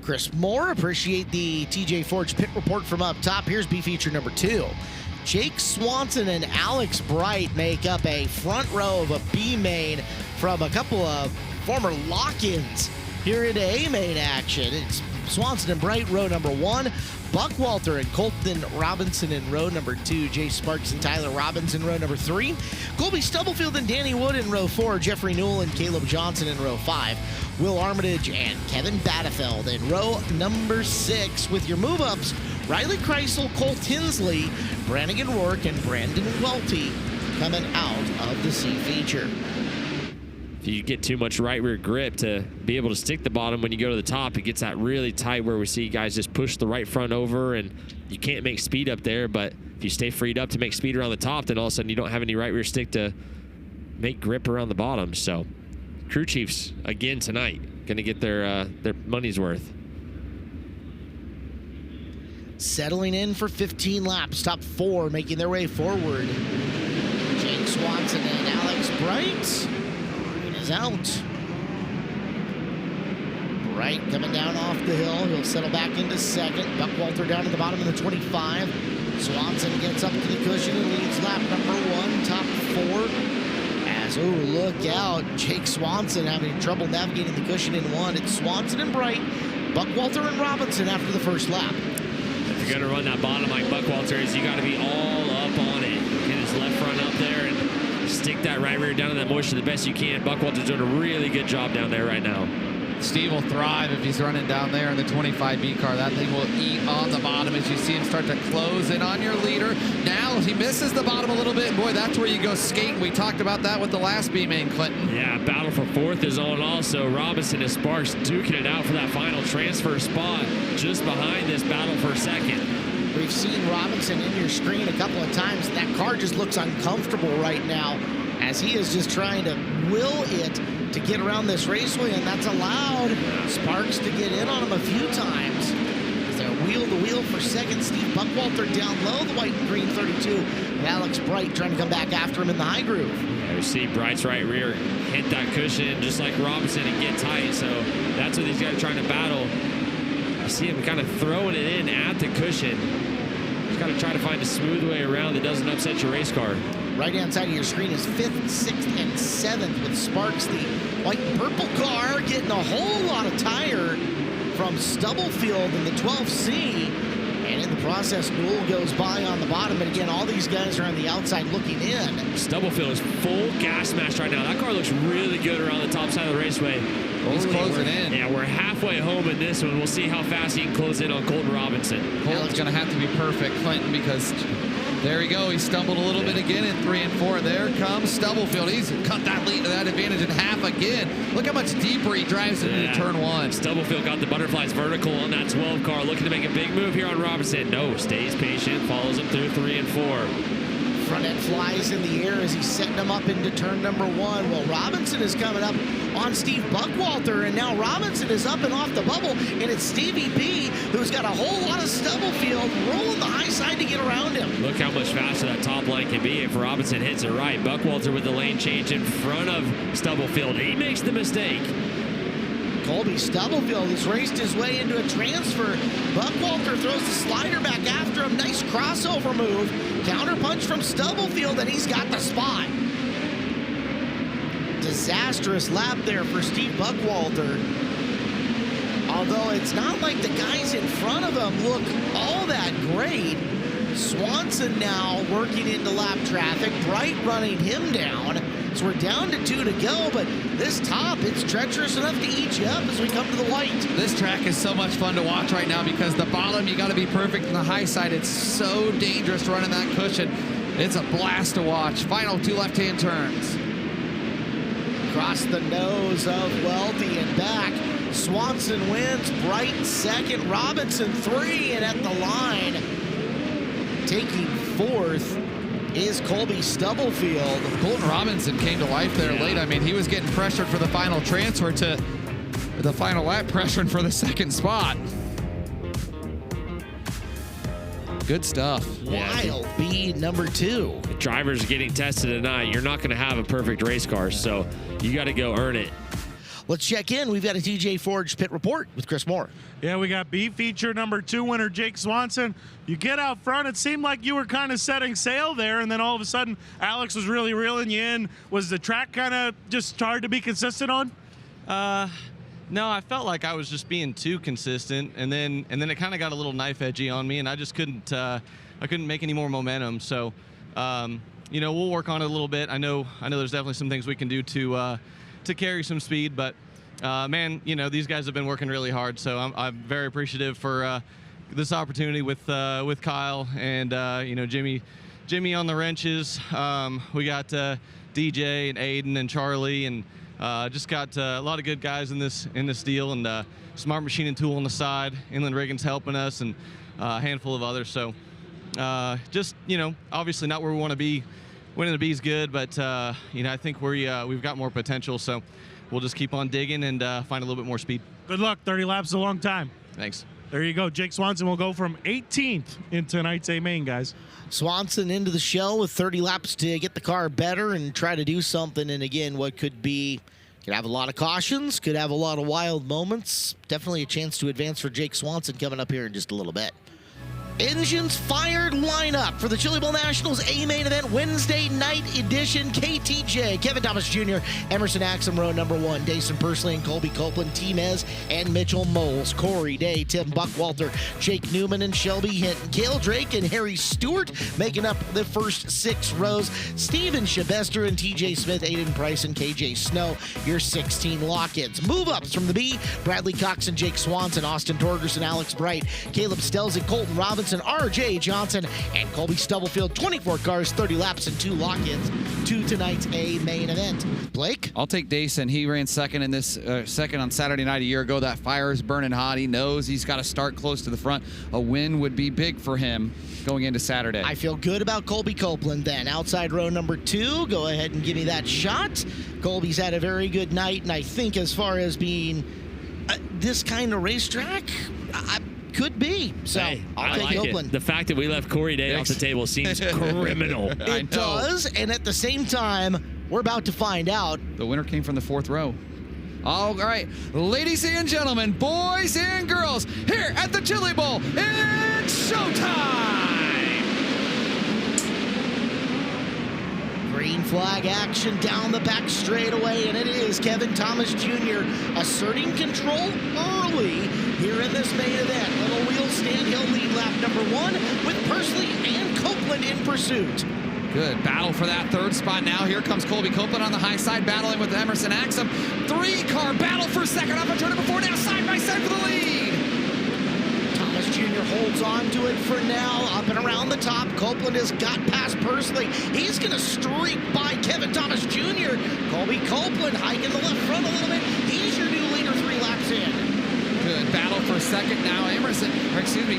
Chris Moore, appreciate the TJ Forge pit report from up top. Here's B feature number 2. Jake Swanson and Alex Bright make up a front row of a B-main from a couple of former lock-ins here in A-main action. It's Swanson and Bright, row number 1. Buck Walter and Colton Robinson in row number 2. Jay Sparks and Tyler Robbins in row number 3. Colby Stubblefield and Danny Wood in row 4. Jeffrey Newell and Caleb Johnson in row 5. Will Armitage and Kevin Battefeld in row number 6. With your move-ups, Riley Kreisel, Cole Tinsley, Brannigan Rourke, and Brandon Welty coming out of the C feature. If you get too much right rear grip to be able to stick the bottom when you go to the top, it gets that really tight where we see guys just push the right front over, and you can't make speed up there. But if you stay freed up to make speed around the top, then all of a sudden you don't have any right rear stick to make grip around the bottom. So crew chiefs again tonight going to get their money's worth. settling in for 15 laps. Top 4 making their way forward. Jake Swanson and Alex Bright. Bright is out. Bright coming down off the hill. He'll settle back into second. Buckwalter down at the bottom of the 25. Swanson gets up to the cushion and leads lap number 1, top 4. As, oh, look out. Jake Swanson having trouble navigating the cushion in 1. It's Swanson and Bright, Buckwalter and Robinson after the first lap. If you're going to run that bottom like Buckwalter is, you got to be all up on it. Get his left front up there and stick that right rear down in that moisture the best you can. Buckwalter's doing a really good job down there right now. Steve will thrive if he's running down there in the 25B car. That thing will eat on the bottom as you see him start to close in on your leader. Now he misses the bottom a little bit, and boy, that's where you go skating. We talked about that with the last B-main, Clinton. Yeah, battle for 4th is on also. Robinson and Sparks duking it out for that final transfer spot just behind this battle for 2nd. We've seen Robinson in your screen a couple of times. That car just looks uncomfortable right now as he is just trying to will it to get around this raceway, and that's allowed Sparks to get in on him a few times. They're wheel to wheel for 2nd. Steve Buckwalter down low, the white and green 32. And Alex Bright trying to come back after him in the high groove. Yeah, we see Bright's right rear hit that cushion just like Robinson and get tight. So that's what these guys are trying to battle. I see him kind of throwing it in at the cushion. Just got to try to find a smooth way around that doesn't upset your race car. Right-hand side of your screen is 5th, 6th, and 7th with Sparks, the white and purple car, getting a whole lot of tire from Stubblefield in the 12C. And in the process, Newell goes by on the bottom. And again, all these guys are on the outside looking in. Stubblefield is full gas mash right now. That car looks really good around the top side of the raceway. He's closing in. Yeah, we're halfway home in this one. We'll see how fast he can close in on Colton Robinson. Colton's going to have to be perfect, Clinton, because there we go. He stumbled a little bit again in 3 and 4. There comes Stubblefield. He's cut that lead to that advantage in half again. Look how much deeper he drives it into turn 1. Stubblefield got the butterflies vertical on that 12 car, looking to make a big move here on Robinson. No, stays patient, follows him through 3 and 4. Front end flies in the air as he's setting him up into turn number 1. Well, Robinson is coming up on Steve Buckwalter, and now Robinson is up and off the bubble, and it's Stevie B, who's got a whole lot of Stubblefield rolling the high side to get around him. Look how much faster that top line can be if Robinson hits it right. Buckwalter with the lane change in front of Stubblefield. He makes the mistake. Colby Stubblefield has raced his way into a transfer. Buckwalter throws the slider back after him. Nice crossover move. Counter punch from Stubblefield, and he's got the spot. Disastrous lap there for Steve Buckwalter. Although it's not like the guys in front of him look all that great. Swanson now working into lap traffic. Bright running him down. So we're down to 2 to go, but this top, it's treacherous enough to eat you up as we come to the white. This track is so much fun to watch right now because the bottom, you got to be perfect, and the high side, it's so dangerous running that cushion. It's a blast to watch. Final 2 left-hand turns. Across the nose of Welty and back. Swanson wins, Bright 2nd, Robinson 3, and at the line, taking 4th, is Colby Stubblefield. Colton Robinson came to life there late. I mean, he was getting pressured for the final transfer to the final lap, pressuring for the 2nd spot. Good stuff. Wild B number 2. The drivers are getting tested tonight. You're not going to have a perfect race car, so you got to go earn it. Let's check in. We've got a TJ Forge pit report with Chris Moore. Yeah, we got B feature number 2 winner Jake Swanson. You get out front, it seemed like you were kind of setting sail there, and then all of a sudden Alex was really reeling you in. Was the track kind of just hard to be consistent on? No, I felt like I was just being too consistent, and then it kind of got a little knife edgy on me, and I just couldn't make any more momentum. So, you know, we'll work on it a little bit. I know there's definitely some things we can do to carry some speed, but man, you know, these guys have been working really hard, so I'm very appreciative for this opportunity with Kyle and you know, Jimmy on the wrenches. We got DJ and Aiden and Charlie, and just got a lot of good guys in this deal, and Smart Machine and Tool on the side. Inland Riggins helping us, and a handful of others. So just, you know, obviously not where we want to be. Winning the B is good, but you know, I think we've got more potential, so we'll just keep on digging and find a little bit more speed. Good luck. 30 laps is a long time. Thanks. There you go. Jake Swanson will go from 18th in tonight's A main, guys. Swanson into the show with 30 laps to get the car better and try to do something. And again, what could have a lot of cautions, could have a lot of wild moments. Definitely a chance to advance for Jake Swanson coming up here in just a little bit. Engines fired lineup for the Chili Bowl Nationals A main event Wednesday night edition. KTJ, Kevin Thomas Jr., Emerson Axum, row number 1, Dason Pursley and Colby Copeland, Timez and Mitchell Moles, Corey Day, Tim Buckwalter, Jake Newman and Shelby Hinton, Cale Drake and Harry Stewart making up the first 6 rows. Steven Shabester and TJ Smith, Aiden Price and KJ Snow, your 16 lock-ins. Move-ups from the B, Bradley Cox and Jake Swanson, Austin Torgerson, Alex Bright, Caleb Stelzick, Colton Robinson, RJ Johnson, and Colby Stubblefield. 24 cars, 30 laps, and 2 lock-ins to tonight's A main event. Blake? I'll take Dason. He ran second in this second on Saturday night a year ago. That fire is burning hot. He knows he's got to start close to the front. A win would be big for him going into Saturday. I feel good about Colby Copeland then. Outside row number 2, go ahead and give me that shot. Colby's had a very good night, and I think as far as being this kind of racetrack, could be. So hey, I'll I take like Copeland. It. The fact that we left Corey Day off the table seems criminal. It does, and at the same time, we're about to find out. The winner came from the 4th row. All right, ladies and gentlemen, boys and girls, here at the Chili Bowl, it's showtime! Green flag action down the back straightaway, and it is Kevin Thomas Jr. asserting control early here in this main event. Little Wheel stand, he'll lead lap number 1 with Pursley and Copeland in pursuit. Good battle for that 3rd spot. Now here comes Colby Copeland on the high side, battling with Emerson Axum. 3-car battle for second off of turn number 4, now side by side for the lead. Thomas Jr. holds on to it for now, up and around the top. Copeland has got past Pursley. He's going to streak by Kevin Thomas Jr. Colby Copeland hiking the left front a little bit. He's your new leader 3 laps in. Good battle for second now.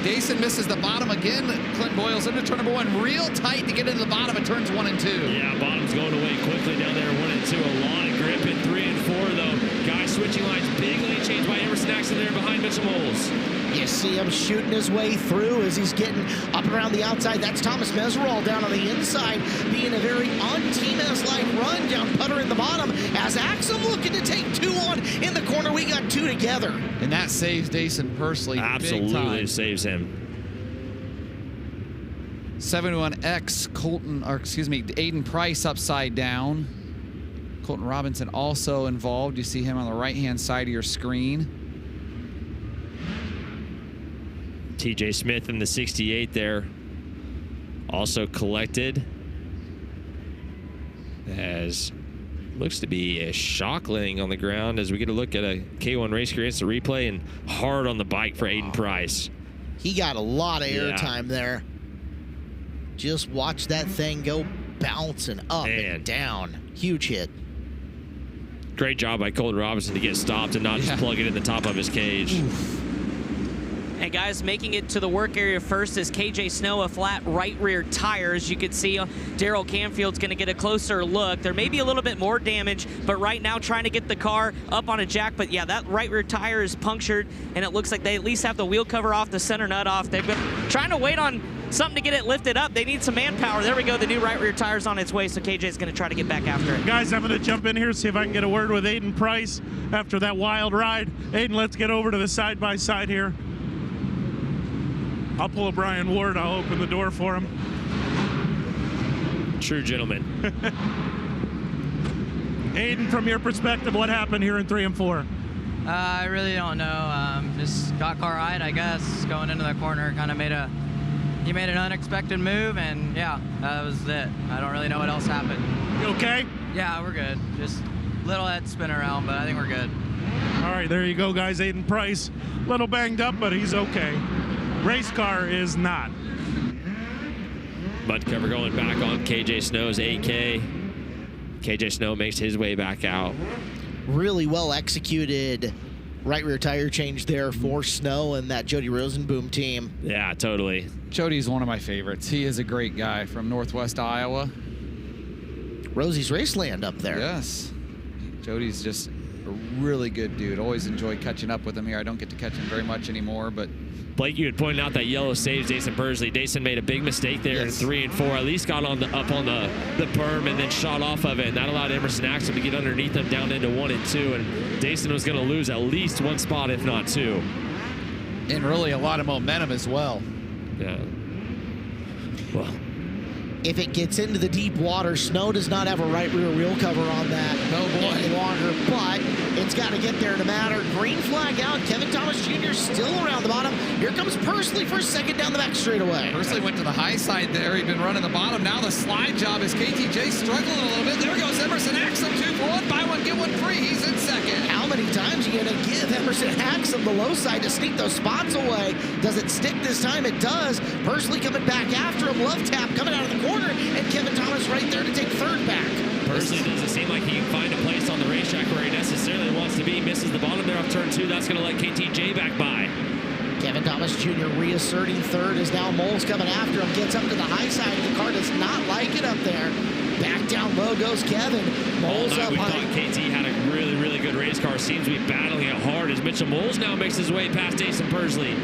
Dason misses the bottom again. Clint Boyle's into turn number 1, real tight to get into the bottom of turns 1 and 2. Yeah, bottom's going away quickly down there, 1 and 2. A lot of grip in 3 and 4, though. Guys switching lines, big lane change by Emerson Axum there behind Mitchell Moles. You see him shooting his way through as he's getting up and around the outside. That's Thomas Meserol down on the inside, being a very un-T-Mez-like run down putter in the bottom. As Axum looking to take 2 on in the corner, we got 2 together. And that saves Dason Pursley. Absolutely saves him. 71X Aiden Price upside down. Colton Robinson also involved. You see him on the right-hand side of your screen. TJ Smith in the 68 there, also collected. As looks to be a shock laying on the ground as we get a look at a K1 race car instant replay, and hard on the bike for Aiden Price. He got a lot of airtime there. Just watch that thing go bouncing up and down. Huge hit. Great job by Colton Robinson to get stopped and not just plug it in the top of his cage. Oof. And guys, making it to the work area first is KJ Snow, a flat right rear tire. As you can see, Daryl Canfield's going to get a closer look. There may be a little bit more damage, but right now trying to get the car up on a jack. But yeah, that right rear tire is punctured, and it looks like they at least have the wheel cover off, the center nut off. They've been trying to wait on something to get it lifted up. They need some manpower. There we go. The new right rear tire's on its way, so KJ's going to try to get back after it. Guys, I'm going to jump in here, see if I can get a word with Aiden Price after that wild ride. Aiden, let's get over to the side-by-side here. I'll pull a Brian Ward. I'll open the door for him. True gentleman. Aiden, from your perspective, what happened here in 3 and 4? I really don't know. Just got car right, I guess. Going into the corner, kind of made an unexpected move, and yeah, that was it. I don't really know what else happened. You okay? Yeah, we're good. Just little head spin around, but I think we're good. All right, there you go, guys. Aiden Price, little banged up, but he's okay. Race car is not. Mud cover going back on KJ Snow's 8K. KJ Snow makes his way back out. Really well executed right rear tire change there for Snow and that Jody Rosenboom team. Yeah, totally. Jody's one of my favorites. He is a great guy from Northwest Iowa. Rosie's Raceland up there. Yes. Jody's just a really good dude. Always enjoy catching up with him here. I don't get to catch him very much anymore, but Blake, you had pointed out that yellow saves Dason Pursley. Dason made a big mistake there in 3 and 4. At least got on up on the berm and then shot off of it, and that allowed Emerson Axum to get underneath them down into 1 and 2. And Dason was going to lose at least 1 spot, if not 2. And really a lot of momentum as well. Yeah. Well, if it gets into the deep water, Snow does not have a right rear wheel cover on that any longer, but it's got to get there to matter. Green flag out. Kevin Thomas Jr. still around the bottom. Here comes Pursley for second down the back straightaway. Pursley went to the high side there. He'd been running the bottom. Now the slide job is KTJ struggling a little bit. There goes Emerson Axum, 2 for 1. Buy one, get one free. He's in second. How many times are you going to give Emerson Axum the low side to sneak those spots away? Does it stick this time? It does. Pursley coming back after him. Love tap coming out of the corner, and Kevin Thomas right there to take third back. Pursley doesn't seem like he can find a place on the racetrack where he necessarily wants to be. Misses the bottom there off turn 2. That's going to let KTJ back by. Kevin Thomas Jr. reasserting third as now Moles coming after him. Gets up to the high side. The car does not like it up there. Back down low goes Kevin. Moles up we high. thought KT had a really, really good race car. Seems to be battling it hard as Mitchell Moles now makes his way past Dason Pursley.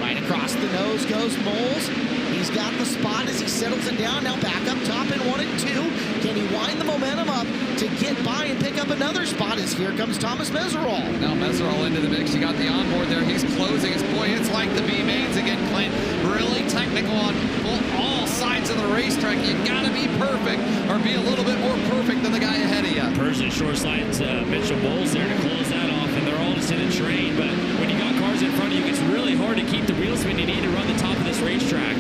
Right across the nose goes Moles. He's got the spot as he settles it down. Now back up top in 1 and 2. Can he wind the momentum up to get by and pick up another spot as here comes Thomas Meserol. Now Meserol into the mix. You got the onboard there. He's closing his boy. It's like the B-mains again, Clint. Really technical on all sides of the racetrack. You got to be perfect or be a little bit more perfect than the guy ahead of you. Pursley short slides Mitchell Moles there to close that off, and they're all just in a train. But when you got cars in front of you, it's really hard to keep the wheel spin you need to run the top of this racetrack.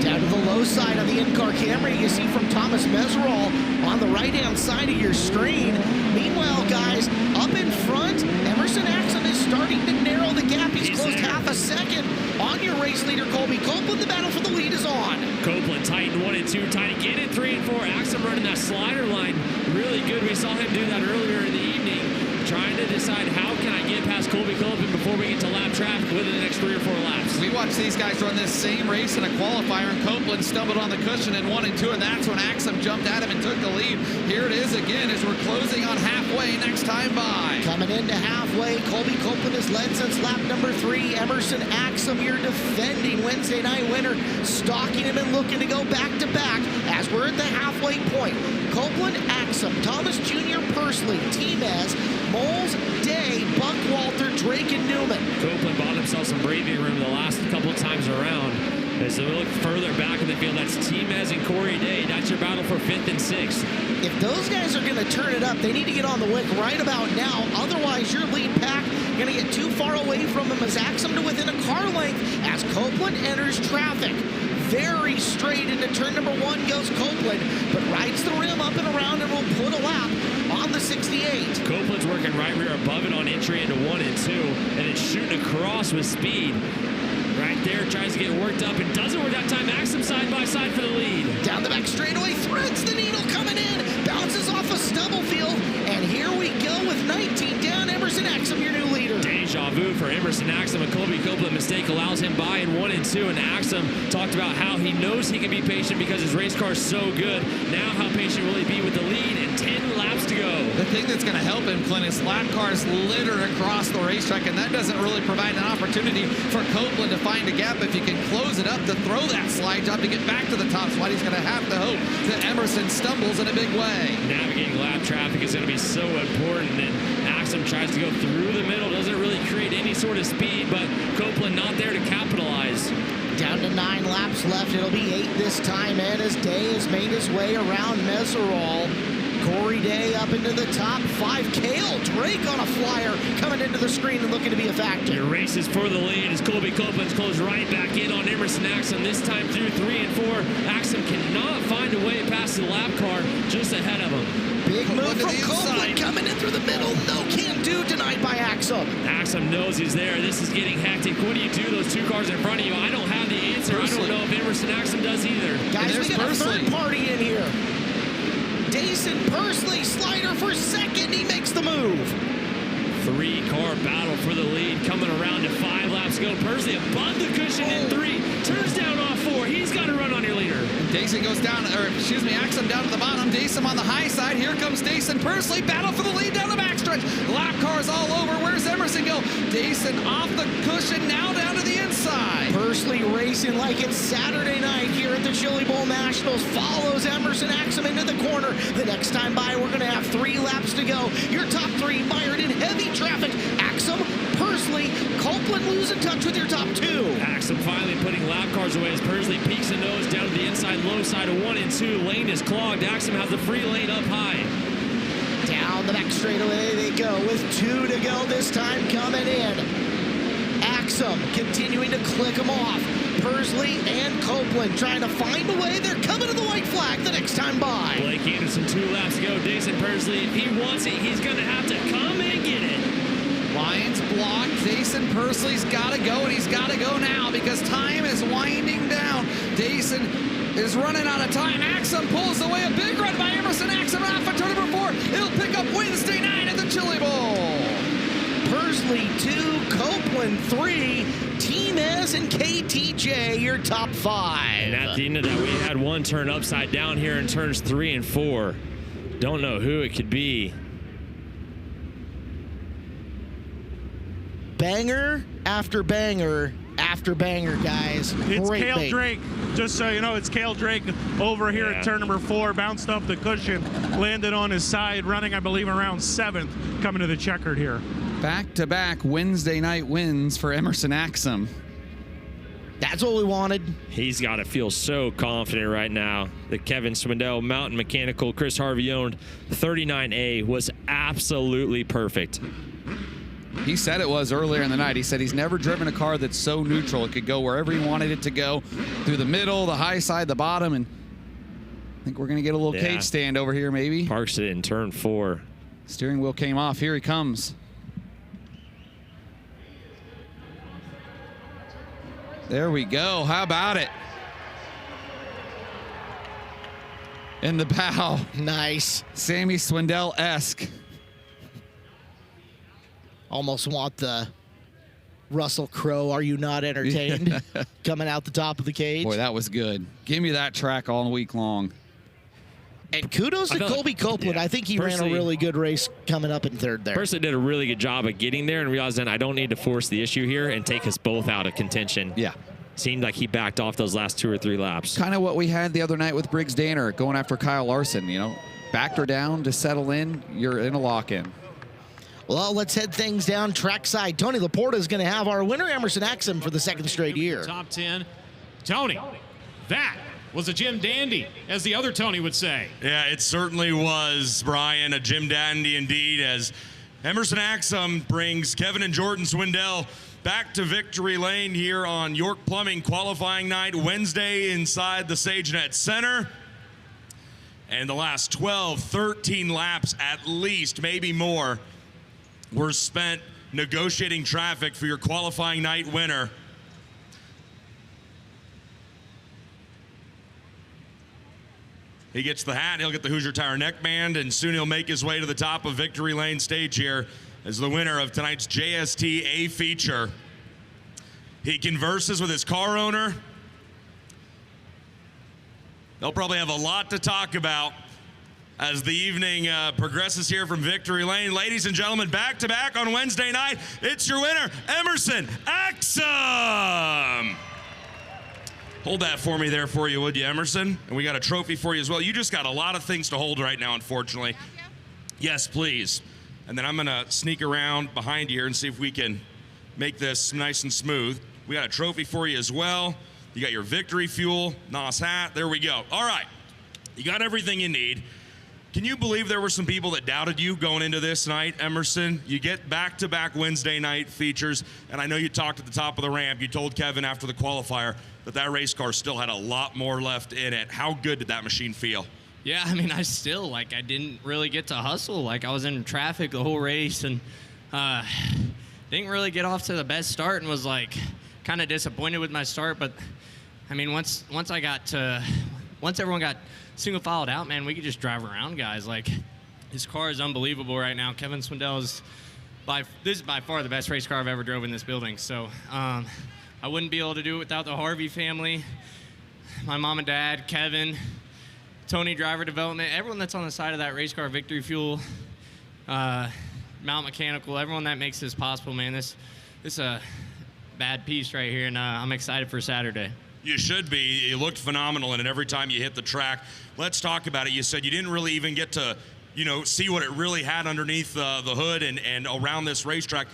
Down to the low side on the in-car camera, you see from Thomas Meserol on the right-hand side of your screen. Meanwhile, guys, up in front, Emerson Axum is starting to narrow the gap. He's closed half a second on your race leader, Colby Copeland. The battle for the lead is on. Copeland tight in 1 and 2, tight again in 3 and 4. Axum running that slider line really good. We saw him do that earlier in the evening, trying to decide how can I get past Colby Copeland before we get to lap traffic within the next 3 or 4 laps. We watched these guys run this same race in a qualifier, and Copeland stumbled on the cushion in 1 and 2, and that's when Axum jumped at him and took the lead. Here it is again as we're closing on halfway next time by. Coming into halfway, Colby Copeland has led since lap number 3. Emerson Axum, your defending Wednesday night winner, stalking him and looking to go back-to-back as we're at the halfway point. Copeland, Axum, Thomas Jr., Pursley, Timez, Moles, Day, Buckwalter, Drake, and Newman. Copeland bought himself some breathing room the last couple of times around. As we look further back in the field, that's Timez and Corey Day. That's your battle for 5th and 6th. If those guys are going to turn it up, they need to get on the wick right about now. Otherwise, your lead pack going to get too far away from him as Axum to within a car length as Copeland enters traffic. Very straight into turn number 1 goes Copeland, but rides the rim up and around and will put a lap on the 68. Copeland's working right rear above it on entry into 1 and 2, and it's shooting across with speed. Right there, tries to get worked up and doesn't work that time. Axum side by side for the lead. Down the back straightaway, threads the needle coming in, bounces off a stubble field, and here we go with 19 down. Emerson Axum, your new leader. Deja vu for Emerson Axum. A Colby Copeland mistake allows him by in 1 and 2, and Axum talked about how he knows he can be patient because his race car is so good. Now how patient will he be with the lead and 10 laps to go? The thing that's going to help him, Clint, is lap cars littered across the racetrack, and that doesn't really provide an opportunity for Copeland to find a gap. If he can close it up to throw that slide job to get back to the top spot, he's going to have to hope that Emerson stumbles in a big way. Navigating lap traffic is going to be so important, and Axum tries to go through the middle, doesn't really create any sort of speed, but Copeland not there to capitalize. Down to 9 laps left. It'll be 8 this time, and as Day has made his way around Meserol. Corey Day up into the top 5. Cale Drake on a flyer coming into the screen and looking to be a factor. Your race is for the lead as Colby Copeland's closed right back in on Emerson Axum. This time through 3 and 4. Axum cannot find a way past the lap car just ahead of him. Big move from Copeland coming in through the middle. No can do denied by Axum. Axum knows he's there. This is getting hectic. What do you do? Those 2 cars in front of you. I don't have the answer. I don't know if Emerson Axum does either. Guys, we got a third party in here. Dason Pursley, slider for second. He makes the move. 3-car battle for the lead coming around to 5 laps go. Pursley above the cushion in 3. Turns down off 4. He's got to run on your leader. Dason goes down, or excuse me, Axum down to the bottom. Dason on the high side. Here comes Dason Pursley. Battle for the lead down the backstretch. Lap cars all over. Where's Emerson go? Dason off the cushion, now down to the inside. Pursley racing like it's Saturday night here at the Chili Bowl Nationals. Follows Emerson Axum into the corner. The next time by, we're going to have 3 laps to go. Your top 3 mired in heavy traffic. Axum, Pursley, Copeland losing touch with your top 2. Axum finally putting lap cars away as Pursley peeks and nose down to the inside low side of 1 and 2. Lane is clogged. Axum has the free lane up high. Down the back straightaway they go with 2 to go this time coming in. Axum continuing to click them off. Pursley and Copeland trying to find a way. They're coming to the white flag the next time by. Blake Anderson 2 laps to go. Dason Pursley, if he wants it, he's going to have to come and get it. Lions blocked. Dason Pursley's got to go, and he's got to go now because time is winding down. Dason is running out of time. Axum pulls away. A big run by Emerson Axum off of turn number 4. He'll pick up Wednesday night at the Chili Bowl. Pursley 2, Copeland 3, Team S and KTJ, your top 5. And at the end of that, we had one turn upside down here in turns 3 and 4. Don't know who it could be. Banger after banger after banger, guys. It's Great Cale bait. Drake. Just so you know, it's Cale Drake over here at turn number 4. Bounced off the cushion, landed on his side, running, I believe, around 7th, coming to the checkered here. Back-to-back Wednesday night wins for Emerson Axum. That's what we wanted. He's got to feel so confident right now. The Kevin Swindell Mountain Mechanical Chris Harvey owned 39A was absolutely perfect. He said it was earlier in the night. He said he's never driven a car that's so neutral. It could go wherever he wanted it to go, through the middle, the high side, the bottom, and I think we're going to get a little cage stand over here maybe. Parks it in turn 4. Steering wheel came off. Here he comes. There we go. How about it? In the bow. Nice. Sammy Swindell-esque. Almost want the Russell Crowe, Are You Not Entertained? Coming out the top of the cage. Boy, that was good. Give me that track all week long. And kudos to Colby Copeland. I think he ran a really good race coming up in 3rd there. Personally did a really good job of getting there and realized then I don't need to force the issue here and take us both out of contention. Yeah. Seemed like he backed off those last 2 or 3 laps. Kind of what we had the other night with Briggs Danner going after Kyle Larson, you know. Backed her down to settle in. You're in a lock-in. Well, let's head things down trackside. Tony Laporta is going to have our winner, Emerson Axum, for the 2nd straight year. Top 10. Tony, that was a Jim Dandy, as the other Tony would say. Yeah, it certainly was, Brian, a Jim Dandy indeed, as Emerson Axum brings Kevin and Jordan Swindell back to victory lane here on York Plumbing qualifying night Wednesday inside the SageNet Center. And the last 12, 13 laps at least, maybe more, were spent negotiating traffic for your qualifying night winner. He gets the hat, he'll get the Hoosier Tire neckband, and soon he'll make his way to the top of victory lane stage here as the winner of tonight's JST A feature. He converses with his car owner. They'll probably have a lot to talk about as the evening progresses here from victory lane. Ladies and gentlemen, back-to-back on Wednesday night, it's your winner, Emerson Axum. Hold that for me there for you, would you, Emerson? And we got a trophy for you as well. You just got a lot of things to hold right now, unfortunately. Yes, please. And then I'm going to sneak around behind you here and see if we can make this nice and smooth. We got a trophy for you as well. You got your victory fuel, NOS hat. There we go. All right. You got everything you need. Can you believe there were some people that doubted you going into this night, Emerson? You get back-to-back Wednesday night features, and I know you talked at the top of the ramp. You told Kevin after the qualifier that that race car still had a lot more left in it. How good did that machine feel? Yeah, I mean, I didn't really get to hustle. Like, I was in traffic the whole race and didn't really get off to the best start and was, kind of disappointed with my start. But, I mean, once everyone got single filed out, man, we could just drive around guys. His car is unbelievable right now. Kevin Swindell is this is by far the best race car I've ever drove in this building. So I wouldn't be able to do it without the Harvey family. my mom and dad, Kevin, Tony Driver Development, everyone that's on the side of that race car, Victory Fuel, Mount Mechanical, everyone that makes this possible, man. This is a bad piece right here, and I'm excited for Saturday. You should be. You looked phenomenal in it every time you hit the track. Let's talk about it. You said you didn't really even get to, see what it really had underneath the hood and around this racetrack.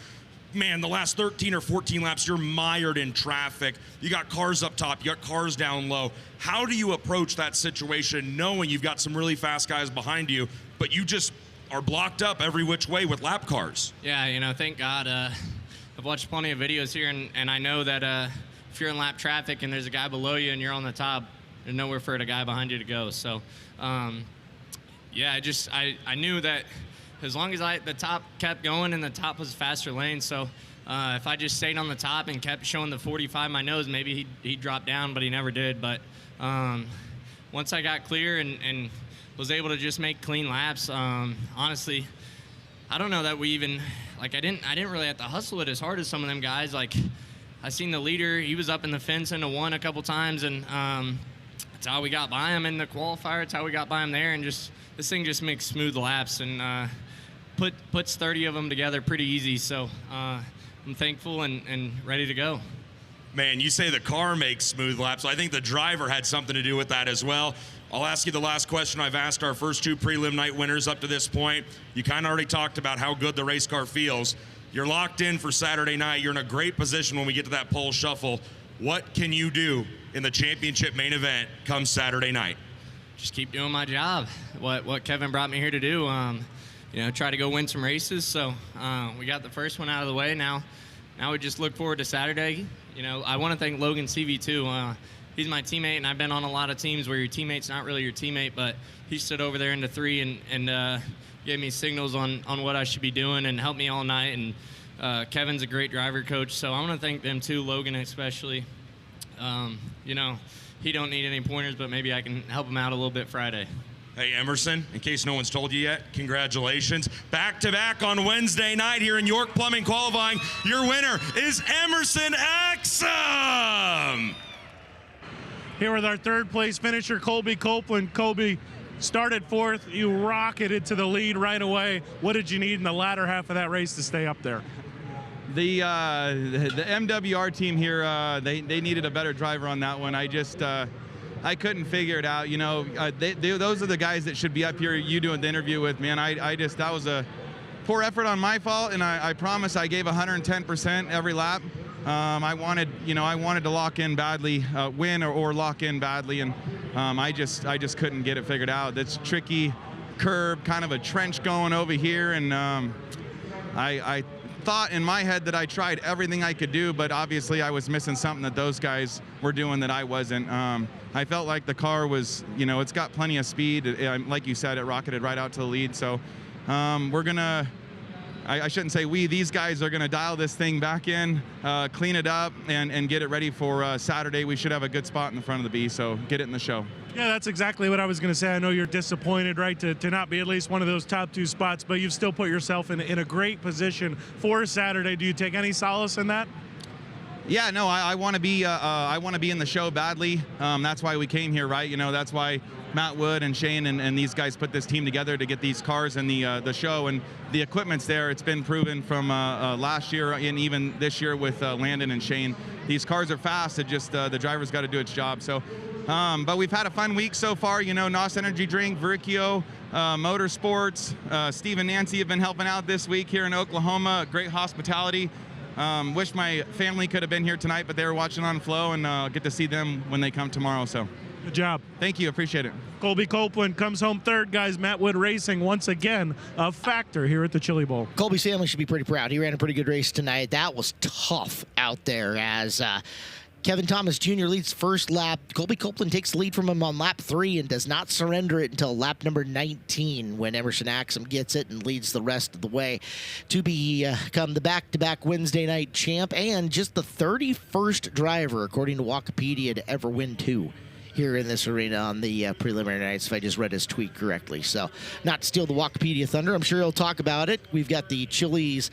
Man, the last 13 or 14 laps, you're mired in traffic. You got cars up top, you got cars down low. How do you approach that situation knowing you've got some really fast guys behind you, but you just are blocked up every which way with lap cars? Yeah, thank God. I've watched plenty of videos here, and I know that if you're in lap traffic and there's a guy below you and you're on the top, there's nowhere for the guy behind you to go. So, I knew that as long as the top kept going and the top was a faster lane, so if I just stayed on the top and kept showing the 45 my nose, maybe he'd drop down, but he never did. But once I got clear and was able to just make clean laps, honestly, I don't know that we even, I didn't really have to hustle it as hard as some of them guys. I seen the leader, he was up in the fence into one a couple times, and that's how we got by him in the qualifier. It's how we got by him there, and this thing just makes smooth laps and puts 30 of them together pretty easy. So I'm thankful and ready to go. Man, you say the car makes smooth laps. I think the driver had something to do with that as well. I'll ask you the last question I've asked our first two prelim night winners up to this point. You kind of already talked about how good the race car feels. You're locked in for Saturday night. You're in a great position when we get to that pole shuffle. What can you do in the championship main event come Saturday night? Just keep doing my job. What Kevin brought me here to do. Try to go win some races. So we got the first one out of the way. Now we just look forward to Saturday. I want to thank Logan CV too. He's my teammate, and I've been on a lot of teams where your teammate's not really your teammate, but he stood over there into three and gave me signals on what I should be doing and helped me all night. And Kevin's a great driver coach, so I want to thank them too, Logan especially. He don't need any pointers, but maybe I can help him out a little bit Friday. Hey, Emerson, in case no one's told you yet, congratulations. Back-to-back on Wednesday night here in York Plumbing qualifying. Your winner is Emerson Axum. Here with our third place finisher, Colby Copeland. Colby started fourth. You rocketed to the lead right away. What did you need in the latter half of that race to stay up there? The MWR team here, they needed a better driver on that one. I couldn't figure it out. Those are the guys that should be up here, you doing the interview with, man. That was a poor effort on my fault, and I promise I gave 110% every lap. I wanted to lock in badly, win or lock in badly, and I just couldn't get it figured out. That's tricky curve, kind of a trench going over here, and I thought in my head that I tried everything I could do, but obviously I was missing something that those guys were doing that I wasn't. I felt like the car was, it's got plenty of speed. Like you said, it rocketed right out to the lead. So we're gonna, I shouldn't say we, these guys are gonna dial this thing back in, clean it up, and get it ready for Saturday. We should have a good spot in the front of the B, so get it in the show. Yeah, that's exactly what I was going to say. I know you're disappointed, right, to not be at least one of those top two spots, but you've still put yourself in a great position for Saturday. Do you take any solace in that? Yeah, no, I want to be in the show badly. That's why we came here, right? That's why Matt Wood and Shane and these guys put this team together to get these cars in the show, and the equipment's there. It's been proven from last year and even this year with Landon and Shane. These cars are fast. It just the driver's got to do its job. So. But we've had a fun week so far. NOS Energy Drink, Vericchio, Motorsports, Steve and Nancy have been helping out this week here in Oklahoma. Great hospitality. Wish my family could have been here tonight, but they were watching on Flow, and get to see them when they come tomorrow. So, good job. Thank you. Appreciate it. Colby Copeland comes home third, guys. Matt Wood Racing, once again, a factor here at the Chili Bowl. Colby's family should be pretty proud. He ran a pretty good race tonight. That was tough out there as Kevin Thomas Jr. leads first lap. Colby Copeland takes the lead from him on lap 3 and does not surrender it until lap number 19 when Emerson Axum gets it and leads the rest of the way to become the back-to-back Wednesday night champ and just the 31st driver, according to Wikipedia, to ever win 2 here in this arena on the preliminary nights, if I just read his tweet correctly. So not to steal the Wikipedia thunder, I'm sure he'll talk about it. We've got the Chili's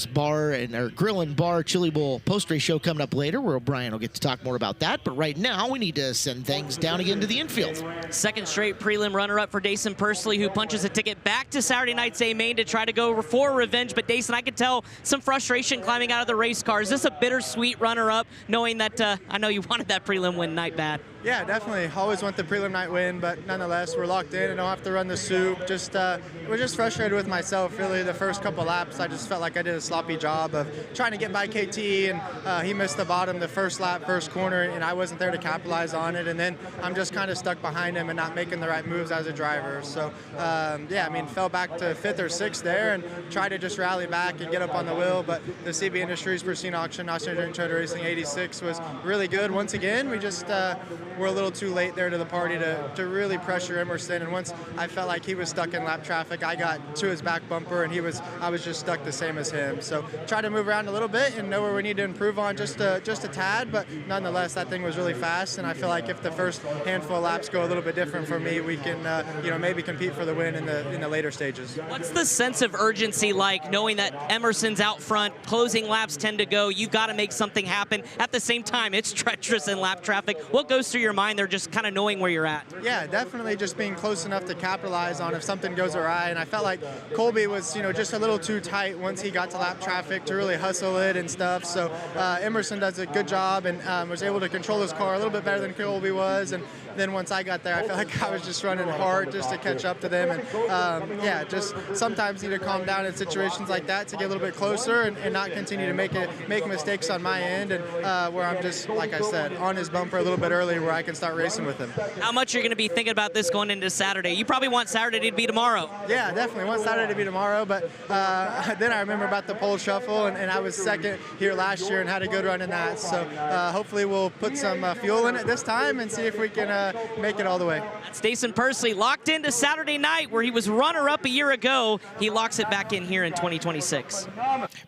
Bar or Grill and Bar Chili Bowl post-race show coming up later, where O'Brien will get to talk more about that. But right now, we need to send things down again to the infield. Second straight prelim runner-up for Dason Pursley, who punches a ticket back to Saturday night's A main to try to go for revenge. But Dason, I could tell some frustration climbing out of the race car. Is this a bittersweet runner-up, knowing that I know you wanted that prelim win night bad? Yeah, definitely. Always want the prelim night win, but nonetheless, we're locked in and don't have to run the soup. We're just frustrated with myself, really. The first couple laps, I just felt like I did a sloppy job of trying to get by KT, and he missed the bottom the first lap, first corner, and I wasn't there to capitalize on it. And then I'm just kind of stuck behind him and not making the right moves as a driver. So, yeah, I mean, fell back to 5th or 6th there and tried to just rally back and get up on the wheel. But the CB Industries Pristine Auction, Australian Trade Racing 86 was really good once again. We just were a little too late there to the party to really pressure Emerson, and once I felt like he was stuck in lap traffic, I got to his back bumper and I was just stuck the same as him. So try to move around a little bit and know where we need to improve on just a tad, but nonetheless that thing was really fast, and I feel like if the first handful of laps go a little bit different for me, we can maybe compete for the win in the later stages. What's the sense of urgency like, knowing that Emerson's out front, closing laps 10 to go, you've got to make something happen? At the same time, it's treacherous in lap traffic. What goes through your mind there, just kind of knowing where you're at? Yeah, definitely just being close enough to capitalize on if something goes awry, and I felt like Colby was just a little too tight once he got to lap traffic to really hustle it and stuff. So Emerson does a good job and was able to control his car a little bit better than Colby was, and then once I got there, I felt like I was just running hard just to catch up to them, and yeah, just sometimes need to calm down in situations like that to get a little bit closer and not continue to make mistakes on my end, and where I'm just, like I said, on his bumper a little bit early where I can start racing with him. How much you're going to be thinking about this going into Saturday? You probably want Saturday to be tomorrow. Yeah, definitely want Saturday to be tomorrow, but then I remember about the pole shuffle, and I was second here last year and had a good run in that, so hopefully we'll put some fuel in it this time and see if we can make it all the way. That's Dason Pursley, locked into Saturday night, where he was runner-up a year ago. He locks it back in here in 2026.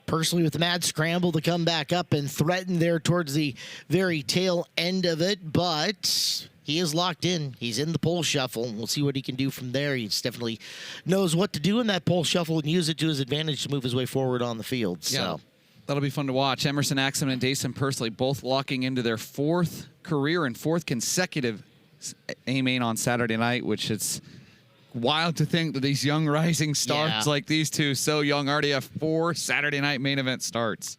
Pursley with the mad scramble to come back up and threaten there towards the very tail end of it, but he is locked in. He's in the pole shuffle, and we'll see what he can do from there. He definitely knows what to do in that pole shuffle and use it to his advantage to move his way forward on the field. Yeah. So That'll be fun to watch. Emerson Axum and Dason Pursley both locking into their 4th career and 4th consecutive A-main on Saturday night, which it's wild to think that these young rising stars like these two, so young, already have 4 Saturday night main event starts.